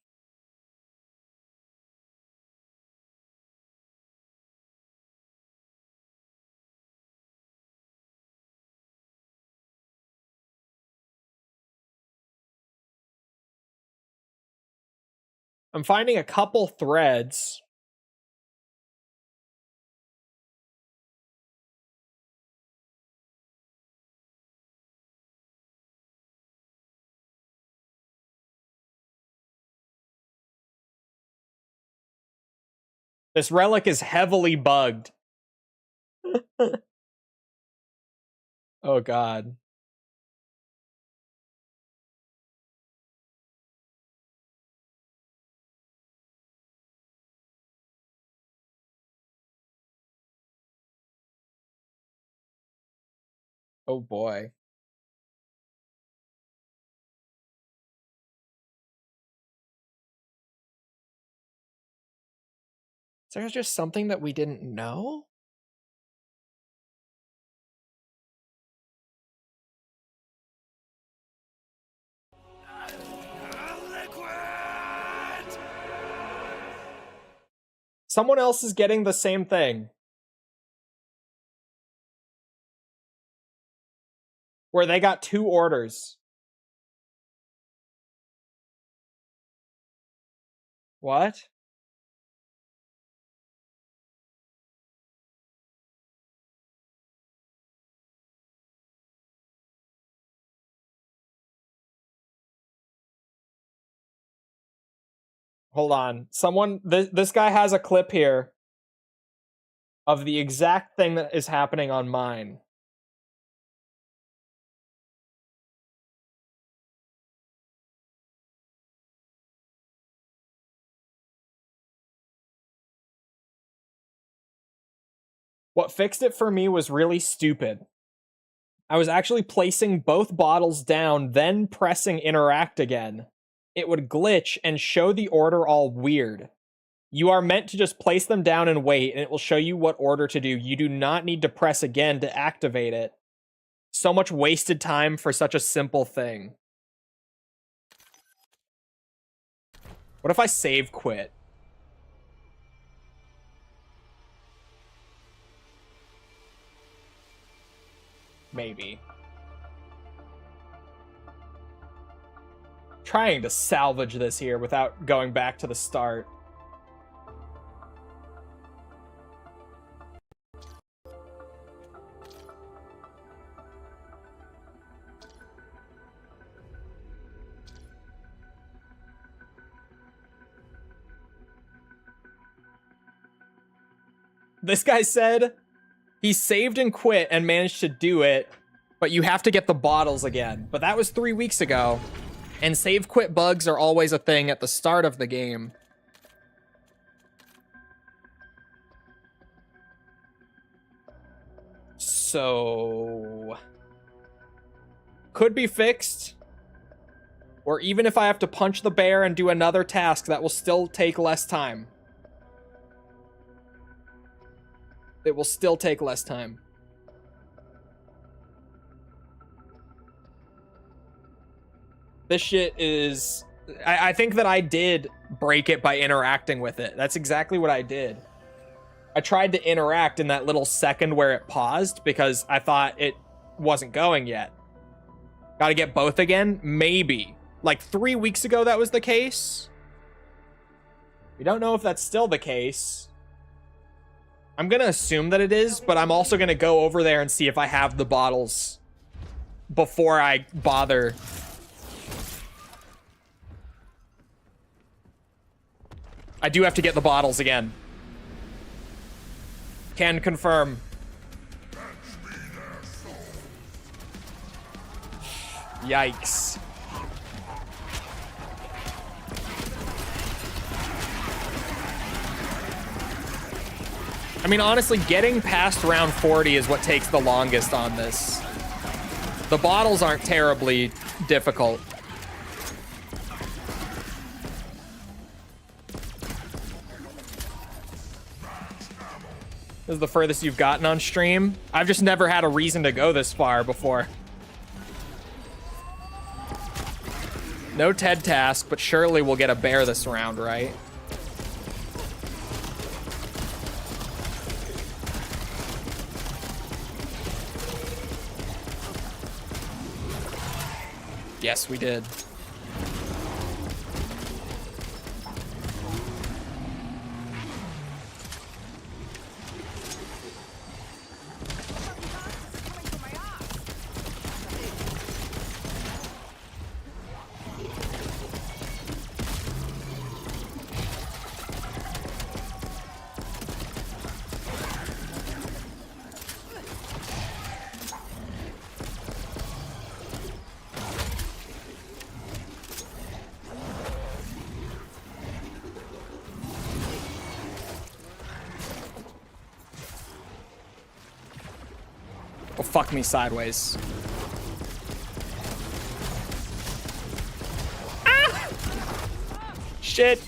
I'm finding a couple threads. This relic is heavily bugged. Oh god. Oh boy. Is there just something that we didn't know? Someone else is getting the same thing. Where they got 2 orders. What? Hold on. Someone, this guy has a clip here of the exact thing that is happening on mine. What fixed it for me was really stupid. I was actually placing both bottles down, then pressing interact again. It would glitch and show the order all weird. You are meant to just place them down and wait, and it will show you what order to do. You do not need to press again to activate it. So much wasted time for such a simple thing. What if I save quit? Maybe. trying to salvage this here without going back to the start. This guy said he saved and quit and managed to do it, but you have to get the bottles again. But that was 3 weeks ago. And save quit bugs are always a thing at the start of the game. So could be fixed. Or even if I have to punch the bear and do another task, that will still take less time. It will still take less time. This shit is... I think that I did break it by interacting with it. That's exactly what I did. I tried to interact in that little second where it paused because I thought it wasn't going yet. Gotta get both again? Maybe. Like 3 weeks ago that was the case. We don't know if that's still the case. I'm gonna assume that it is, but I'm also gonna go over there and see if I have the bottles before I bother. I do have to get the bottles again. Can confirm. Yikes. I mean, honestly, getting past round 40 is what takes the longest on this. The bottles aren't terribly difficult. This is the furthest you've gotten on stream. I've just never had a reason to go this far before. No TED task, but surely we'll get a bear this round, right? Yes, we did. Oh, fuck me sideways. Ah! Shit.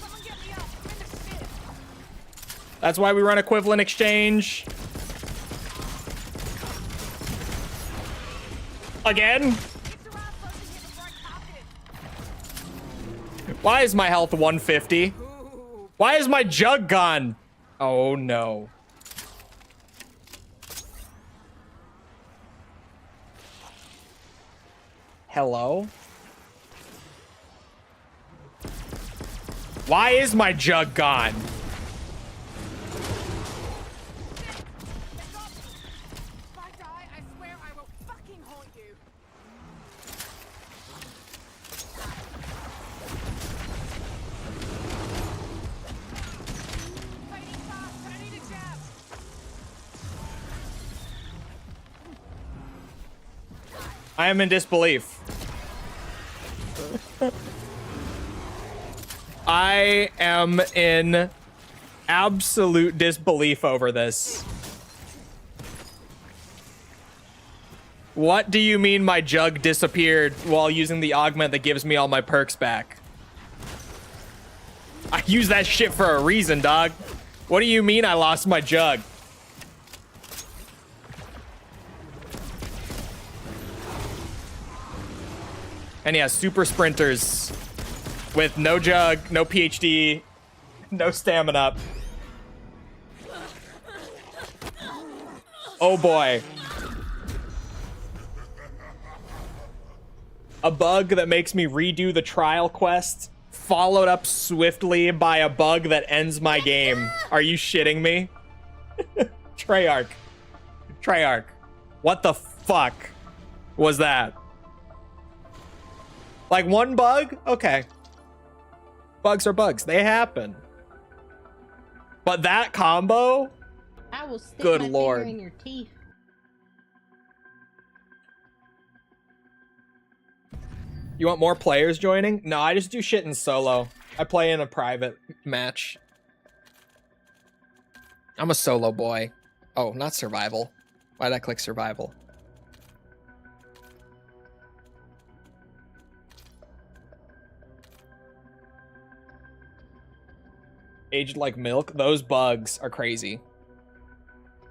That's why we run equivalent exchange. Again? Why is my health 150? Why is my jug gone? Oh no. Hello? Why is my jug gone? I am in disbelief. I am in absolute disbelief over this. What do you mean my jug disappeared while using the augment that gives me all my perks back? I use that shit for a reason, dog. What do you mean I lost my jug? And yeah, super sprinters with no jug, no PhD, no stamina. Oh boy. A bug that makes me redo the trial quest, followed up swiftly by a bug that ends my game. Are you shitting me? Treyarch. Treyarch. What the fuck was that? Like one bug? Okay. Bugs are bugs. They happen. But that combo? I will stick Good my lord. finger in your teeth. You want more players joining? No, I just do shit in solo. I play in a private match. I'm a solo boy. Oh, not survival. Why'd I click survival? Aged like milk. Those bugs are crazy.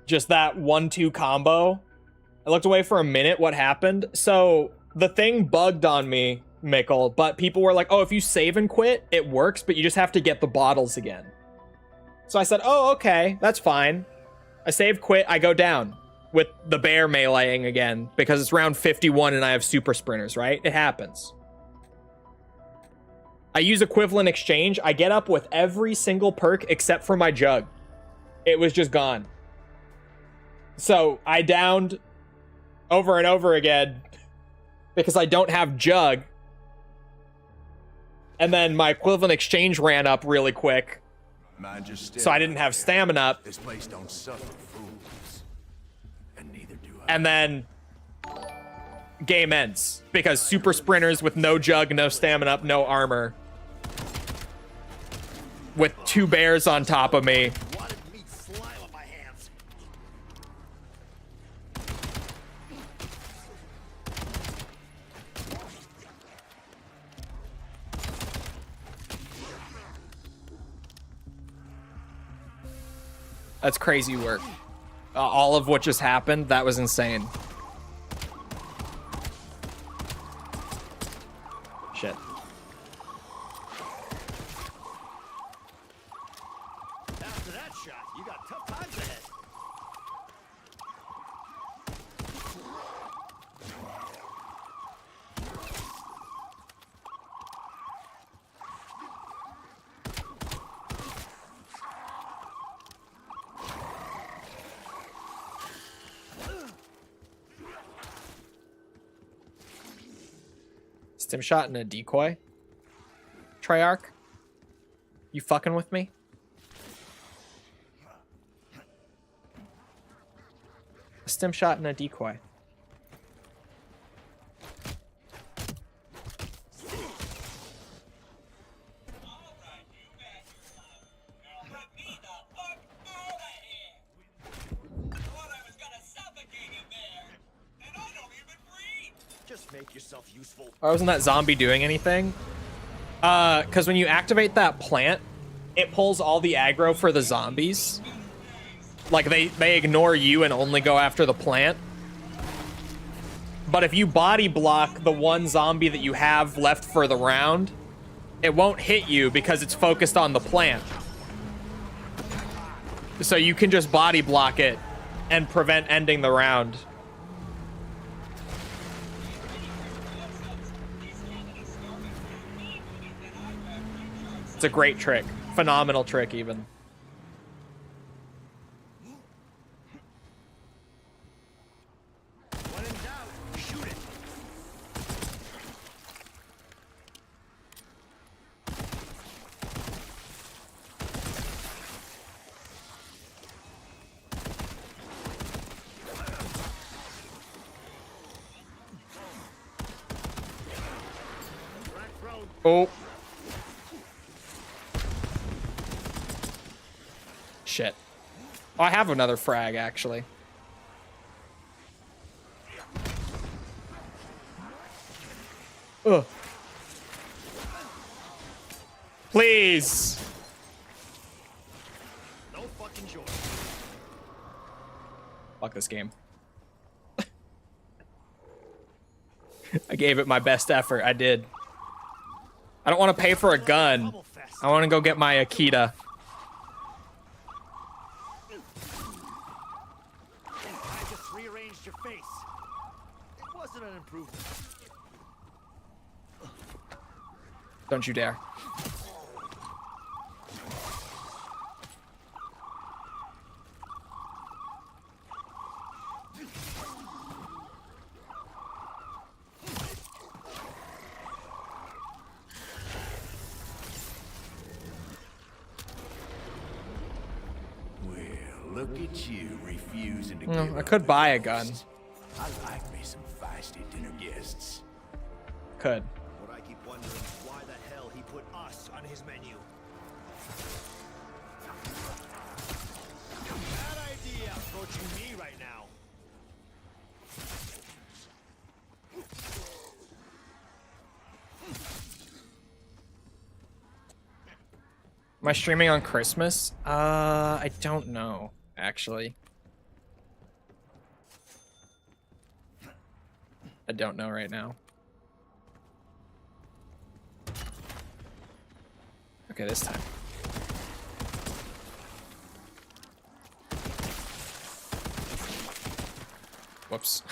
Just that 1-2 combo. I looked away for a minute. What happened? So the thing bugged on me, Mickle, but people were like, oh, if you save and quit, it works, but you just have to get the bottles again. So I said, oh, okay, that's fine. I save, quit, I go down with the bear meleeing again because it's round 51 and I have super sprinters, right? It happens. I use equivalent exchange. I get up with every single perk except for my jug. It was just gone. So I downed over and over again because I don't have jug. And then my equivalent exchange ran up really quick. So I didn't have stamina up. This place don't suffer fools. And neither do I. And then game ends because super sprinters with no jug, no stamina up, no armor. With 2 bears on top of me. Wanted meat slime on my hands. That's crazy work. All of what just happened, that was insane. Shit. After that shot, you got tough times ahead. Stim shot and a decoy. Treyarch? You fucking with me? A stim shot and a decoy. Just make yourself useful. Why wasn't that zombie doing anything? Because when you activate that plant, it pulls all the aggro for the zombies. Like, they ignore you and only go after the plant. But if you body block the one zombie that you have left for the round, it won't hit you because it's focused on the plant. So you can just body block it and prevent ending the round. It's a great trick. Phenomenal trick, even. When in doubt, shoot it. Oh. Shit. Oh, I have another frag, actually. Ugh. Please. No fucking joy. Fuck this game. I gave it my best effort. I did. I don't want to pay for a gun. I want to go get my Akita. I just rearranged your face. It wasn't an improvement. Don't you dare. Look at you refusing to No, give I up could the buy a ghost. gun. I like me some feisty dinner guests. Could. But I keep wondering why the hell he put us on his menu. Bad idea approaching me right now. Am I streaming on Christmas? I don't know, actually. I don't know right now. Okay, this time. Whoops.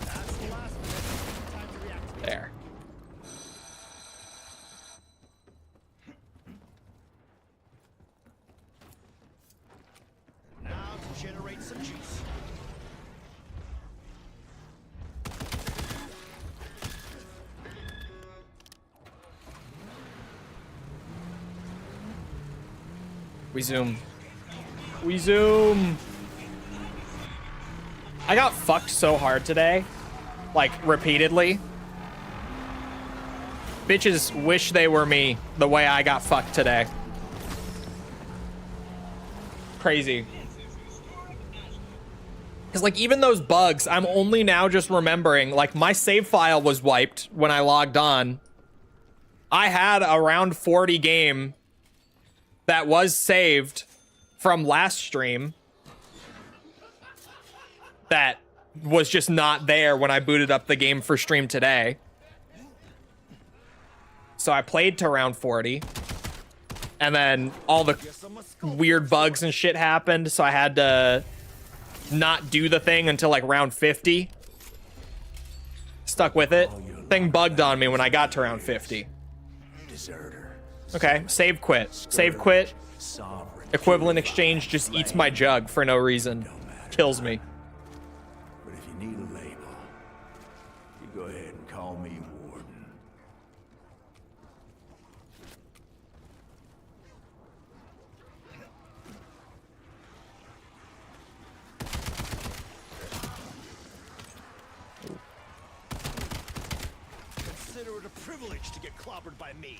That's the last of it. Time to react. There. Now to generate some juice. We zoom. We zoom. I got fucked so hard today. Like, repeatedly. Bitches wish they were me the way I got fucked today. Crazy. Because, like, even those bugs, I'm only now just remembering, like, my save file was wiped when I logged on. I had a round 40 game that was saved from last stream that was just not there when I booted up the game for stream today. So I played to round 40. And then all the weird bugs and shit happened, so I had to not do the thing until like round 50. Stuck with it. Thing bugged on me when I got to round 50. Deserter. Okay, save quit. Save quit. Sovereign. Equivalent exchange just eats my jug for no reason. Kills me. But if you need a label, you go ahead and call me Warden. Consider it a privilege to get clobbered by me.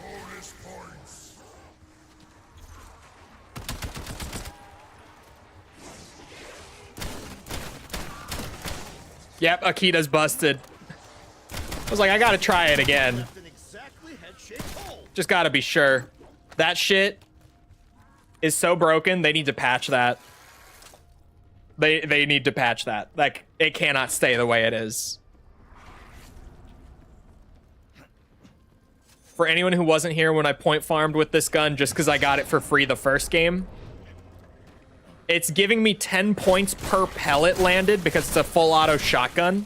Bonus points. Yep, Akita's busted. I was like, I gotta try it again. Left an exactly head-shaped hole. Just gotta be sure. That shit is so broken, they need to patch that. They need to patch that. Like, it cannot stay the way it is. For anyone who wasn't here when I point farmed with this gun just because I got it for free the first game, it's giving me 10 points per pellet landed because it's a full auto shotgun,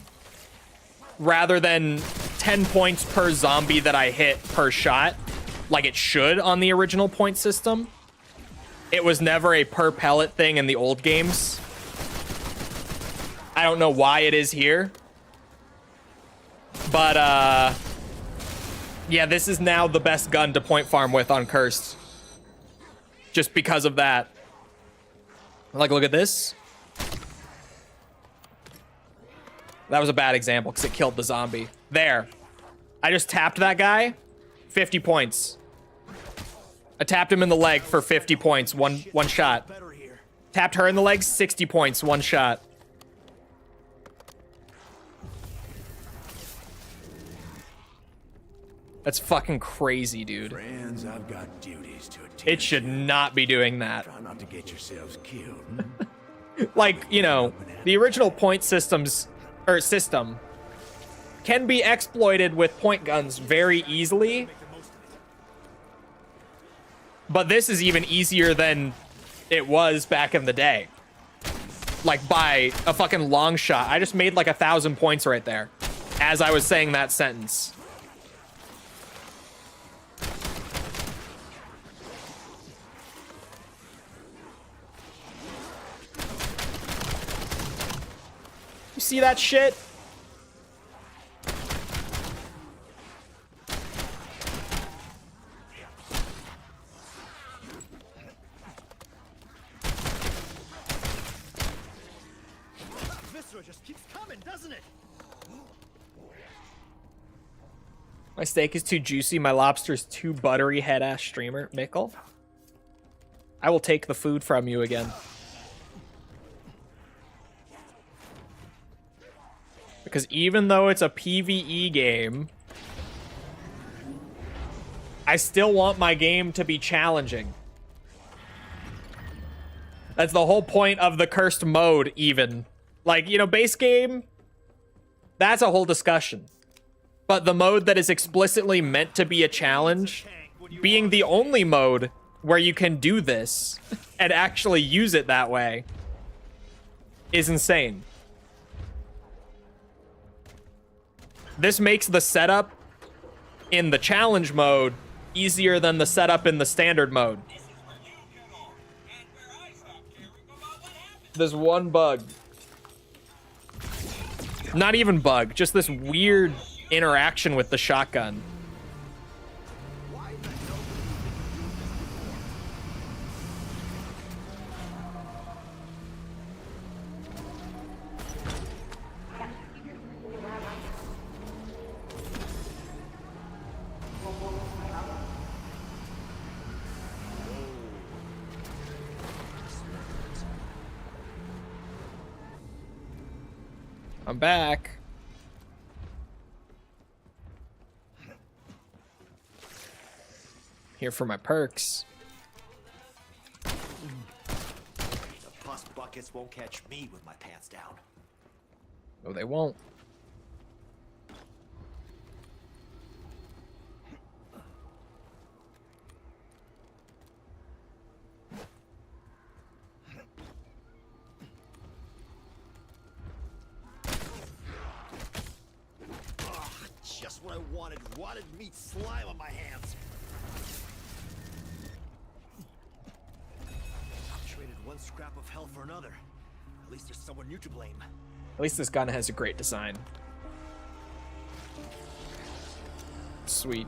rather than 10 points per zombie that I hit per shot, like it should on the original point system. It was never a per pellet thing in the old games. I don't know why it is here. But, yeah, this is now the best gun to point farm with on Cursed. Just because of that. Like, look at this. That was a bad example because it killed the zombie. There. I just tapped that guy. 50 points. I tapped him in the leg for 50 points. One shot. Better here. Tapped her in the leg, 60 points. One shot. That's fucking crazy, dude. Friends, I've got duties to attend. It should not be doing that. Try not to get yourselves killed. Like, you know, the original point systems, or system, can be exploited with point guns very easily. But this is even easier than it was back in the day. Like, by a fucking long shot. I just made like 1,000 points right there as I was saying that sentence. You see that shit? Viscera just keeps coming, doesn't it? My steak is too juicy. My lobster is too buttery. Head ass streamer. Mickle. I will take the food from you again. Because even though it's a PvE game, I still want my game to be challenging. That's the whole point of the cursed mode, even. Like, you know, base game, that's a whole discussion. But the mode that is explicitly meant to be a challenge, being the only mode where you can do this and actually use it that way, is insane. This makes the setup in the challenge mode easier than the setup in the standard mode. There's one bug. Not even bug, just this weird interaction with the shotgun. I'm back. Here for my perks. The pus buckets won't catch me with my pants down. No, they won't. Just what I wanted. Rotted meat slime on my hands. Traded one scrap of hell for another. At least there's someone new to blame. At least this gun has a great design. Sweet.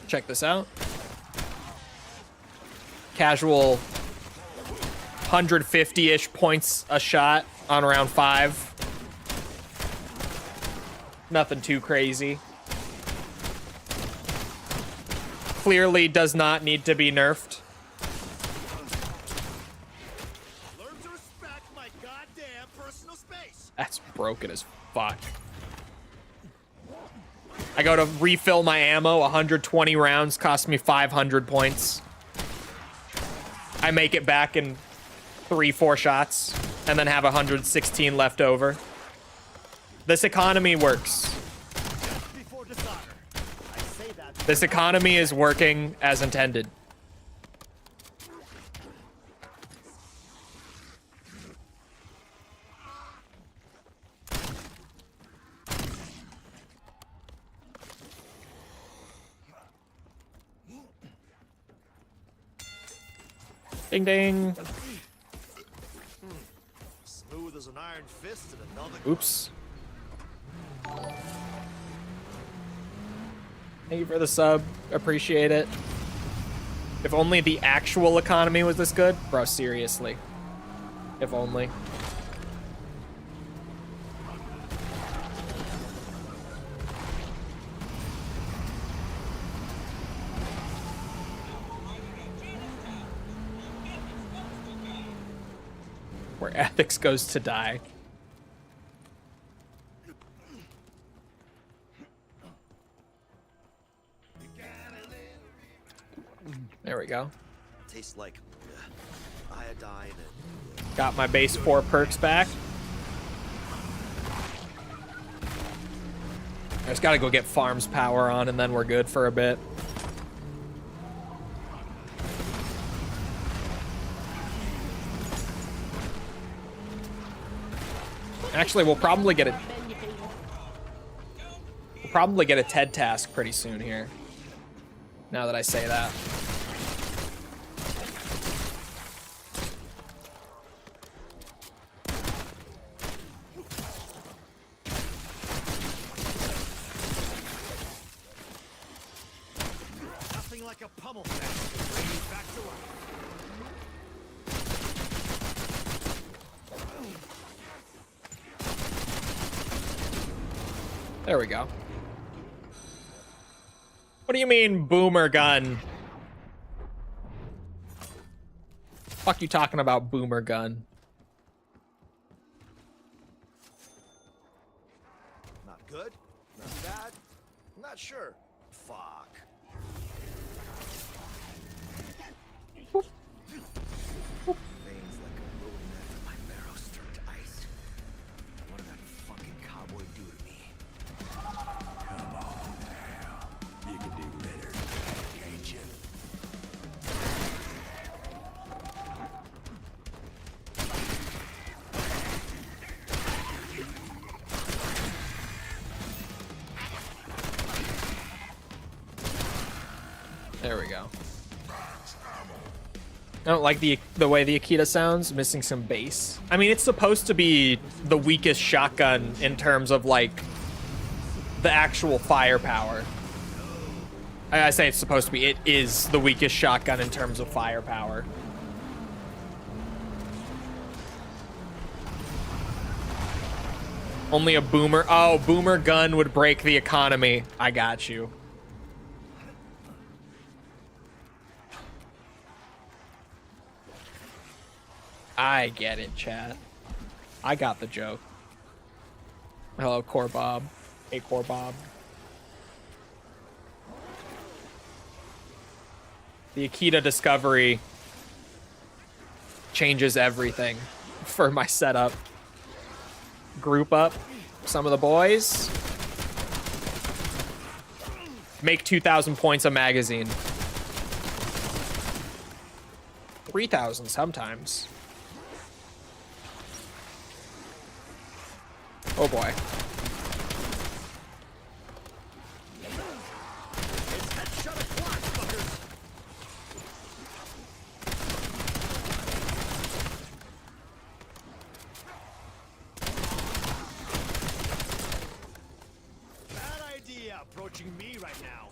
Check this out. Casual 150-ish points a shot on round 5. Nothing too crazy. Clearly does not need to be nerfed. Learn to respect my goddamn personal space. That's broken as fuck. I go to refill my ammo. 120 rounds cost me 500 points. I make it back in 3-4 shots and then have 116 left over. This economy works. Before dishonor. I say that. This economy is working as intended. Ding ding. Smooth as an iron fist and another. Oops. Thank you for the sub. Appreciate it. If only the actual economy was this good. Bro, seriously. If only. Where ethics goes to die. There we go. Tastes like iodine and Got my base 4 perks back. I just gotta go get farms power on and then we're good for a bit. Actually, we'll probably get a TED task pretty soon here. Now that I say that. nothing like a pummel fest to bring you back to life. There we go. What do you mean, boomer gun? Fuck you talking about, boomer gun? Not good, not bad, not sure. Fuck. Veins like a rolling knife in my marrows turned to ice. What did that fucking cowboy do to me? Come on now. You can do better, can't you? There we go. I don't like the way the Akita sounds, missing some bass. I mean, it's supposed to be the weakest shotgun in terms of, like, the actual firepower. I say it's supposed to be. It is the weakest shotgun in terms of firepower. Only a boomer. Oh, boomer gun would break the economy. I got you. I get it, chat. I got the joke. Hello, Core Bob. Hey, Core Bob. The Akita Discovery changes everything for my setup. Group up some of the boys. Make 2,000 points a magazine. 3,000 sometimes. Oh boy. It's headshot o'clock, fuckers! Bad idea approaching me right now.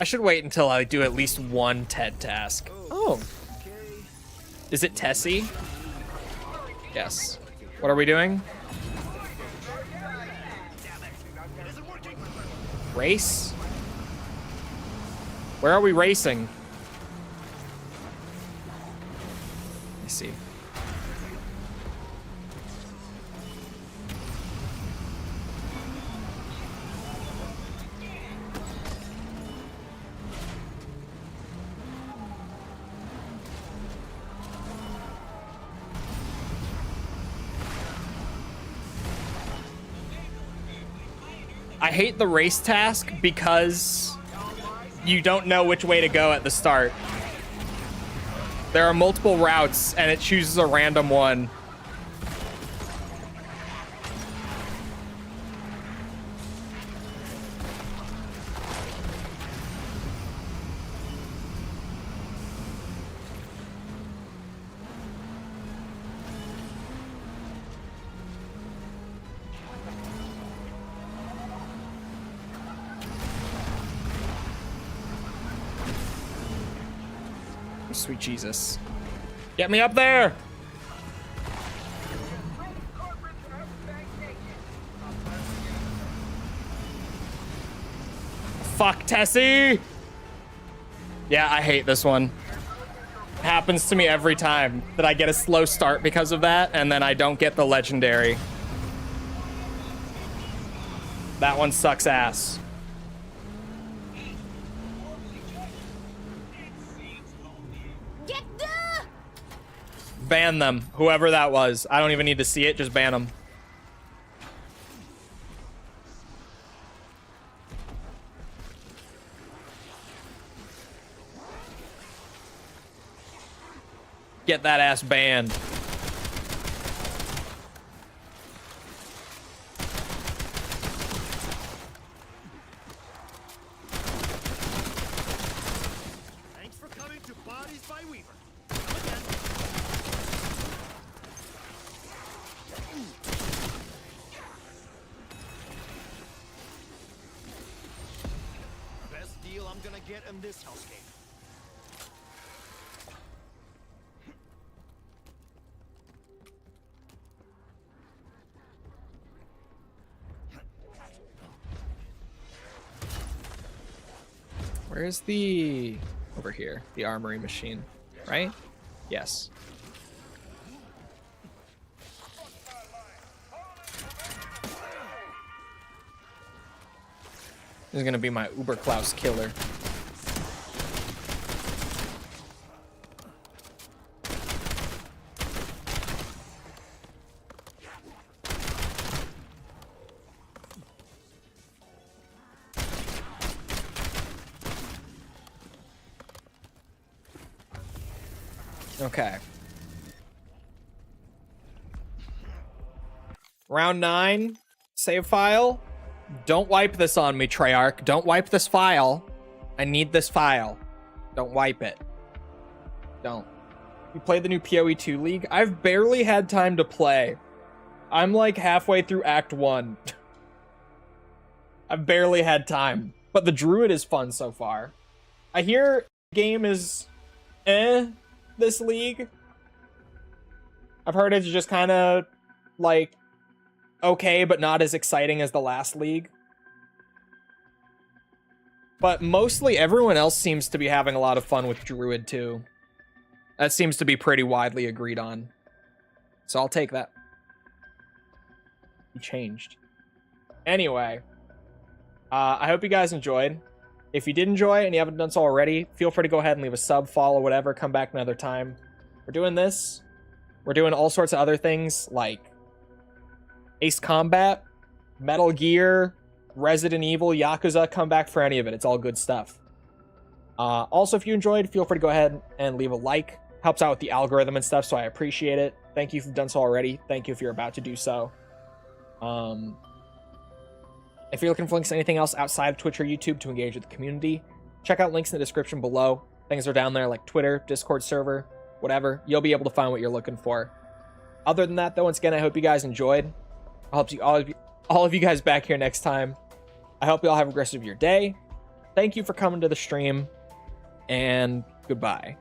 I should wait until I do at least one TED task. Oh. Is it Tessie? Yes. What are we doing? Race? Where are we racing? Let me see. I hate the race task because you don't know which way to go at the start. There are multiple routes and it chooses a random one. Sweet Jesus. Get me up there! Fuck, Tessie! Yeah, I hate this one. Happens to me every time that I get a slow start because of that, and then I don't get the legendary. That one sucks ass. Ban them. Whoever that was. I don't even need to see it. Just ban them. Get that ass banned. Thanks for coming to Bodies by Weaver. Best deal I'm gonna get in this hellscape. Where's the... over here. The armory machine, right? Yes. This is gonna be my Uber Klaus killer. Okay. Round 9. Save file. Don't wipe this on me, Treyarch. Don't wipe this file. I need this file. Don't wipe it. Don't. You played the new PoE 2 League? I've barely had time to play. I'm like halfway through Act 1. I've barely had time. But the Druid is fun so far. I hear the game is this league. I've heard it's just kind of like okay, but not as exciting as the last league. But mostly everyone else seems to be having a lot of fun with Druid too. That seems to be pretty widely agreed on. So I'll take that. He changed. Anyway, I hope you guys enjoyed. If you did enjoy and you haven't done so already, feel free to go ahead and leave a sub, follow, whatever. Come back another time. We're doing this. We're doing all sorts of other things like Ace Combat, Metal Gear, Resident Evil, Yakuza. Come back for any of it. It's all good stuff. Also, if you enjoyed, feel free to go ahead and leave a like. Helps out with the algorithm and stuff, so I appreciate it. Thank you if you've done so already. Thank you if you're about to do so. If you're looking for links to anything else outside of Twitch or YouTube to engage with the community, check out links in the description below. Things are down there like Twitter, Discord server, whatever. You'll be able to find what you're looking for. Other than that, though, once again, I hope you guys enjoyed. I hope all of you guys back here next time. I hope you all have a great rest of your day. Thank you for coming to the stream, and goodbye.